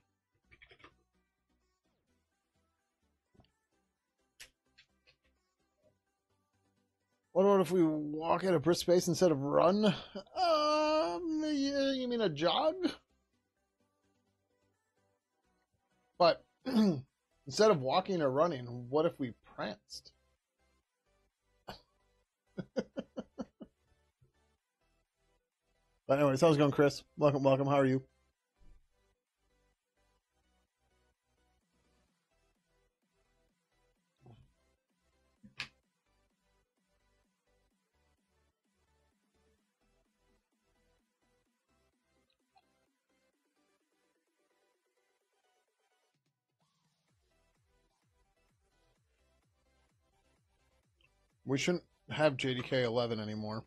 What about if we walk at a brisk pace instead of run? Yeah, you mean a jog? But instead of walking or running, what if we pranced? But anyways, how's it going, Chris? Welcome, welcome. How are you? We shouldn't have JDK 11 anymore.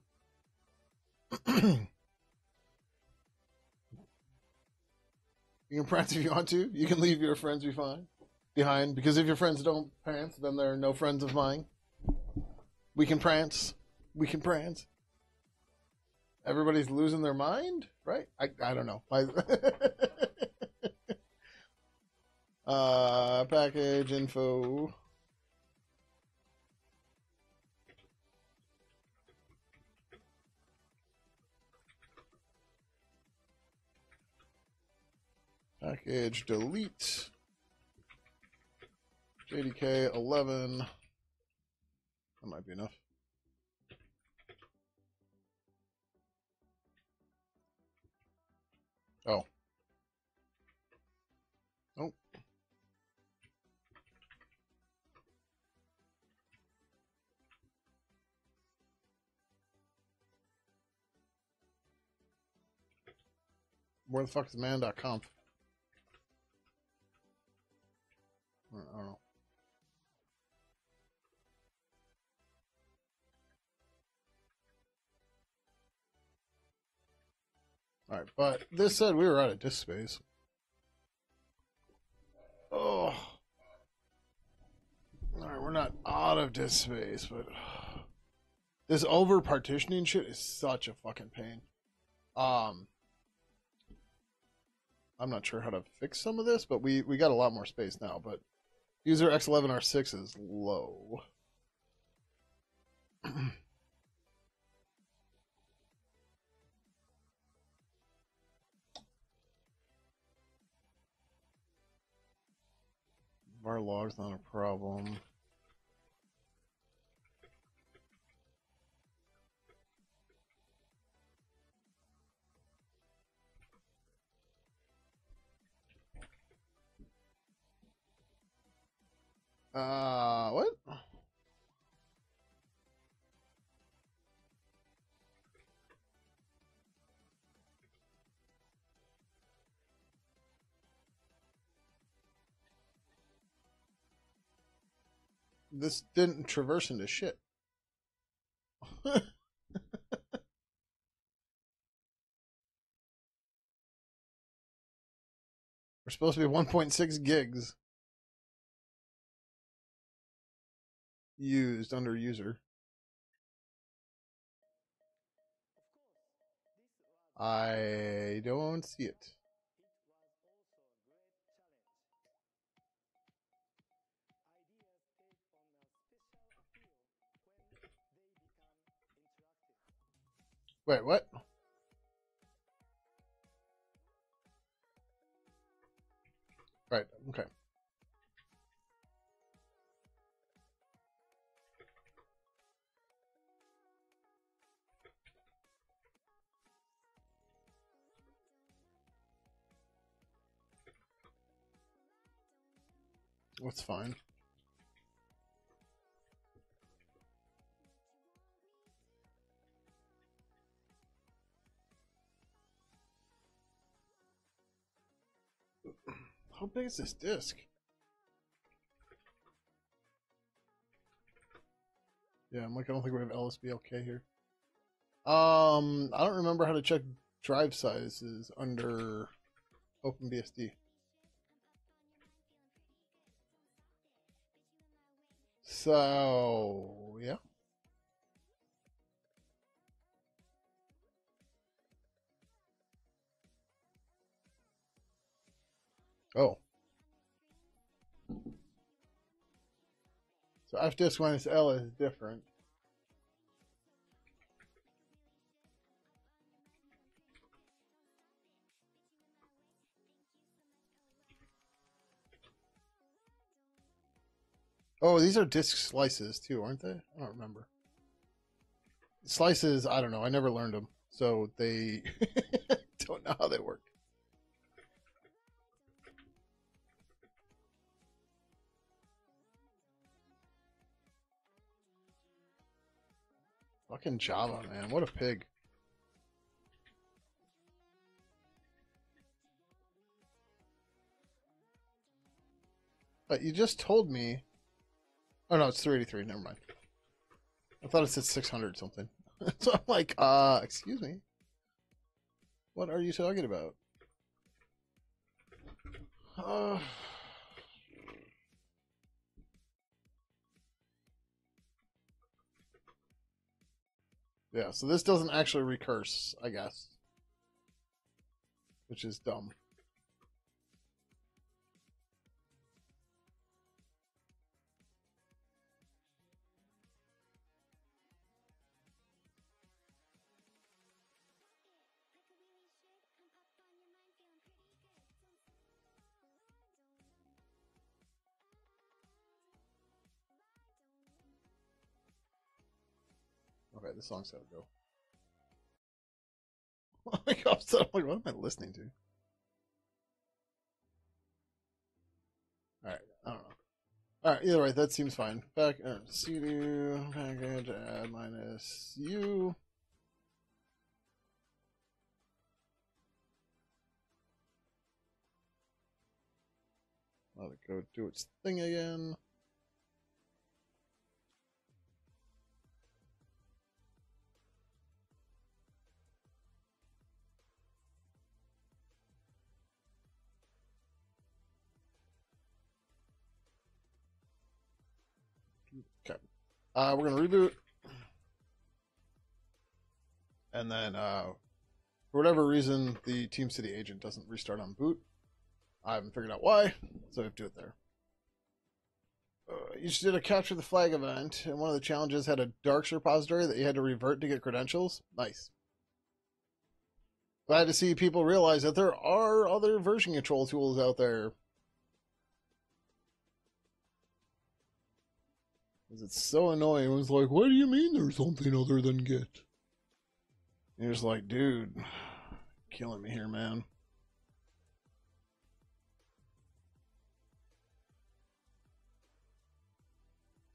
You can prance if you want to. You can leave your friends behind, because if your friends don't prance, then they're no friends of mine. We can prance. We can prance. Everybody's losing their mind, right? I don't know. Package info. Package delete. JDK 11. That might be enough. Oh. Nope. Where the fuck is man.conf? I don't know. All right, but this said we were out of disk space. Oh. All right, we're not out of disk space, but this over partitioning shit is such a fucking pain. I'm not sure how to fix some of this, but we got a lot more space now. But user X11R6 is low. Var log's not a problem. What? This didn't traverse into shit. We're supposed to be 1.6 gigs used under user. I don't see it. Wait, what? Right, okay. That's fine. How big is this disc? Yeah, I'm like, I don't think we have LSBLK here. I don't remember how to check drive sizes under OpenBSD. So, yeah. Oh. So fdisk minus L is different. Oh, these are disk slices too, aren't they? I don't remember. Slices, I don't know. I never learned them. So they don't know how they work. Fucking Java, man. What a pig. But you just told me. Oh, no, it's 383. Never mind. I thought it said 600 something. So I'm like, excuse me. What are you talking about? Yeah, so this doesn't actually recurse, I guess. Which is dumb. Okay, the song's gotta go. Oh my god, I'm like, what am I listening to? Alright, I don't know. Alright, either way, that seems fine. Back, cd package add minus u. Let it go do its thing again. Okay. We're gonna reboot. And then for whatever reason the TeamCity agent doesn't restart on boot. I haven't figured out why, so I have to do it there. You just did a capture the flag event, and one of the challenges had a Darks repository that you had to revert to get credentials. Nice. Glad to see people realize that there are other version control tools out there. Because it's so annoying. It was like, what do you mean there's something other than Git? And you're just like, dude, killing me here, man.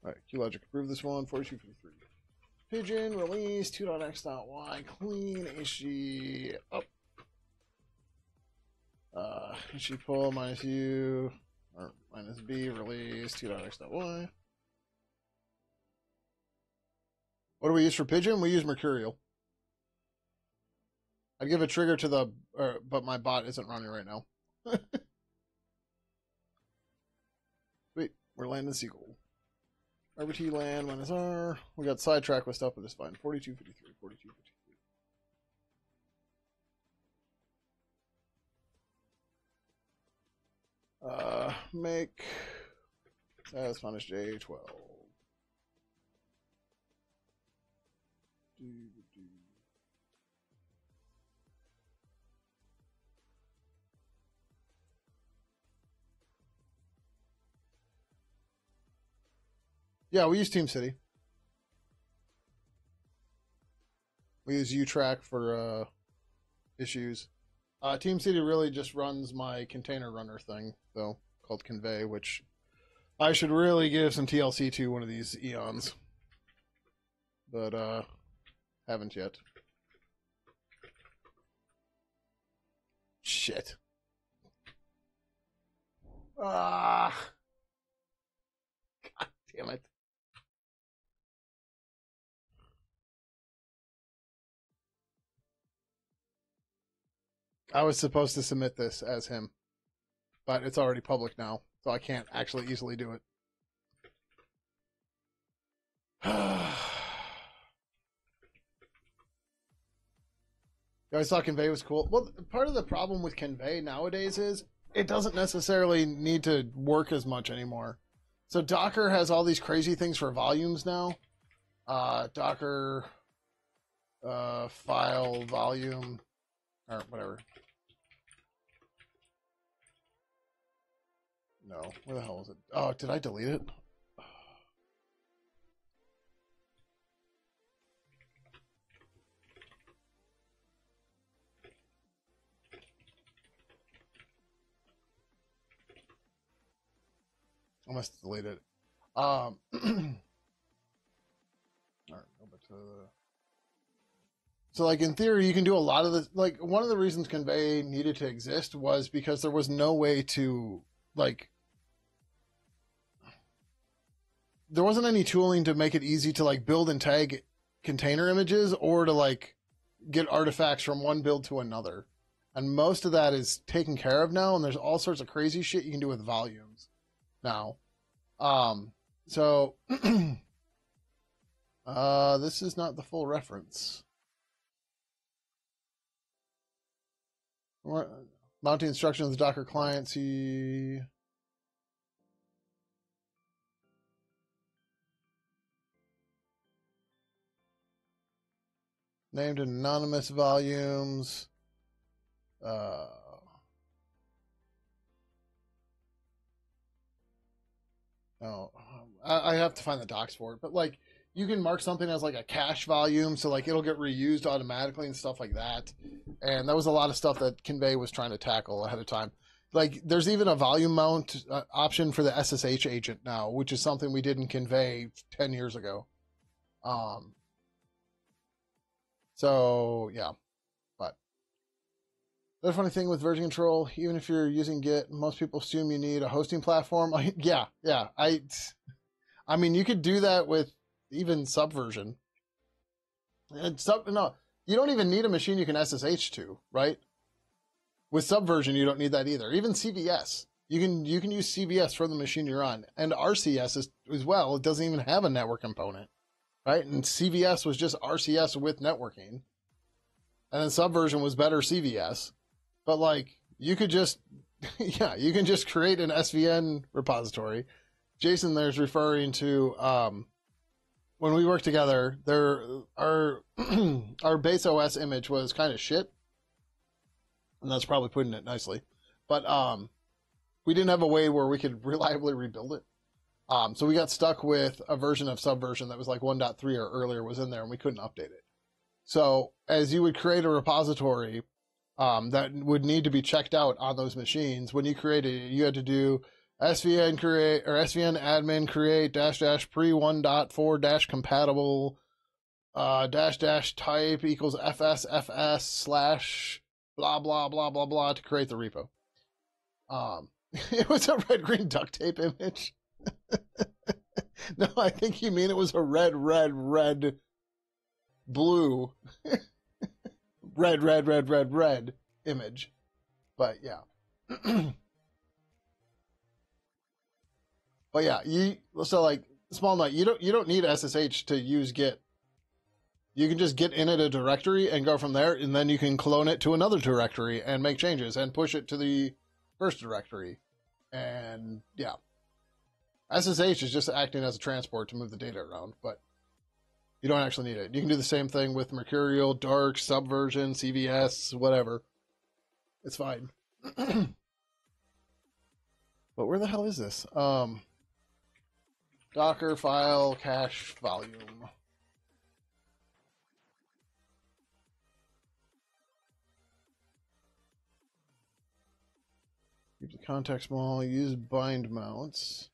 Alright, QLogic approved this one, 4253. Pigeon, release, 2.x.y, clean, HG, up. HG pull, minus U, or minus B, release, 2.x.y. What do we use for Pigeon? We use Mercurial. I'd give a trigger to the, but my bot isn't running right now. Sweet, we're landing Seagull. RBT land minus R. We got sidetracked with stuff, but it's fine. 4253, 4253. Make S minus J12. Yeah, we use TeamCity. We use UTrack for issues. TeamCity really just runs my container runner thing, though, called Convey, which I should really give some TLC to one of these eons. But haven't yet. Shit. God damn it. I was supposed to submit this as him, but it's already public now, so I can't actually easily do it. You always thought Convey was cool. Well, part of the problem with Convey nowadays is it doesn't necessarily need to work as much anymore. So Docker has all these crazy things for volumes now. Docker file volume or whatever. No, where the hell is it? Oh, did I delete it? I must have deleted it. All right, go back to the... So, like, in theory, you can do a lot of this. Like, one of the reasons Convey needed to exist was because there was no way to, like, there wasn't any tooling to make it easy to, like, build and tag container images or to, like, get artifacts from one build to another. And most of that is taken care of now, and there's all sorts of crazy shit you can do with volumes now. So, this is not the full reference. Mounting instructions of the Docker client. See. Named anonymous volumes. Oh, I have to find the docs for it, but like you can mark something as like a cache volume, so like it'll get reused automatically and stuff like that. And that was a lot of stuff that Convey was trying to tackle ahead of time. Like there's even a volume mount option for the SSH agent now, which is something we didn't Convey 10 years ago. So yeah, but the funny thing with version control, even if you're using Git, most people assume you need a hosting platform. Yeah. I mean, you could do that with even Subversion. No, you don't even need a machine you can SSH to, right? With Subversion, you don't need that either. Even CVS, you can use CVS for the machine you're on, and RCS as well. It doesn't even have a network component, right? And CVS was just RCS with networking, and then Subversion was better CVS. But like, you could just, yeah, you can just create an SVN repository. Jason there's referring to when we worked together, our base OS image was kind of shit, and that's probably putting it nicely. But we didn't have a way where we could reliably rebuild it. So we got stuck with a version of Subversion that was like 1.3 or earlier was in there, and we couldn't update it. So as you would create a repository that would need to be checked out on those machines, when you created it, you had to do SVN create or SVN admin create -- pre 1.4 - compatible -- type equals fs / blah blah blah blah blah to create the repo. It was a red green duct tape image. No, I think you mean it was a red blue red image. But yeah. But yeah, so like small note, you don't need SSH to use Git. You can just get in at a directory and go from there, and then you can clone it to another directory and make changes and push it to the first directory. And yeah, SSH is just acting as a transport to move the data around, but you don't actually need it. You can do the same thing with Mercurial, Dark, Subversion, CVS, whatever. It's fine. But where the hell is this? Docker file cache volume. Keep the context small. Use bind mounts.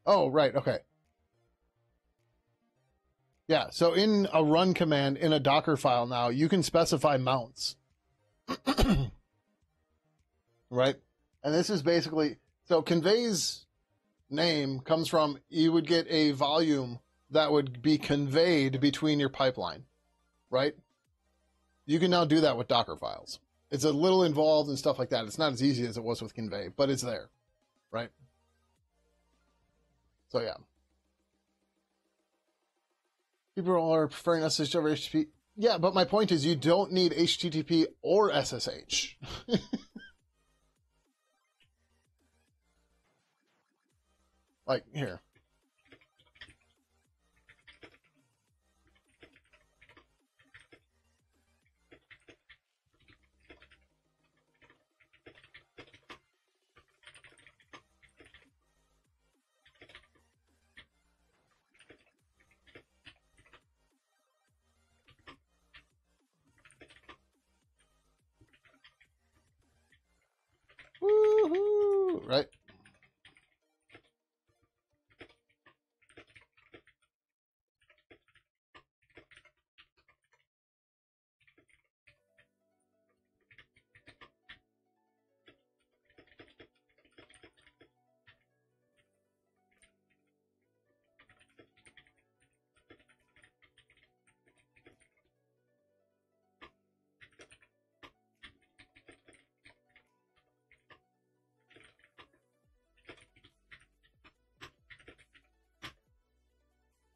Oh, right. Okay. Yeah, so in a run command in a Docker file now, you can specify mounts. Right? And this is basically, so Convey's name comes from, you would get a volume that would be conveyed between your pipeline, right? You can now do that with Docker files. It's a little involved and stuff like that. It's not as easy as it was with convey, but it's there, right? So yeah. People are preferring SSH over HTTP. Yeah, but my point is you don't need HTTP or SSH. Like, here. Woohoo! Right?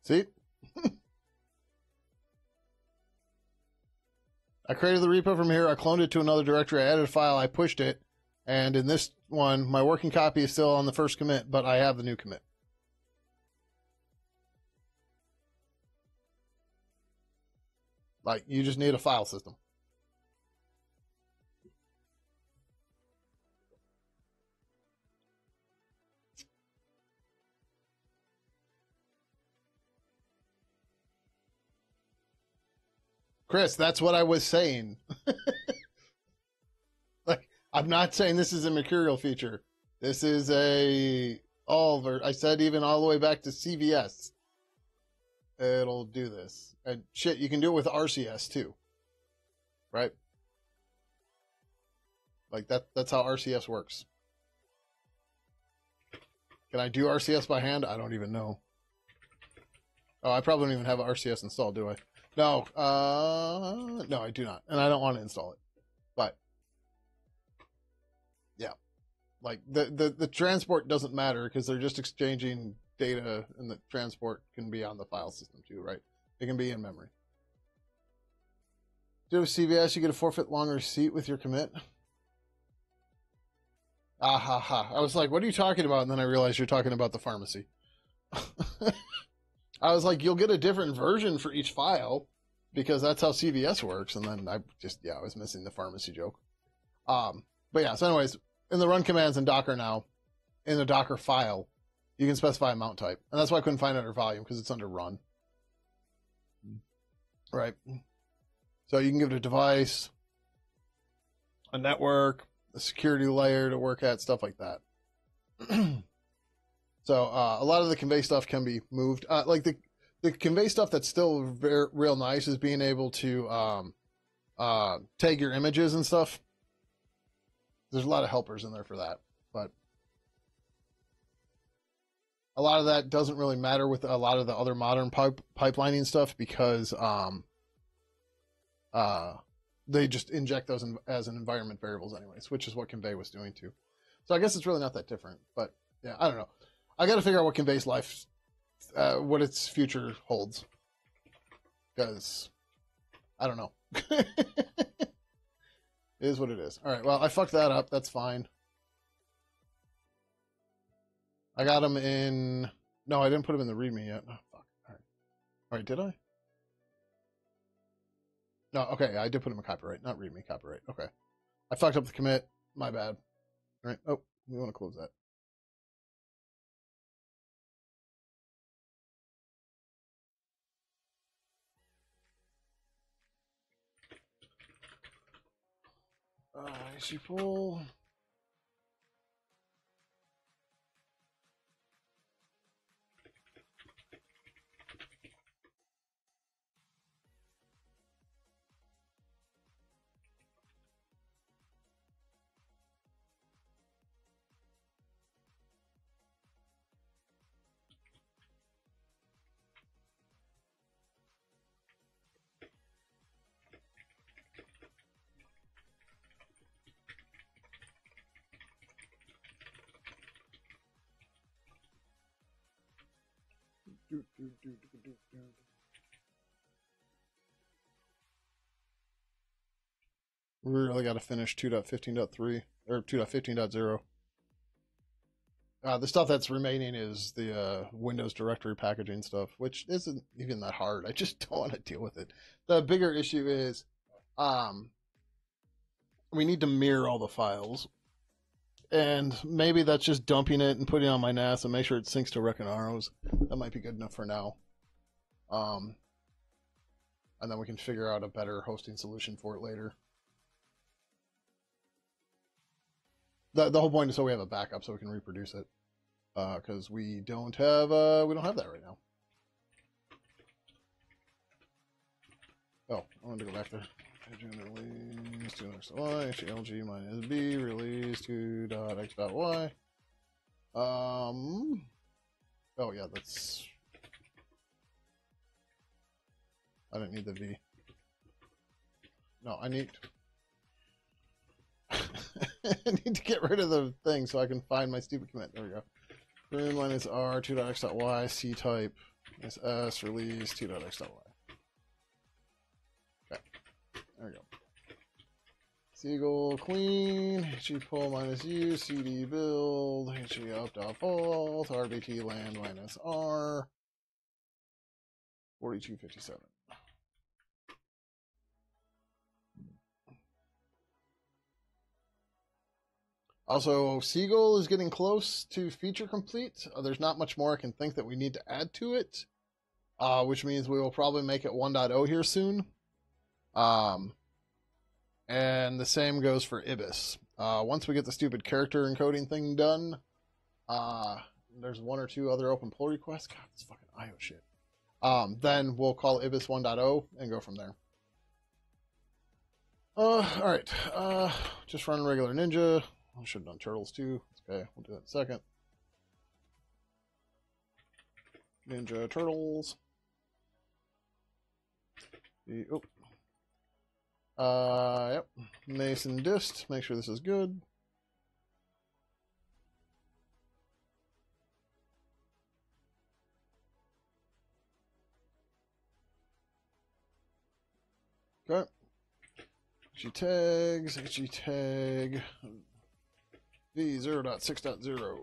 See? I created the repo from here. I cloned it to another directory. I added a file. I pushed it. And in this one, my working copy is still on the first commit, but I have the new commit. Like, you just need a file system. Chris, that's what I was saying. Like, I'm not saying this is a mercurial feature. This is I said even all the way back to CVS. It'll do this. And shit, you can do it with RCS too. Right? Like that's how RCS works. Can I do RCS by hand? I don't even know. Oh, I probably don't even have RCS installed, do I? No, no, I do not, and I don't want to install it. But yeah, like the transport doesn't matter because they're just exchanging data, and the transport can be on the file system too, right? It can be in memory. Do with CVS, you get a forfeit long receipt with your commit. Ah ha ha! I was like, what are you talking about? And then I realized you're talking about the pharmacy. I was like, you'll get a different version for each file because that's how CVS works. And then I was missing the pharmacy joke. But yeah, so anyways, in the run commands in Docker now, in the Docker file, you can specify a mount type. And that's why I couldn't find it under volume because it's under run. Right. So you can give it a device, a network, a security layer to work at, stuff like that. So a lot of the convey stuff can be moved. Like the convey stuff that's still real nice is being able to tag your images and stuff. There's a lot of helpers in there for that, but a lot of that doesn't really matter with a lot of the other modern pipelining stuff because they just inject those as an environment variables anyways, which is what convey was doing too. So I guess it's really not that different, but yeah, I don't know. I got to figure out what convey's life, what its future holds, because I don't know. It is what it is. All right, well, I fucked that up. That's fine. I got them in. No, I didn't put them in the README yet. Oh, fuck. All right, did I? No, okay, I did put them in copyright, not README, copyright. Okay, I fucked up the commit. My bad. All right. Oh, we want to close that. Issue pull. We really got to finish 2.15.3 or 2.15.0. The stuff that's remaining is the Windows directory packaging stuff, which isn't even that hard. I just don't want to deal with it. The bigger issue is um, we need to mirror all the files. And maybe that's just dumping it and putting it on my NAS and make sure it syncs to Reckonaros. That might be good enough for now. And then we can figure out a better hosting solution for it later. The whole point is so we have a backup so we can reproduce it. Because we don't have that right now. Oh, I wanted to go back there. Release 2.x.y, HLG minus B, release 2.x.y. Oh yeah, that's. I don't need the V. No, I need. I need to get rid of the thing so I can find my stupid commit. There we go. Room minus R 2.x.y, C type minus S, release 2.x.y. Okay, there we go. Seagull clean, HE pull minus U, CD build, HE up dot fault, RBT land minus R, 4257. Also, Seagull is getting close to feature complete. There's not much more I can think that we need to add to it, which means we will probably make it 1.0 here soon. And the same goes for Ibis. Once we get the stupid character encoding thing done, there's one or two other open pull requests. God, this fucking IO shit. Then we'll call Ibis 1.0 and go from there. Alright. Just run regular Ninja. I should have done Turtles too. Okay, we'll do that in a second. Ninja Turtles. Yep. Mason dist. Make sure this is good. Okay. HE tags. HE tag. V0.6.0.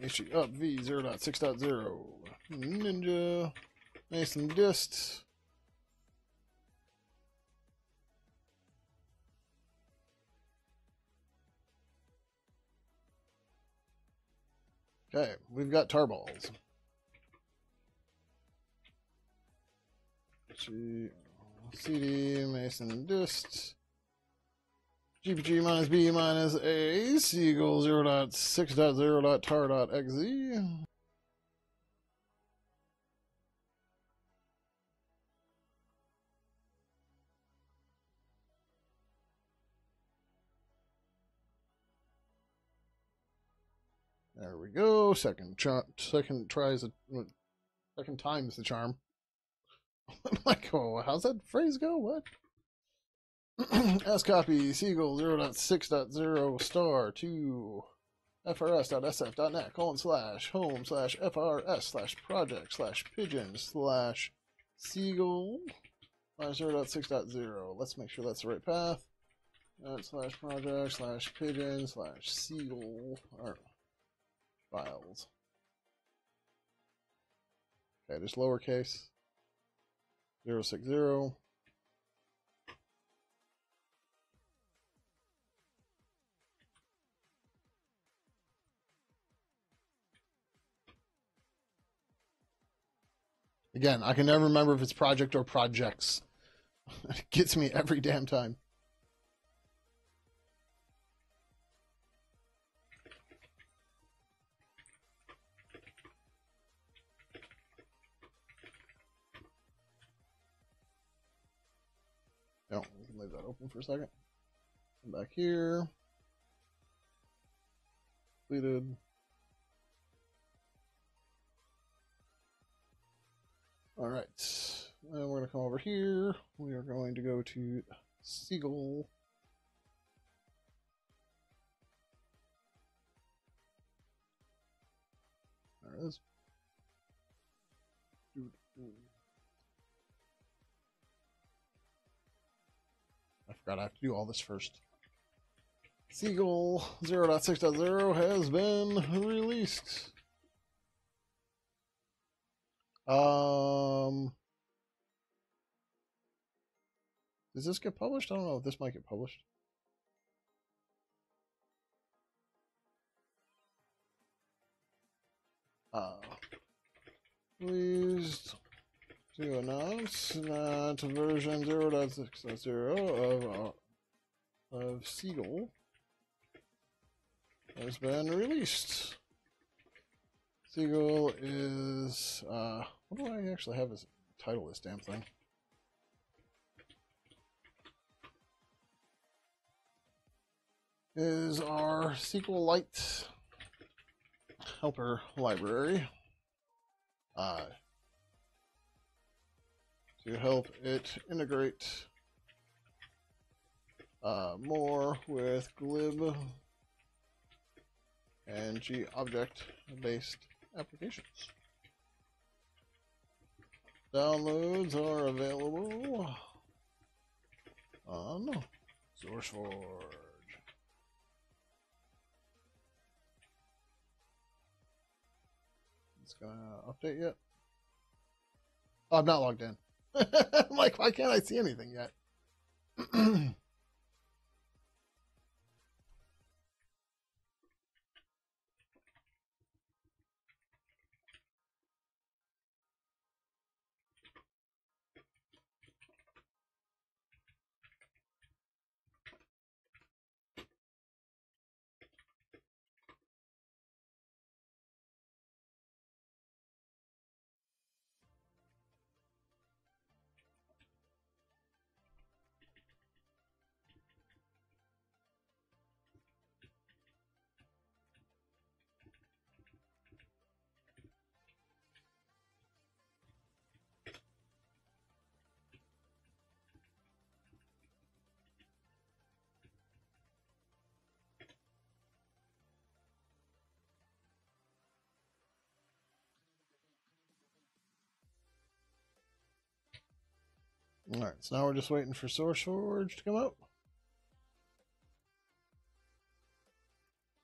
HE up V0.6.0. Ninja. Mason dist. Okay, we've got tar balls. CD, Mason dist. GPG minus B minus A, Seagull 0.6.0.tar.xz. There we go. Second time's the charm. I'm like, oh, how's that phrase go? What? S copy Seagull 0.6.0 star to frs.sf.net /home/frs/project/pigeon/seagull /0.6.0. Let's make sure that's the right path. /project/pigeon/seagull files. Okay, just lowercase 060. Again, I can never remember if it's project or projects. It gets me every damn time. No, we can leave that open for a second. Come back here. Completed. All right, and we're going to come over here. We are going to go to Seagull. There it is. I forgot I have to do all this first. Seagull 0.6.0 has been released. Does this get published? I don't know if this might get published. Pleased to announce that version 0.6.0 of Seagull has been released. Seagull is what do I actually have as title this damn thing? Is our SQLite helper library to help it integrate more with glib and G-object-based applications. Downloads are available on SourceForge. It's gonna update yet? Oh, I'm not logged in. I'm like, why can't I see anything yet? All right, so now we're just waiting for SourceForge to come out.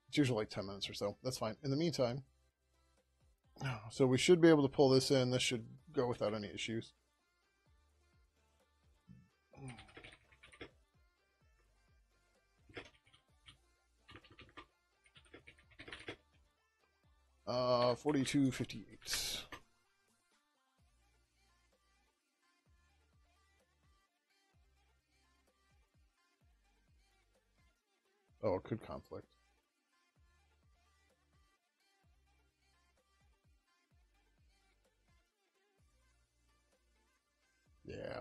It's usually like 10 minutes or so. That's fine. In the meantime, so we should be able to pull this in. This should go without any issues. 4258. Oh, it could conflict. Yeah.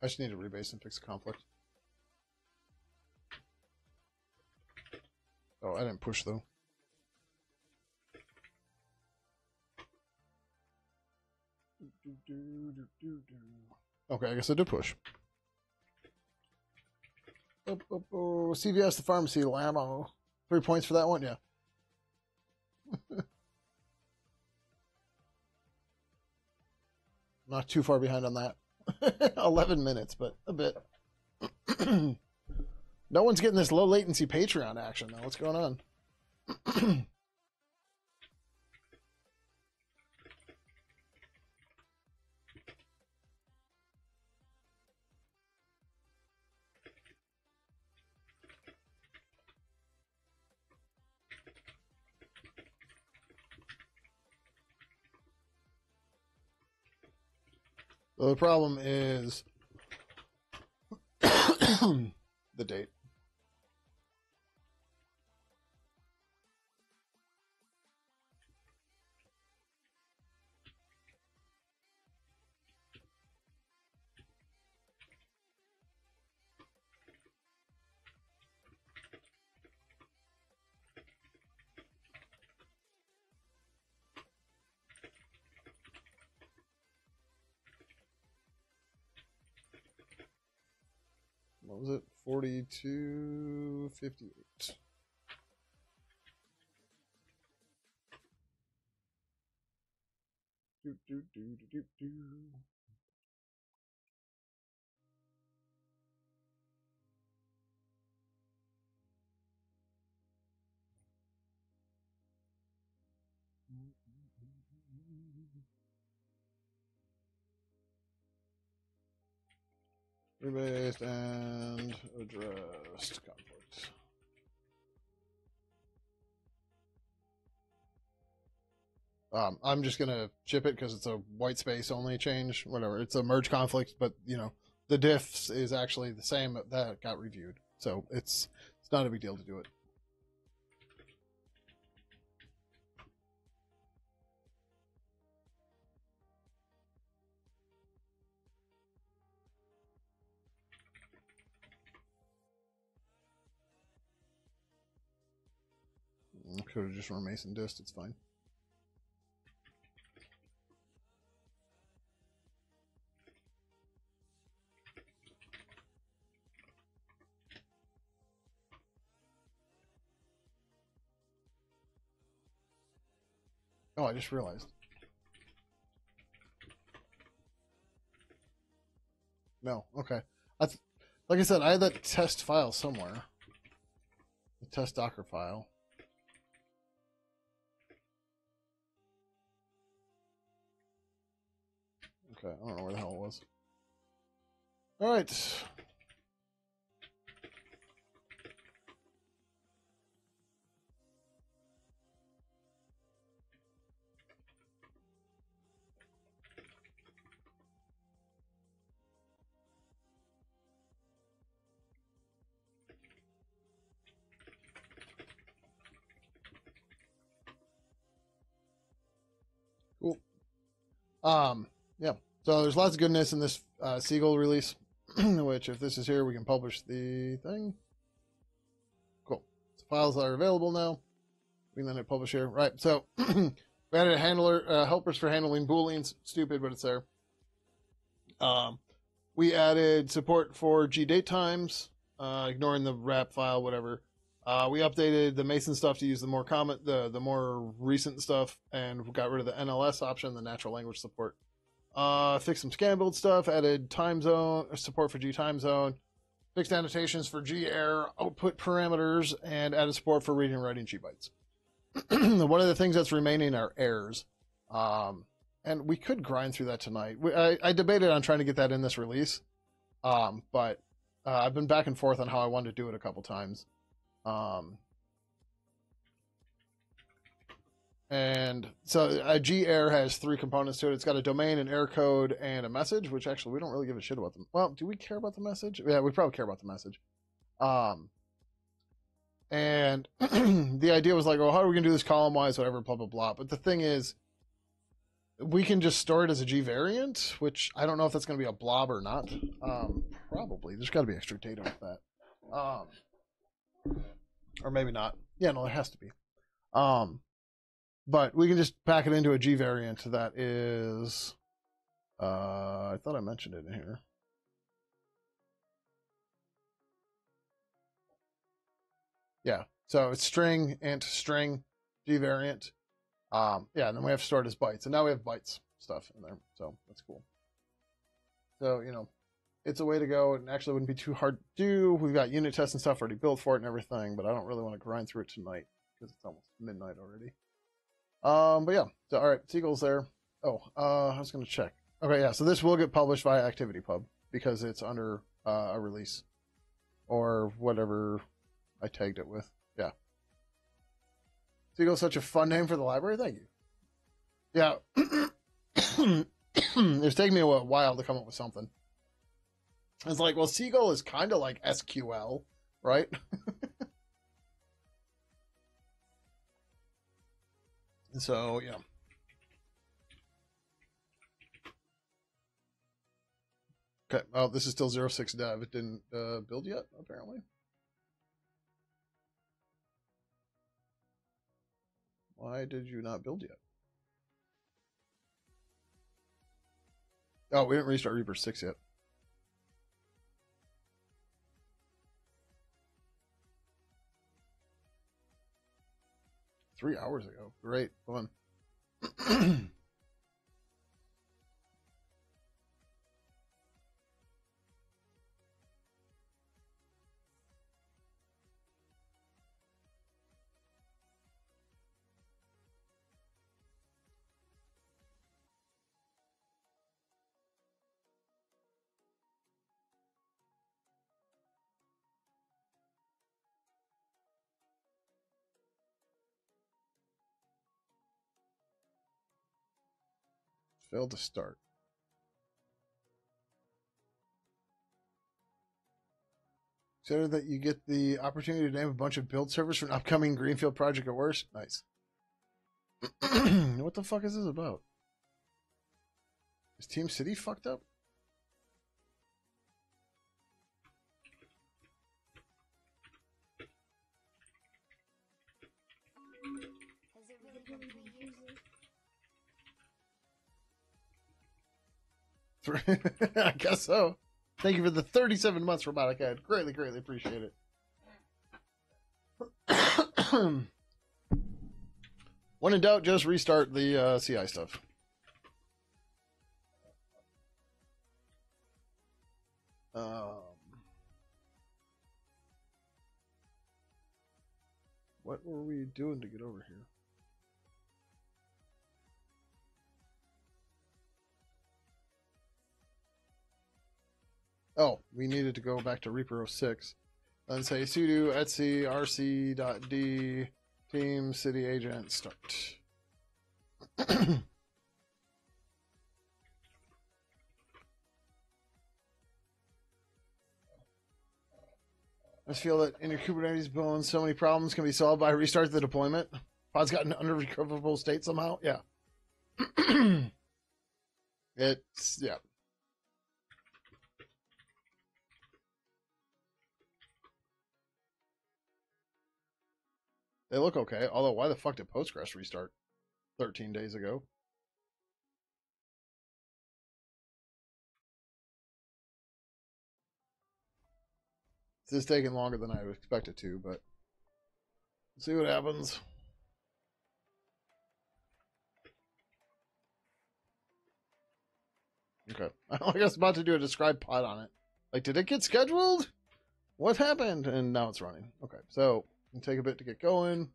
I just need to rebase and fix the conflict. Oh, I didn't push though. Okay, I guess I did push. CVS, the pharmacy, Lamo. 3 points for that one, yeah. Not too far behind on that. 11 minutes, but a bit. No one's getting this low latency Patreon action, though. What's going on? Well, the problem is the date. What was it? 4258. Do, do, do, do, do, do. Rebased and addressed conflict. I'm just gonna ship it because it's a white space only change. Whatever, it's a merge conflict, but you know the diffs is actually the same that got reviewed, so it's not a big deal to do it. Could have just run Mason dist. It's fine. Oh, I just realized. No, okay. Like I said, I had that test file somewhere. The test Docker file. Okay, I don't know where the hell it was. All right. Cool. Yeah. So there's lots of goodness in this Seagull release, which if this is here, we can publish the thing. Cool. So files are available now. We can then hit publish here. Right. So we added a handler, helpers for handling booleans. Stupid, but it's there. We added support for gdate times, ignoring the wrap file, whatever. We updated the Mason stuff to use the more common, the more recent stuff, and we got rid of the NLS option, the natural language support. Fixed some scan build stuff, added time zone support for G time zone, fixed annotations for G-error output parameters, and added support for reading and writing G bytes. One of the things that's remaining are errors. And we could grind through that tonight. I debated on trying to get that in this release, but I've been back and forth on how I wanted to do it a couple times. And so a G-error has 3 components to it. It's got a domain, an error code, and a message, which actually we don't really give a shit about them. Well, do we care about the message? Yeah, we probably care about the message. And the idea was like, well, how are we going to do this column-wise, whatever, blah, blah, blah. But the thing is, we can just store it as a G variant, which I don't know if that's going to be a blob or not. Probably. There's got to be extra data with that. Or maybe not. Yeah, no, there has to be. But we can just pack it into a G variant that is... I thought I mentioned it in here. Yeah, so it's string, int, string, G variant. Yeah, and then we have stored as bytes. And now we have bytes stuff in there. So that's cool. So, you know, it's a way to go. It actually wouldn't be too hard to do. We've got unit tests and stuff already built for it and everything, but I don't really want to grind through it tonight because it's almost midnight already. But yeah, so all right, Seagull's there. Oh, I was going to check. Okay, yeah, so this will get published via ActivityPub because it's under a release or whatever I tagged it with. Yeah. Seagull's such a fun name for the library. Thank you. Yeah. It's taken me a while to come up with something. It's like, well, Seagull is kind of like SQL, right? So, yeah. Okay. Oh, this is still 06 dev. It didn't build yet, apparently. Why did you not build yet? Oh, we didn't restart Reaper 6 yet. $3 hours ago. Great. Fun. failed to start. So that you get the opportunity to name a bunch of build servers for an upcoming Greenfield project at worst. Nice. What the fuck is this about? Is Team City fucked up? Has it really been 3 years? I guess so. Thank you for the 37 months, Robotic Head. Greatly, greatly appreciate it. When in doubt, just restart the CI stuff. What were we doing to get over here? Oh, we needed to go back to Reaper 06 and say sudo etc rc.d team city agent start. I just feel that in your Kubernetes bones, so many problems can be solved by restart the deployment. Pod's got an unrecoverable state somehow. Yeah. It's, yeah. They look okay. Although, why the fuck did Postgres restart 13 days ago? This is taking longer than I would expect it to, but we'll see what happens. Okay. I was about to do a describe pod on it. Like, did it get scheduled? What happened? And now it's running. Okay, so it'll take a bit to get going.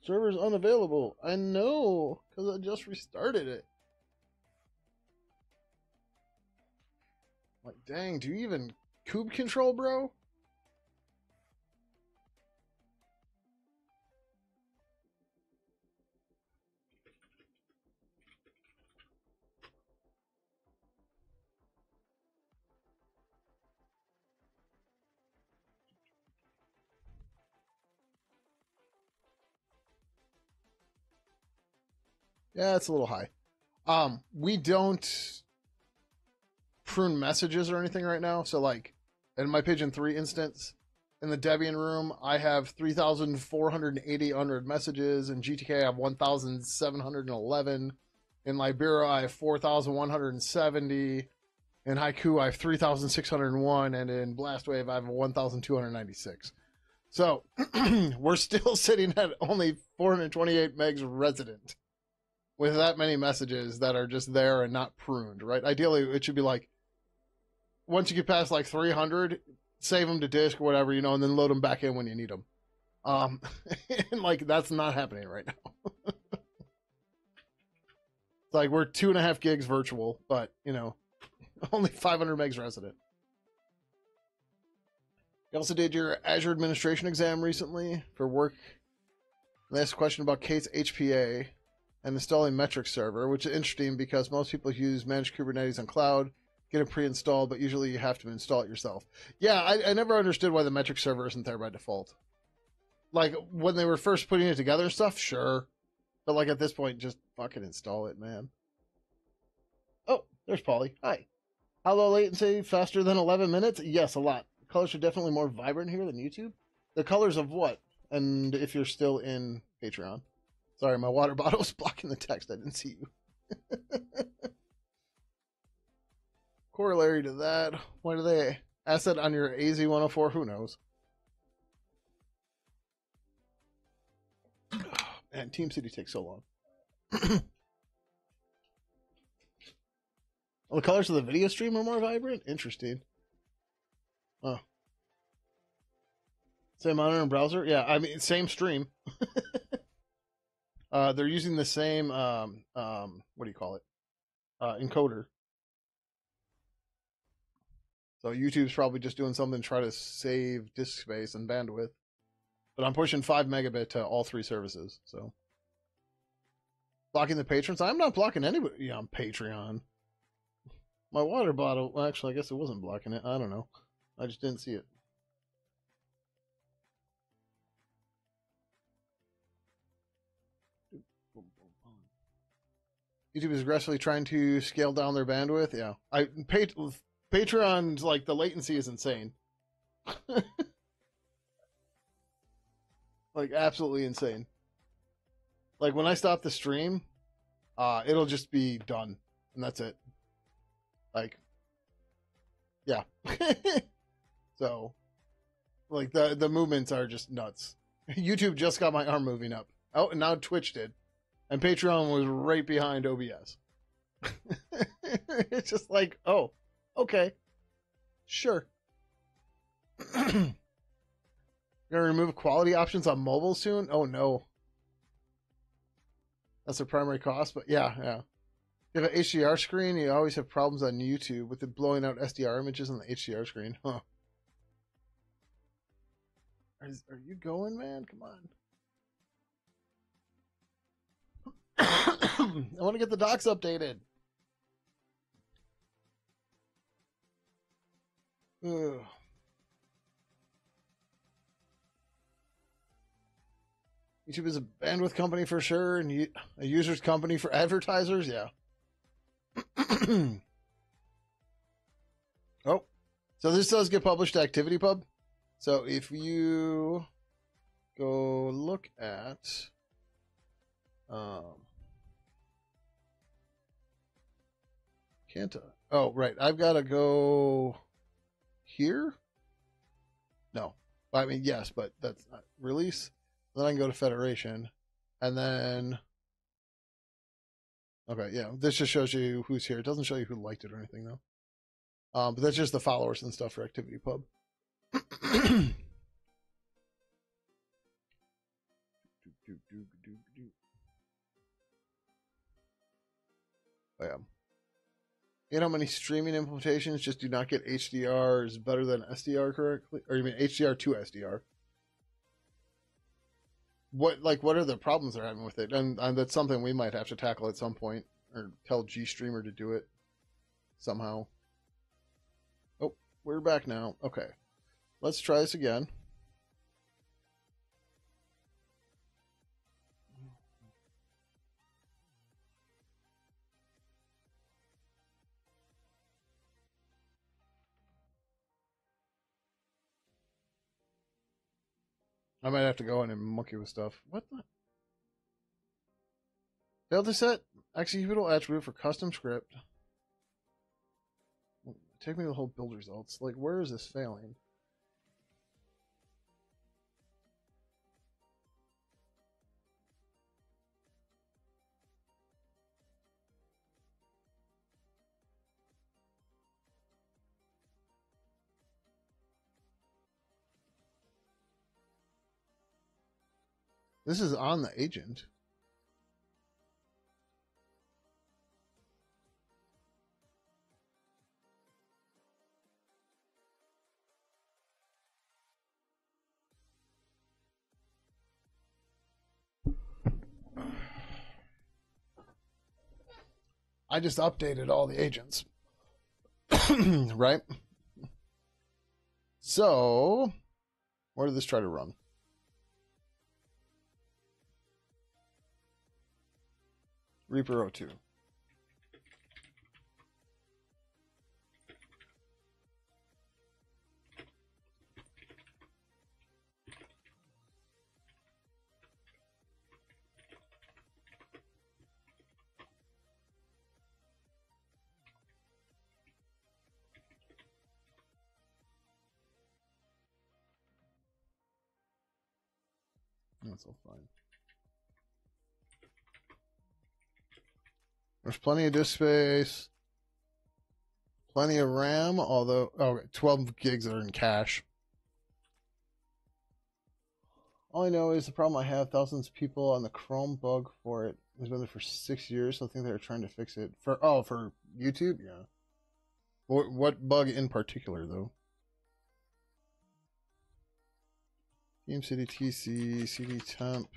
Server's unavailable. I know, because I just restarted it. Like, dang, do you even kube control, bro? Yeah, it's a little high. We don't prune messages or anything right now. So, like, in my Pigeon 3 instance, in the Debian room, I have 3,480 unread messages. In GTK, I have 1,711. In Libera, I have 4,170. In Haiku, I have 3,601. And in Blastwave, I have 1,296. So, we're still sitting at only 428 megs resident with that many messages that are just there and not pruned, right? Ideally, it should be like, once you get past like 300, save them to disk or whatever, and then load them back in when you need them. And like, that's not happening right now. It's like we're 2.5 gigs virtual, but only 500 megs resident. You also did your Azure administration exam recently for work. They asked a question about Kate's HPA and installing metric server, which is interesting because most people use managed Kubernetes on cloud, get it pre-installed, but usually you have to install it yourself. Yeah, I never understood why the metric server isn't there by default. Like, when they were first putting it together and stuff, sure. But, like, at this point, just fucking install it, man. Oh, there's Paulie. Hi. How low latency? Faster than 11 minutes? Yes, a lot. The colors are definitely more vibrant here than YouTube. The colors of what? And if you're still in Patreon. Sorry, my water bottle was blocking the text. I didn't see you. Corollary to that, what are they? Asset on your AZ-104? Who knows? Oh, man, Team City takes so long. Well, the colors of the video stream are more vibrant? Interesting. Oh. Same monitor and browser? Yeah, I mean, same stream. They're using the same, what do you call it? Encoder. So YouTube's probably just doing something to try to save disk space and bandwidth. But I'm pushing 5 megabit to all 3 services. So blocking the patrons. I'm not blocking anybody on Patreon. My water bottle. Well, actually, I guess it wasn't blocking it. I don't know. I just didn't see it. YouTube is aggressively trying to scale down their bandwidth. Yeah, Patreon's like the latency is insane. Like absolutely insane. Like when I stop the stream, it'll just be done, and that's it. Like, yeah. So, like the movements are just nuts. YouTube just got my arm moving up. Oh, and now Twitch did. And Patreon was right behind OBS. It's just like, oh, okay. Sure. Gonna remove quality options on mobile soon? Oh no. That's a primary cost, but yeah. If you have an HDR screen, you always have problems on YouTube with it blowing out SDR images on the HDR screen. Huh. Are you going, man? Come on. I want to get the docs updated. Ugh. YouTube is a bandwidth company for sure, and a user's company for advertisers. Yeah. Oh, so this does get published to ActivityPub. So if you go look at can't oh right, I've got to go here. No, I mean yes, but that's not release. Then I can go to Federation, and then okay, yeah, this just shows you who's here. It doesn't show you who liked it or anything though. But that's just the followers and stuff for ActivityPub. Oh, yeah. You know how many streaming implementations just do not get HDR is better than SDR correctly? Or you mean HDR to SDR? What are the problems they're having with it? And that's something we might have to tackle at some point, or tell GStreamer to do it somehow. Oh, we're back now. Okay. Let's try this again. I might have to go in and monkey with stuff. What the? Failed to set executable attribute for custom script. Take me to the whole build results. Like, where is this failing? This is on the agent. I just updated all the agents. Right? So, where did this try to run? Reaper 02. That's all fine. There's plenty of disk space, plenty of RAM, although 12 gigs are in cache. All I know is the problem I have, thousands of people on the Chrome bug for it. It's been there for 6 years, so I think they're trying to fix it. For YouTube? Yeah. What bug in particular, though? Team City TC, CD temp,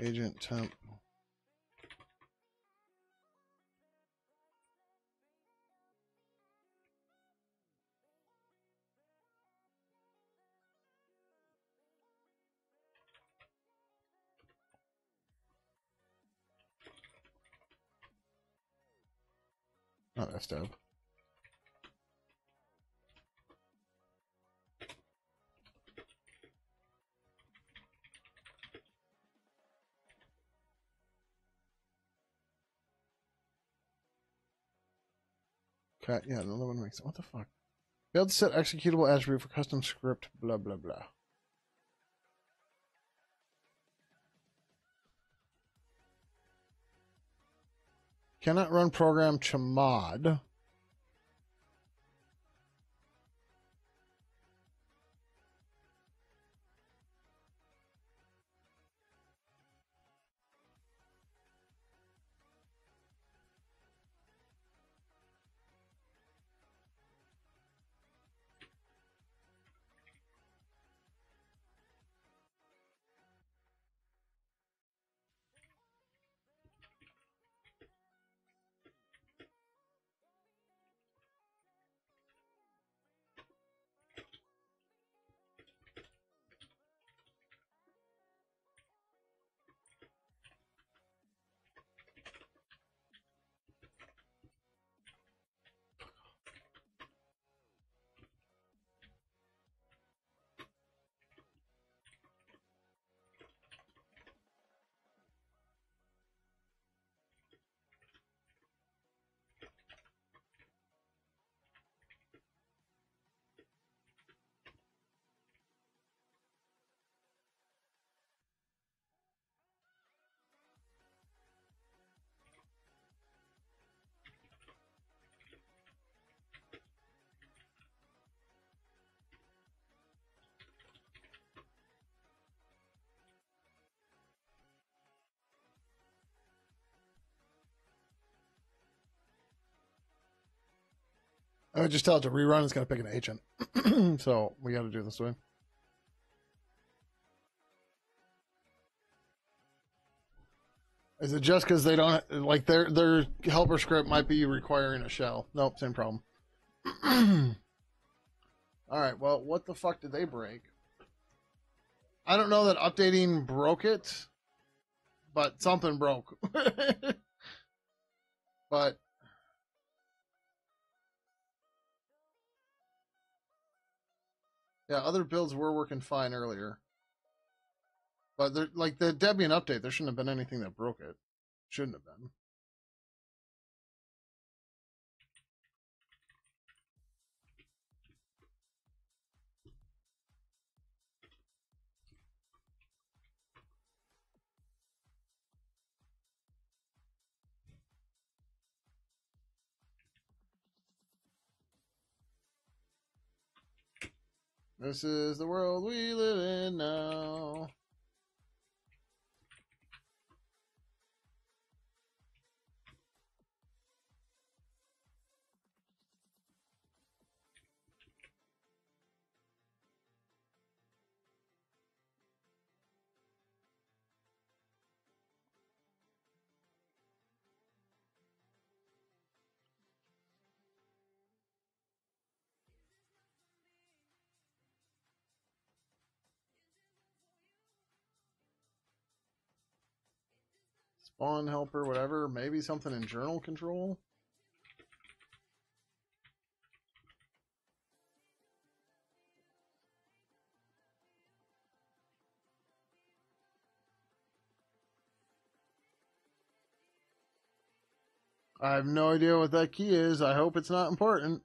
agent temp. Not SDEV. Okay, yeah, another one makes it. What the fuck? Failed to set executable attribute for custom script, blah, blah, blah. Cannot run program chmod. I would just tell it to rerun. It's going to pick an agent. So we got to do this way. Is it just because they don't like their helper script might be requiring a shell? Nope, same problem. All right. Well, what the fuck did they break? I don't know that updating broke it, but something broke. But yeah, other builds were working fine earlier. But like the Debian update, there shouldn't have been anything that broke it. Shouldn't have been. This is the world we live in now. Spawn helper, whatever. Maybe something in journal control. I have no idea what that key is. I hope it's not important.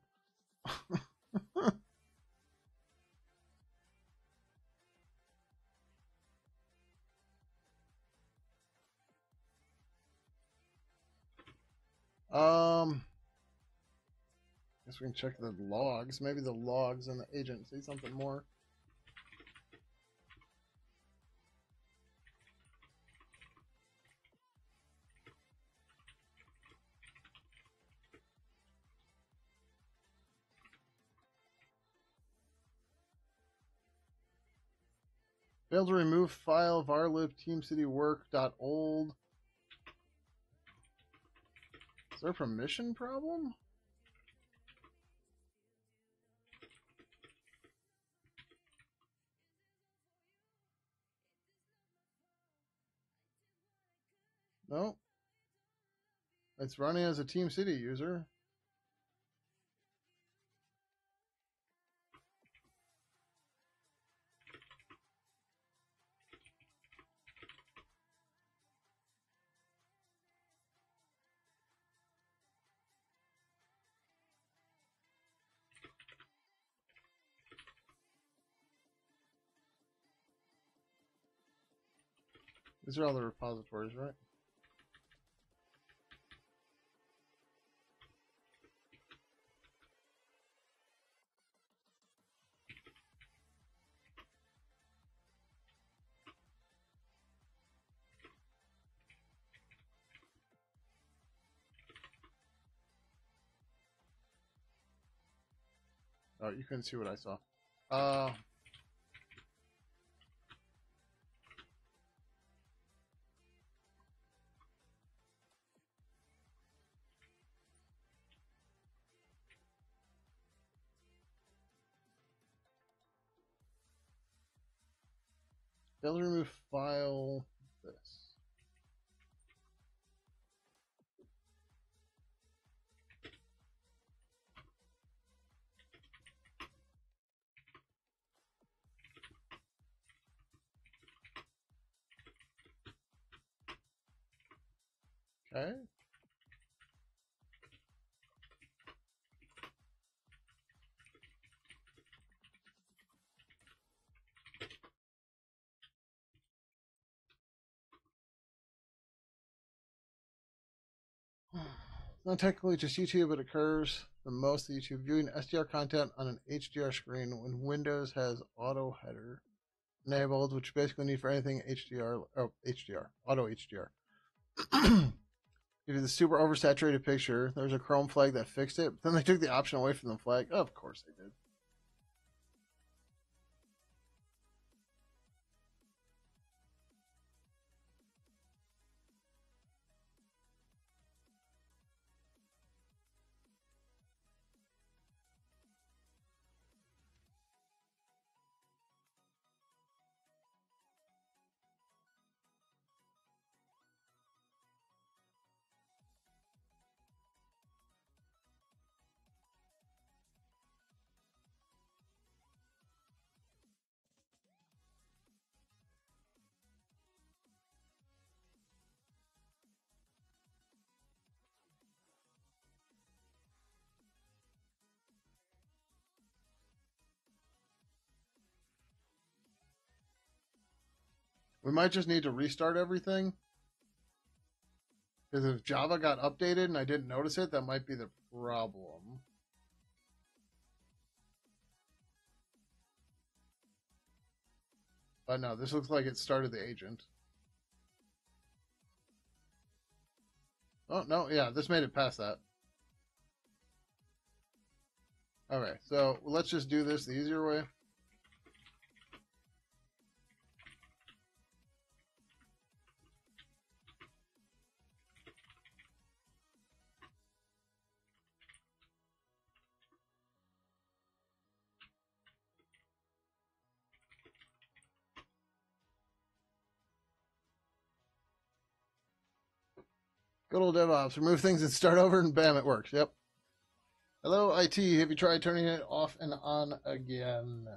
Guess we can check the logs. Maybe the logs and the agent see something more. Failed to remove file varlib teamcitywork.old. Is there a permission problem? No. It's running as a TeamCity user. These are all the repositories, right? Oh, you couldn't see what I saw. Fail to remove file this. Okay. It's not technically just YouTube, it occurs the most of YouTube viewing SDR content on an HDR screen when Windows has auto header enabled, which you basically need for anything HDR, auto HDR. Give you the super oversaturated picture. There's a Chrome flag that fixed it, but then they took the option away from the flag. Oh, of course they did. We might just need to restart everything. Because if Java got updated and I didn't notice it, that might be the problem. But no, this looks like it started the agent. Oh, no, yeah, this made it past that. Okay, so let's just do this the easier way. Good old DevOps. Remove things and start over, and bam, it works. Yep. Hello, IT. Have you tried turning it off and on again?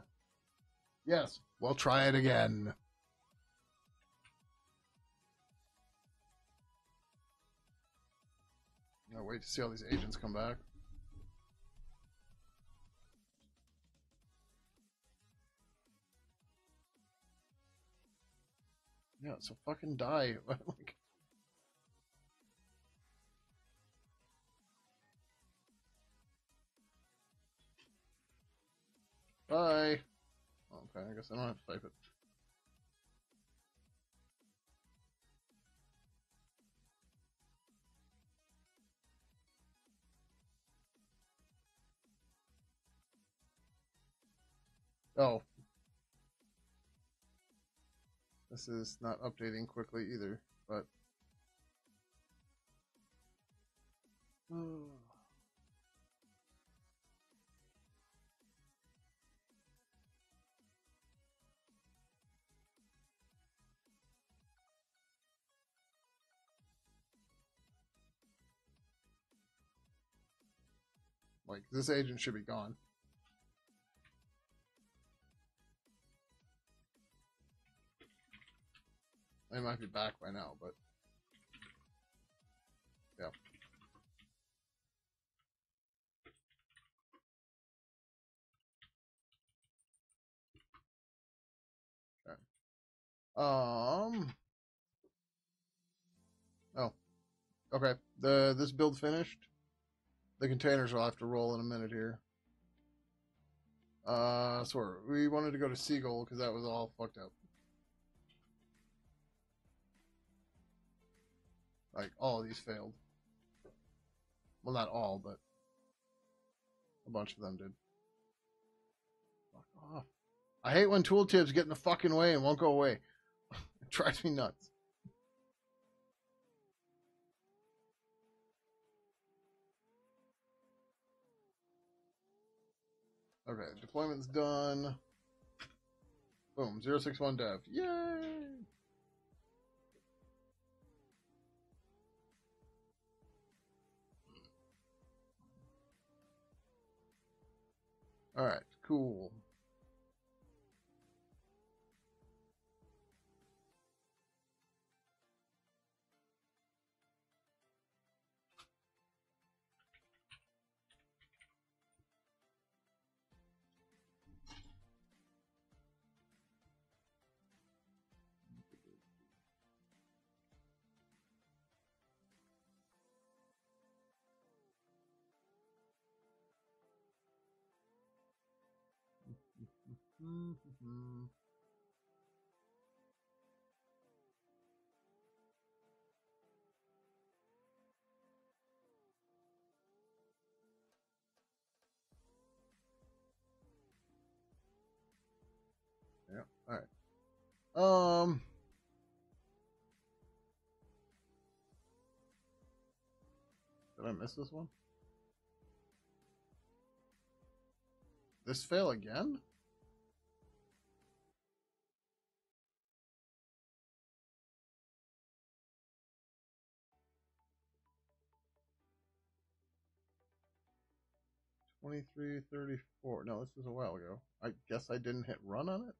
Yes. Well, try it again. I'll wait to see all these agents come back. Yeah, so fucking die. Like, bye. Okay, I guess I don't have to type it. Oh. This is not updating quickly either, but. Like, this agent should be gone. They might be back by now, but. Yeah. Okay. Oh. Okay. This build finished. The containers will have to roll in a minute here. So we wanted to go to Seagull because that was all fucked up. Like, all of these failed. Well, not all, but a bunch of them did. Fuck off. I hate when tooltips get in the fucking way and won't go away. It drives me nuts. Okay, deployment's done. Boom, 061 dev. Yay! Alright, cool. Yeah, alright. Did I miss this one? This fail again? $23.34. No, this was a while ago. I guess I didn't hit run on it.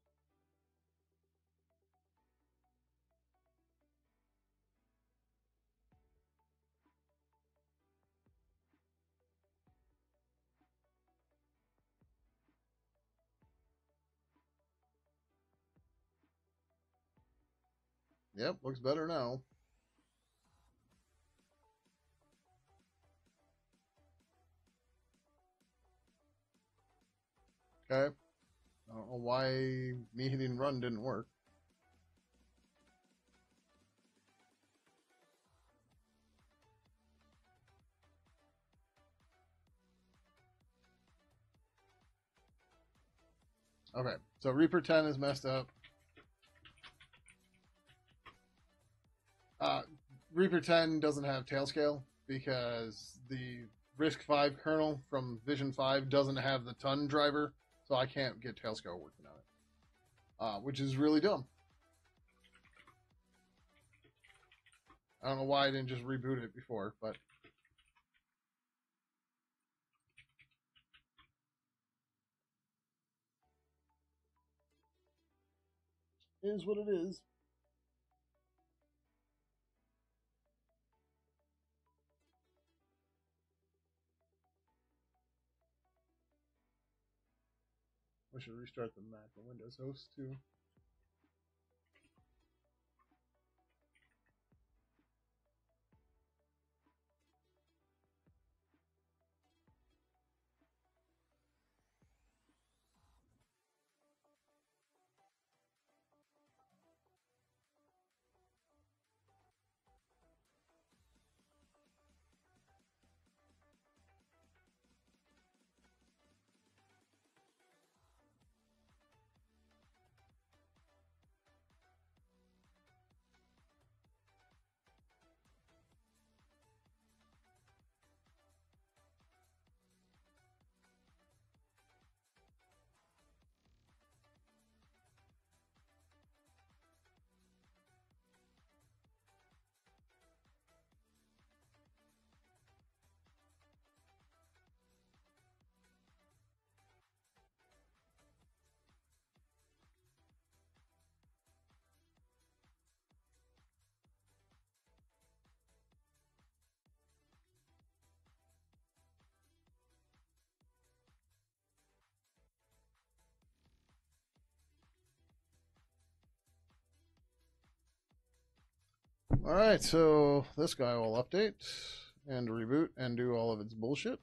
Yep, looks better now. Okay. I don't know why me hitting run didn't work. Okay, so Reaper 10 is messed up. Reaper 10 doesn't have tailscale because the Risk 5 kernel from Vision 5 doesn't have the ton driver, so I can't get tailscale working on it, which is really dumb. I don't know why I didn't just reboot it before, but it is what it is. We should restart the Mac and Windows host too. All right, so this guy will update and reboot and do all of its bullshit.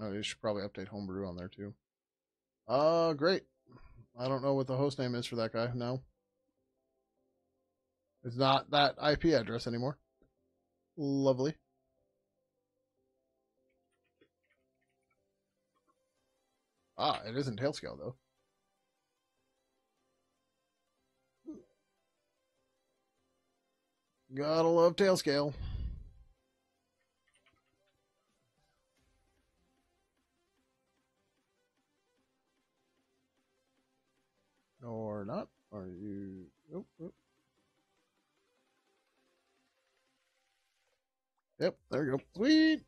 Oh, you should probably update Homebrew on there too. Great. I don't know what the host name is for that guy. No. It's not that IP address anymore. Lovely. Ah, it isn't Tailscale though. Gotta love Tailscale. Or not. Are you... Oh, oh. Yep, there you go. Sweet!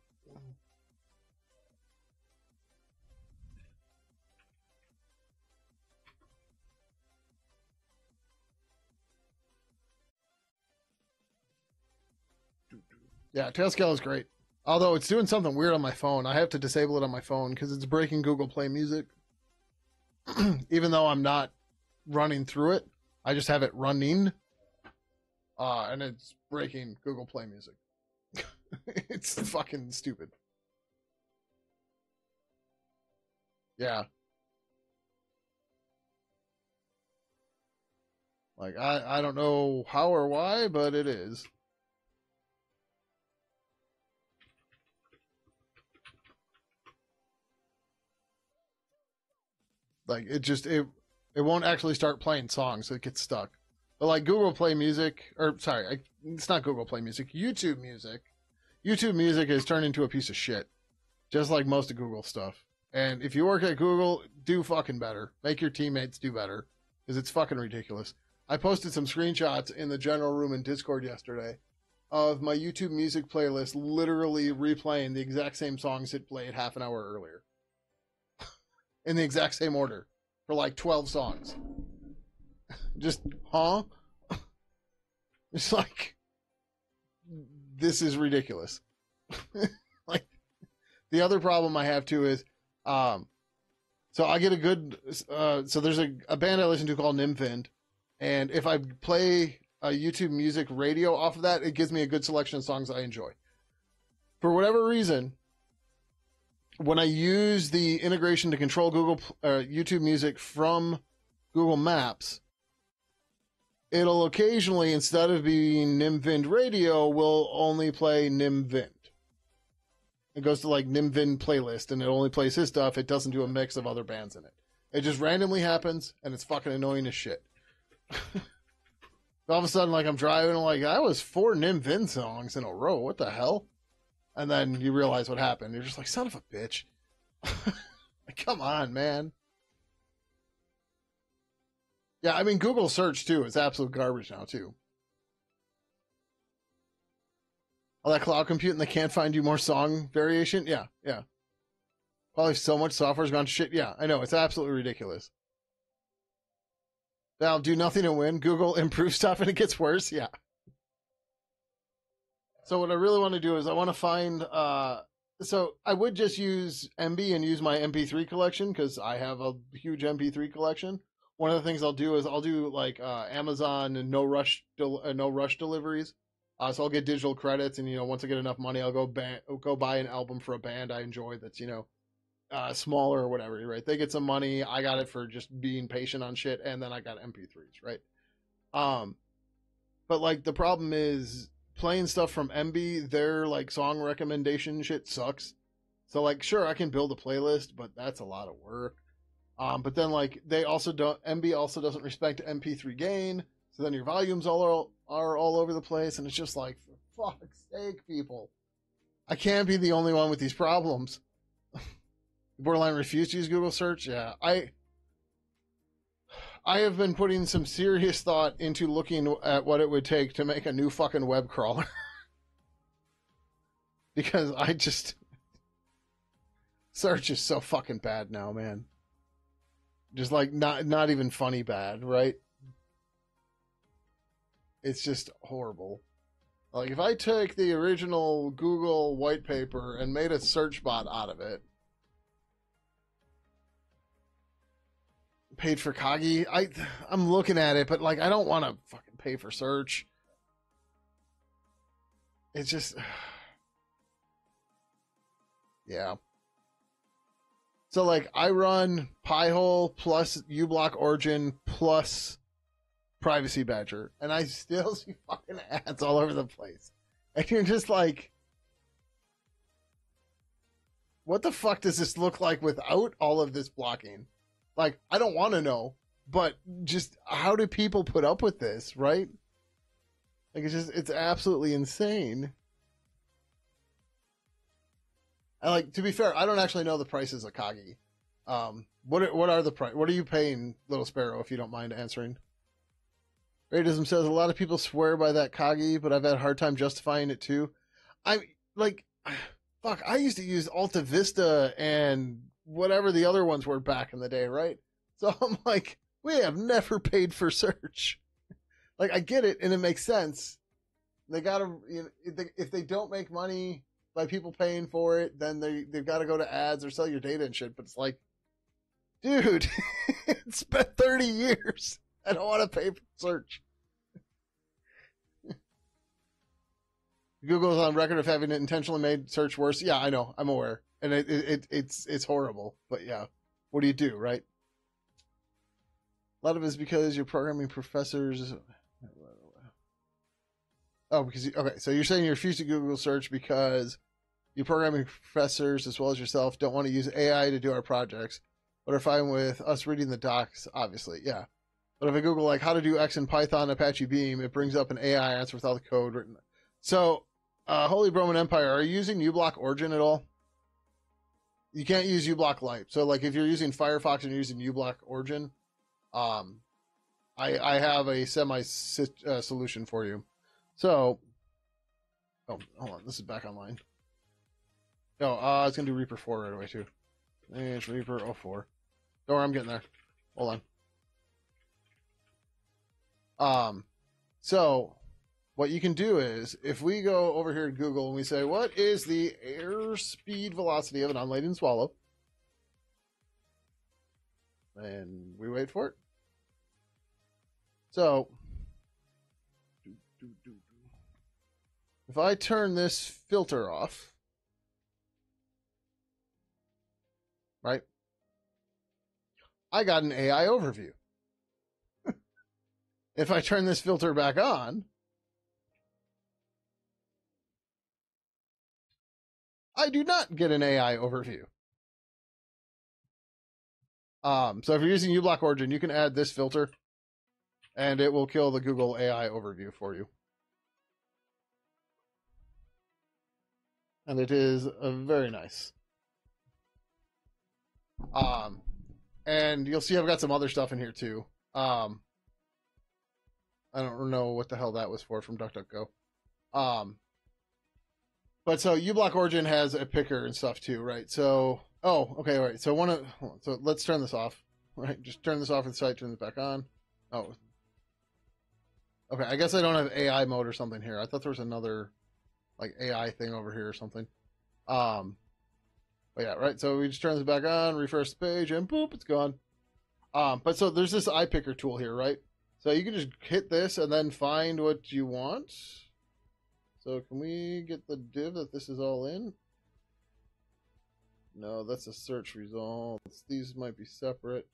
Yeah, Tailscale is great. Although it's doing something weird on my phone. I have to disable it on my phone because it's breaking Google Play Music. Even though I'm not running through it, I just have it running. And it's breaking Google Play Music. It's fucking stupid. Yeah. Like, I don't know how or why, but it is. Like, it won't actually start playing songs. It gets stuck. But like Google Play Music, or sorry, it's not Google Play Music, YouTube Music. YouTube Music has turned into a piece of shit. Just like most of Google stuff. And if you work at Google, do fucking better. Make your teammates do better. Because it's fucking ridiculous. I posted some screenshots in the general room in Discord yesterday of my YouTube Music playlist literally replaying the exact same songs it played half an hour earlier. In the exact same order. For like 12 songs. Just, huh? It's like, this is ridiculous. Like, the other problem I have too is, so I get a good, so there's a band I listen to called Nimfind, and if I play a YouTube Music radio off of that, it gives me a good selection of songs I enjoy. For whatever reason, when I use the integration to control Google YouTube Music from Google Maps, it'll occasionally, instead of being Nimvind Radio, will only play Nimvind. It goes to like Nimvind playlist, and it only plays his stuff. It doesn't do a mix of other bands in it. It just randomly happens, and it's fucking annoying as shit. All of a sudden, like, I'm driving, and like, that was 4 Nimvind songs in a row. What the hell? And then you realize what happened. You're just like, son of a bitch. Like, come on, man. Yeah, I mean, Google search, too, is absolute garbage now, too. All that cloud computing, they can't find you more song variation? Yeah, yeah. Probably so much software's gone to shit. Yeah, I know. It's absolutely ridiculous. Now, do nothing and win. Google improves stuff and it gets worse. Yeah. So what I really want to do is I want to find... so I would just use MB and use my MP3 collection because I have a huge MP3 collection. One of the things I'll do is I'll do like Amazon and no rush deliveries. So I'll get digital credits, and once I get enough money, I'll go buy an album for a band I enjoy that's smaller or whatever. Right? They get some money. I got it for just being patient on shit, and then I got MP3s. Right? But like the problem is playing stuff from MB. Their like song recommendation shit sucks. So like, sure, I can build a playlist, but that's a lot of work. But then like MB also doesn't respect MP3 gain. So then your volumes are all over the place, and it's just like, for fuck's sake, people. I can't be the only one with these problems. Borderline refused to use Google search? Yeah. I have been putting some serious thought into looking at what it would take to make a new fucking web crawler. Because search is so fucking bad now, man. Just like not even funny bad, right? It's just horrible. Like, if I take the original Google white paper and made a search bot out of it, paid for Kagi. I'm looking at it, but like I don't want to fucking pay for search. It's just yeah. So like I run Pi-hole plus uBlock Origin plus Privacy Badger, and I still see fucking ads all over the place. And you're just like, what the fuck does this look like without all of this blocking? Like, I don't want to know, but just how do people put up with this, right? Like, it's absolutely insane. And like, to be fair, I don't actually know the prices of Kagi. What are the price? What are you paying, Little Sparrow, if you don't mind answering? Radism says a lot of people swear by that Kagi, but I've had a hard time justifying it too. I like, fuck, I used to use Alta Vista and whatever the other ones were back in the day, right? So I'm like, we have never paid for search. Like, I get it, and it makes sense. They gotta, you know, if they don't make money by people paying for it, then they've got to go to ads or sell your data and shit. But it's like, dude, it's been 30 years. I don't want to pay for search. Google's on record of having intentionally made search worse. Yeah, I know. I'm aware. And it's horrible. But yeah, what do you do, right? A lot of it is because your programming professors... Oh, because... Okay, so you're saying you refuse to Google search because your programming professors, as well as yourself, don't want to use AI to do our projects, but are fine with us reading the docs, obviously. Yeah. But if I Google, like, how to do X in Python, Apache Beam, it brings up an AI answer with all the code written. So... Holy Roman Empire, are you using uBlock Origin at all? You can't use uBlock Lite. So, like, if you're using Firefox and you're using uBlock Origin, I have a solution for you. So, oh, hold on, this is back online. No, it's gonna do Reaper 4 right away too. It's Reaper 04. Don't worry, I'm getting there. Hold on. So. What you can do is, if we go over here to Google and we say, what is the airspeed velocity of an unladen swallow? And we wait for it. So, if I turn this filter off, right, I got an AI overview. If I turn this filter back on, I do not get an AI overview. So if you're using uBlock Origin, you can add this filter, and it will kill the Google AI overview for you. And it is very nice. And you'll see I've got some other stuff in here too. I don't know what the hell that was for from DuckDuckGo. But so uBlock Origin has a picker and stuff too, right? So, oh, okay, all right. So so let's turn this off, right? Just turn this off of the site, turn it back on. Oh, okay. I guess I don't have AI mode or something here. I thought there was another like AI thing over here or something. But yeah, right. So we just turn this back on, refresh the page, and boop, it's gone. But so there's this iPicker tool here, right? So you can just hit this and then find what you want. So can we get the div that this is all in? No, that's a search results. These might be separate.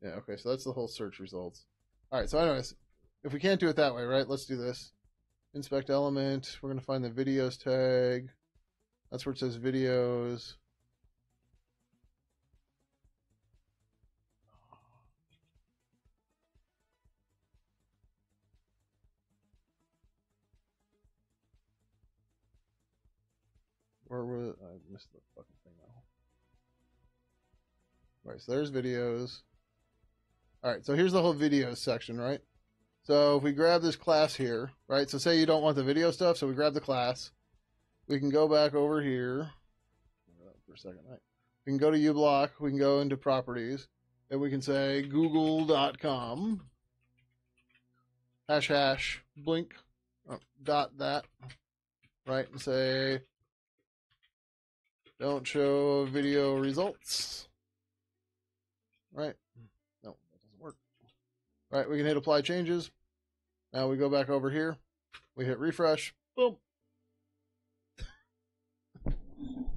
Yeah, okay, so that's the whole search results. All right, so anyways, if we can't do it that way, right, let's do this. Inspect element. We're going to find the videos tag. That's where it says videos. Where was I missed the fucking thing now. All right, so there's videos. All right, so here's the whole videos section, right? So if we grab this class here, right? So say you don't want the video stuff, so we grab the class. We can go back over here for a second, right? We can go to uBlock. We can go into properties, and we can say google.com # blink dot that, right? And say Don't show video results. Right? No, that doesn't work. All right, we can hit apply changes. Now we go back over here. We hit refresh. Boom.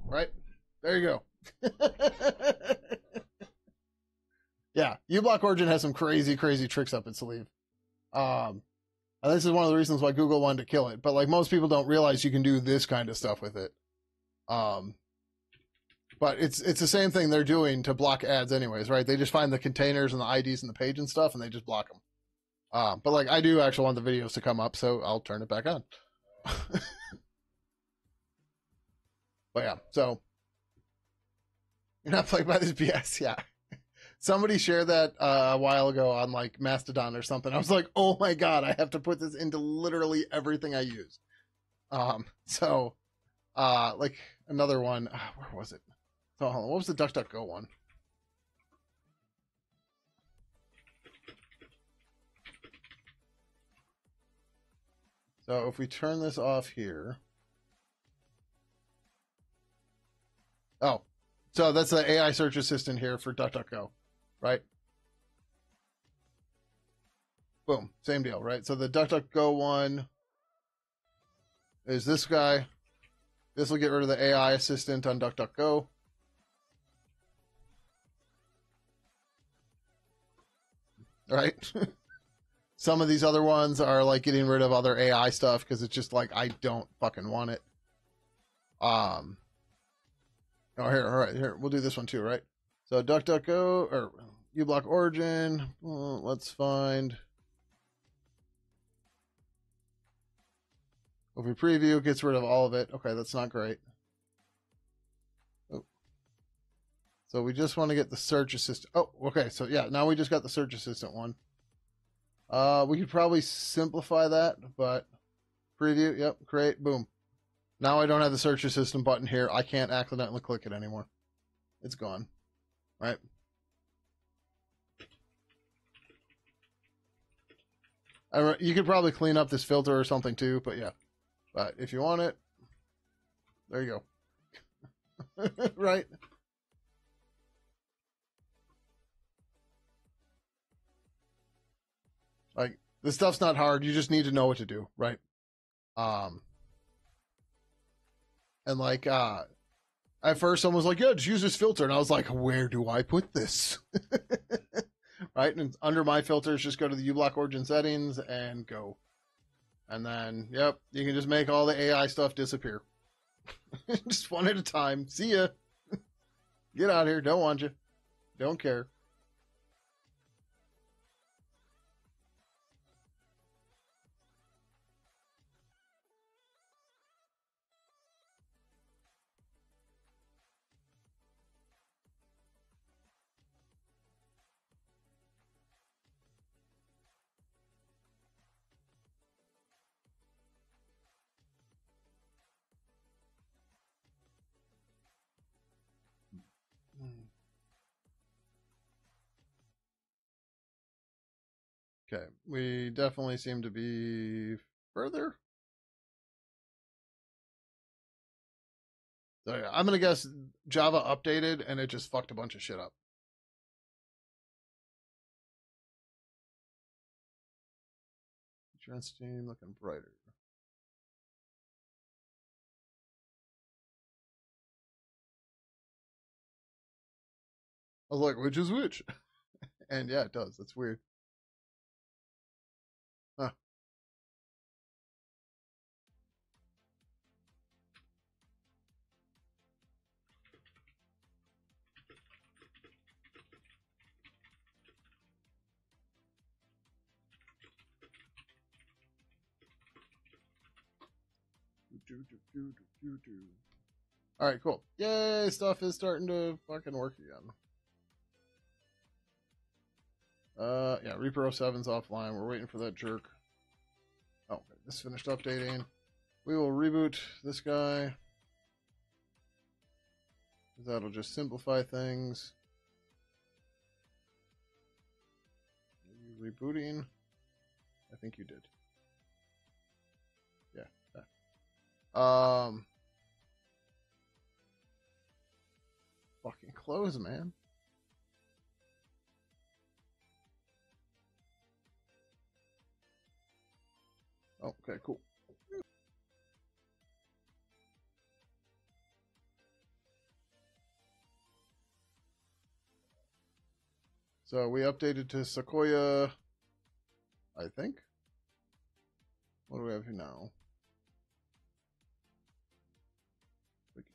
Right? There you go. Yeah, uBlock Origin has some crazy, crazy tricks up its sleeve. And this is one of the reasons why Google wanted to kill it. But like most people don't realize you can do this kind of stuff with it. But it's the same thing they're doing to block ads anyways, right? They just find the containers and the IDs and the page and stuff, and they just block them. But like I do actually want the videos to come up, so I'll turn it back on. But yeah, so you're not plagued by this BS, yeah. Somebody shared that a while ago on like Mastodon or something. I was like, oh my god, I have to put this into literally everything I use. Like another one, where was it? So hold on, what was the DuckDuckGo one? So if we turn this off here. Oh, so that's the AI search assistant here for DuckDuckGo, right? Boom, same deal, right? So the DuckDuckGo one is this guy. This will get rid of the AI assistant on DuckDuckGo. Right? Some of these other ones are like getting rid of other AI stuff because it's just like I don't fucking want it. Oh, here, all right, here we'll do this one too, right? So DuckDuckGo or uBlock Origin. Let's find. If we preview, it gets rid of all of it. Okay, that's not great. Oh. So we just want to get the search assistant. Oh, okay. So yeah, now we just got the search assistant one. We could probably simplify that, but preview. Yep, create. Boom. Now I don't have the search assistant button here. I can't accidentally click it anymore. It's gone. Right? You could probably clean up this filter or something too, but yeah. But if you want it, there you go. Right? Like, this stuff's not hard. You just need to know what to do, right? And like, at first someone was like, yeah, just use this filter. And I was like, where do I put this? Right? And under my filters, just go to the uBlock Origin settings and go. And then, yep, you can just make all the AI stuff disappear. Just one at a time. See ya. Get out of here. Don't want you. Don't care. Okay, we definitely seem to be further. So yeah, I'm gonna guess Java updated and it just fucked a bunch of shit up. Insurance team looking brighter. I was like, which is which? And yeah, it does. That's weird. Huh. All right, cool. Yay, stuff is starting to fucking work again. Yeah, Reaper 07's offline. We're waiting for that jerk. Oh, okay. This finished updating. We will reboot this guy. That'll just simplify things. Are you rebooting? I think you did. Yeah. close, man. Oh, okay, cool. So we updated to Sequoia, I think. What do we have here now?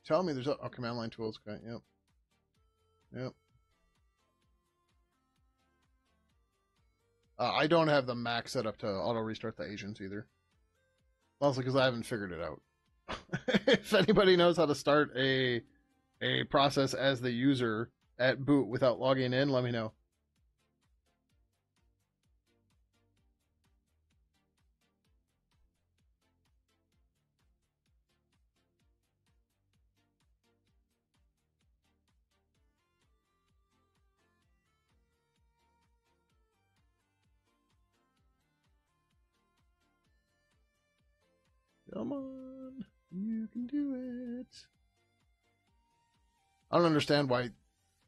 Tell me there's a command line tools. Okay, yep. Yep. I don't have the Mac set up to auto restart the agents either. Mostly because I haven't figured it out. If anybody knows how to start a process as the user at boot without logging in, let me know. Come on, you can do it. I don't understand why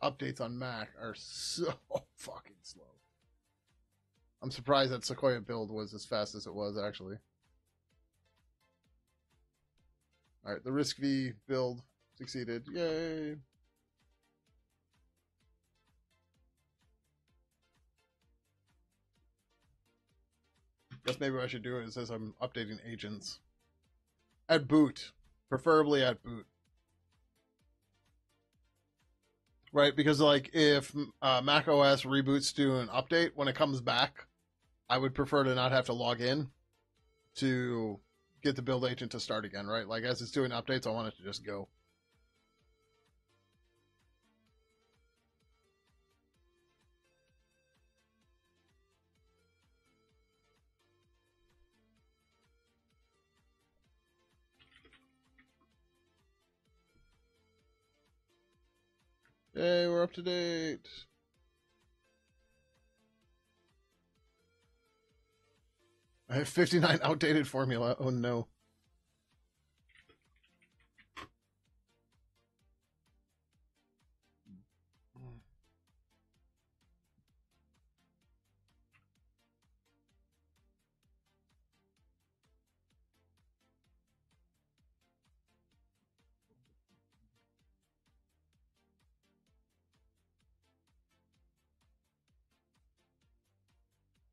updates on Mac are so fucking slow. I'm surprised that Sequoia build was as fast as it was, actually. Alright, the Risk V build succeeded. Yay! Guess maybe what I should do is as I'm updating agents. At boot. Preferably at boot. Right, because like if Mac OS reboots to an update, when it comes back, I would prefer to not have to log in to get the build agent to start again, right? Like as it's doing updates, I want it to just go. Hey, we're up to date. I have 59 outdated formula. Oh no.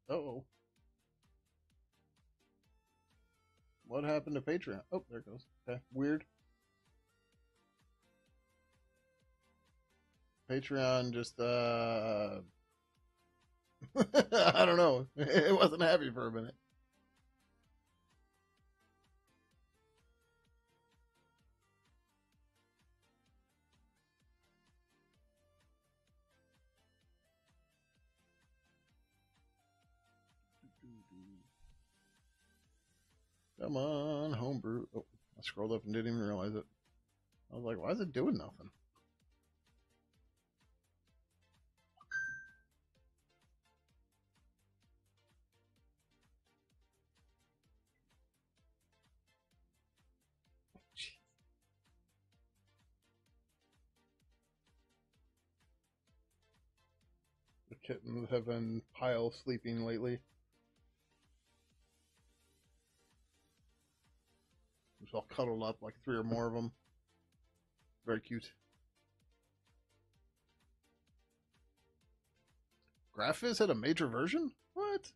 Uh-oh. What happened to Patreon? Oh, there it goes. Okay, weird. Patreon just, I don't know. It wasn't happy for a minute. Come on, homebrew. Oh, I scrolled up and didn't even realize it. I was like, why is it doing nothing? The kittens have been pile sleeping lately. Just all cuddled up, like 3 or more of them. Very cute. Graphiz had a major version? What?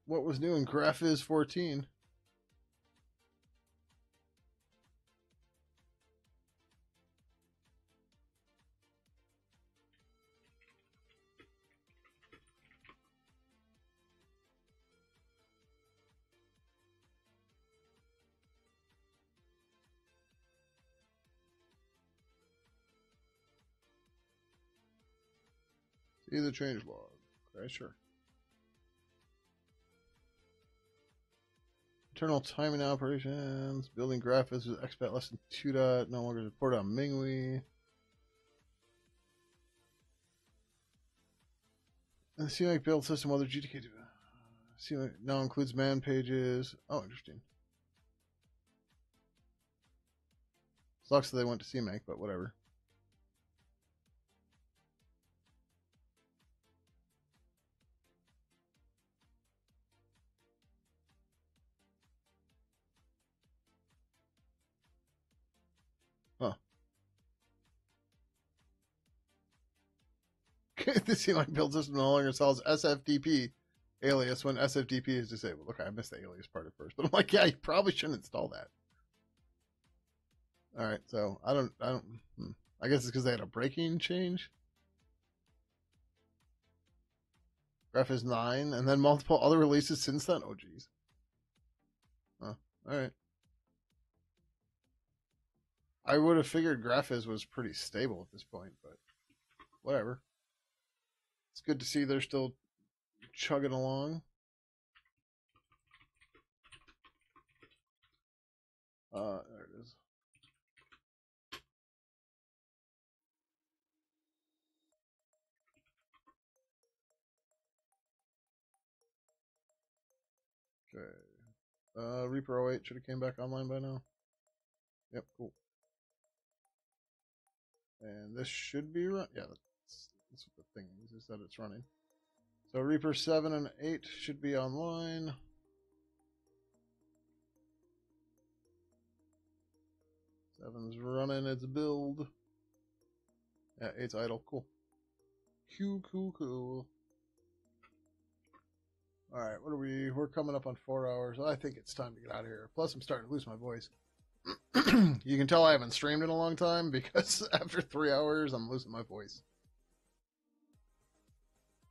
What was new in Graphiz 14? See the change log. Okay, sure. Internal timing operations. Building graphics with XPAT less than 2 dot. No longer reported on Mingwei. And the CMake build system, other GTK now includes man pages. Oh, interesting. Sucks that they went to CMake, but whatever. Huh. The CMake build system no longer sells SFTP alias when SFTP is disabled. Okay, I missed the alias part at first, but I'm like, yeah, you probably shouldn't install that. All right, so I don't. I guess it's because they had a breaking change. Graph is 9, and then multiple other releases since then. Oh, geez. Huh. All right. I would have figured Graphiz was pretty stable at this point, but whatever. It's good to see they're still chugging along. There it is. Okay. Reaper 08 should have came back online by now. Yep, cool. And this should be run. Yeah, that's what the thing is that it's running. So Reaper 7 and 8 should be online. 7's running its build. Yeah, 8's idle. Cool. Cool. Alright, what are we? We're coming up on 4 hours. I think it's time to get out of here. Plus, I'm starting to lose my voice. You can tell I haven't streamed in a long time because after 3 hours, I'm losing my voice.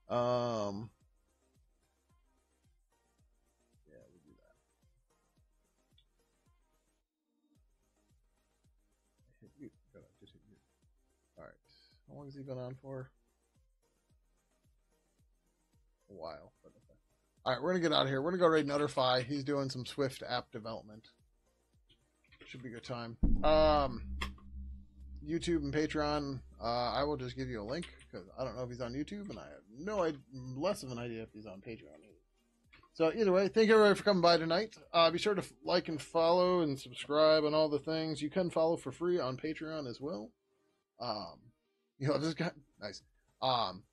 Yeah, we'll do that. I hit mute. God, I just hit mute. Alright. How long has he been on for? A while, but okay. Alright, we're gonna get out of here. We're gonna go raid Nutterfy. He's doing some Swift app development. Should be a good time. YouTube and Patreon. I will just give you a link because I don't know if he's on YouTube, and I have less of an idea if he's on Patreon either. So either way, thank you everybody for coming by tonight. Be sure to like and follow and subscribe and all the things. You can follow for free on Patreon as well. This guy nice.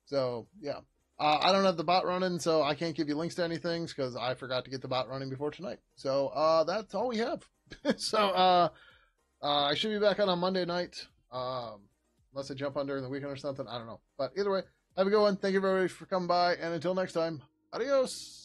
So yeah. I don't have the bot running, so I can't give you links to anything because I forgot to get the bot running before tonight. So that's all we have. So I should be back on Monday night. Unless I jump on during the weekend or something. I don't know. But either way, have a good one. Thank you very much for coming by. And until next time, adios.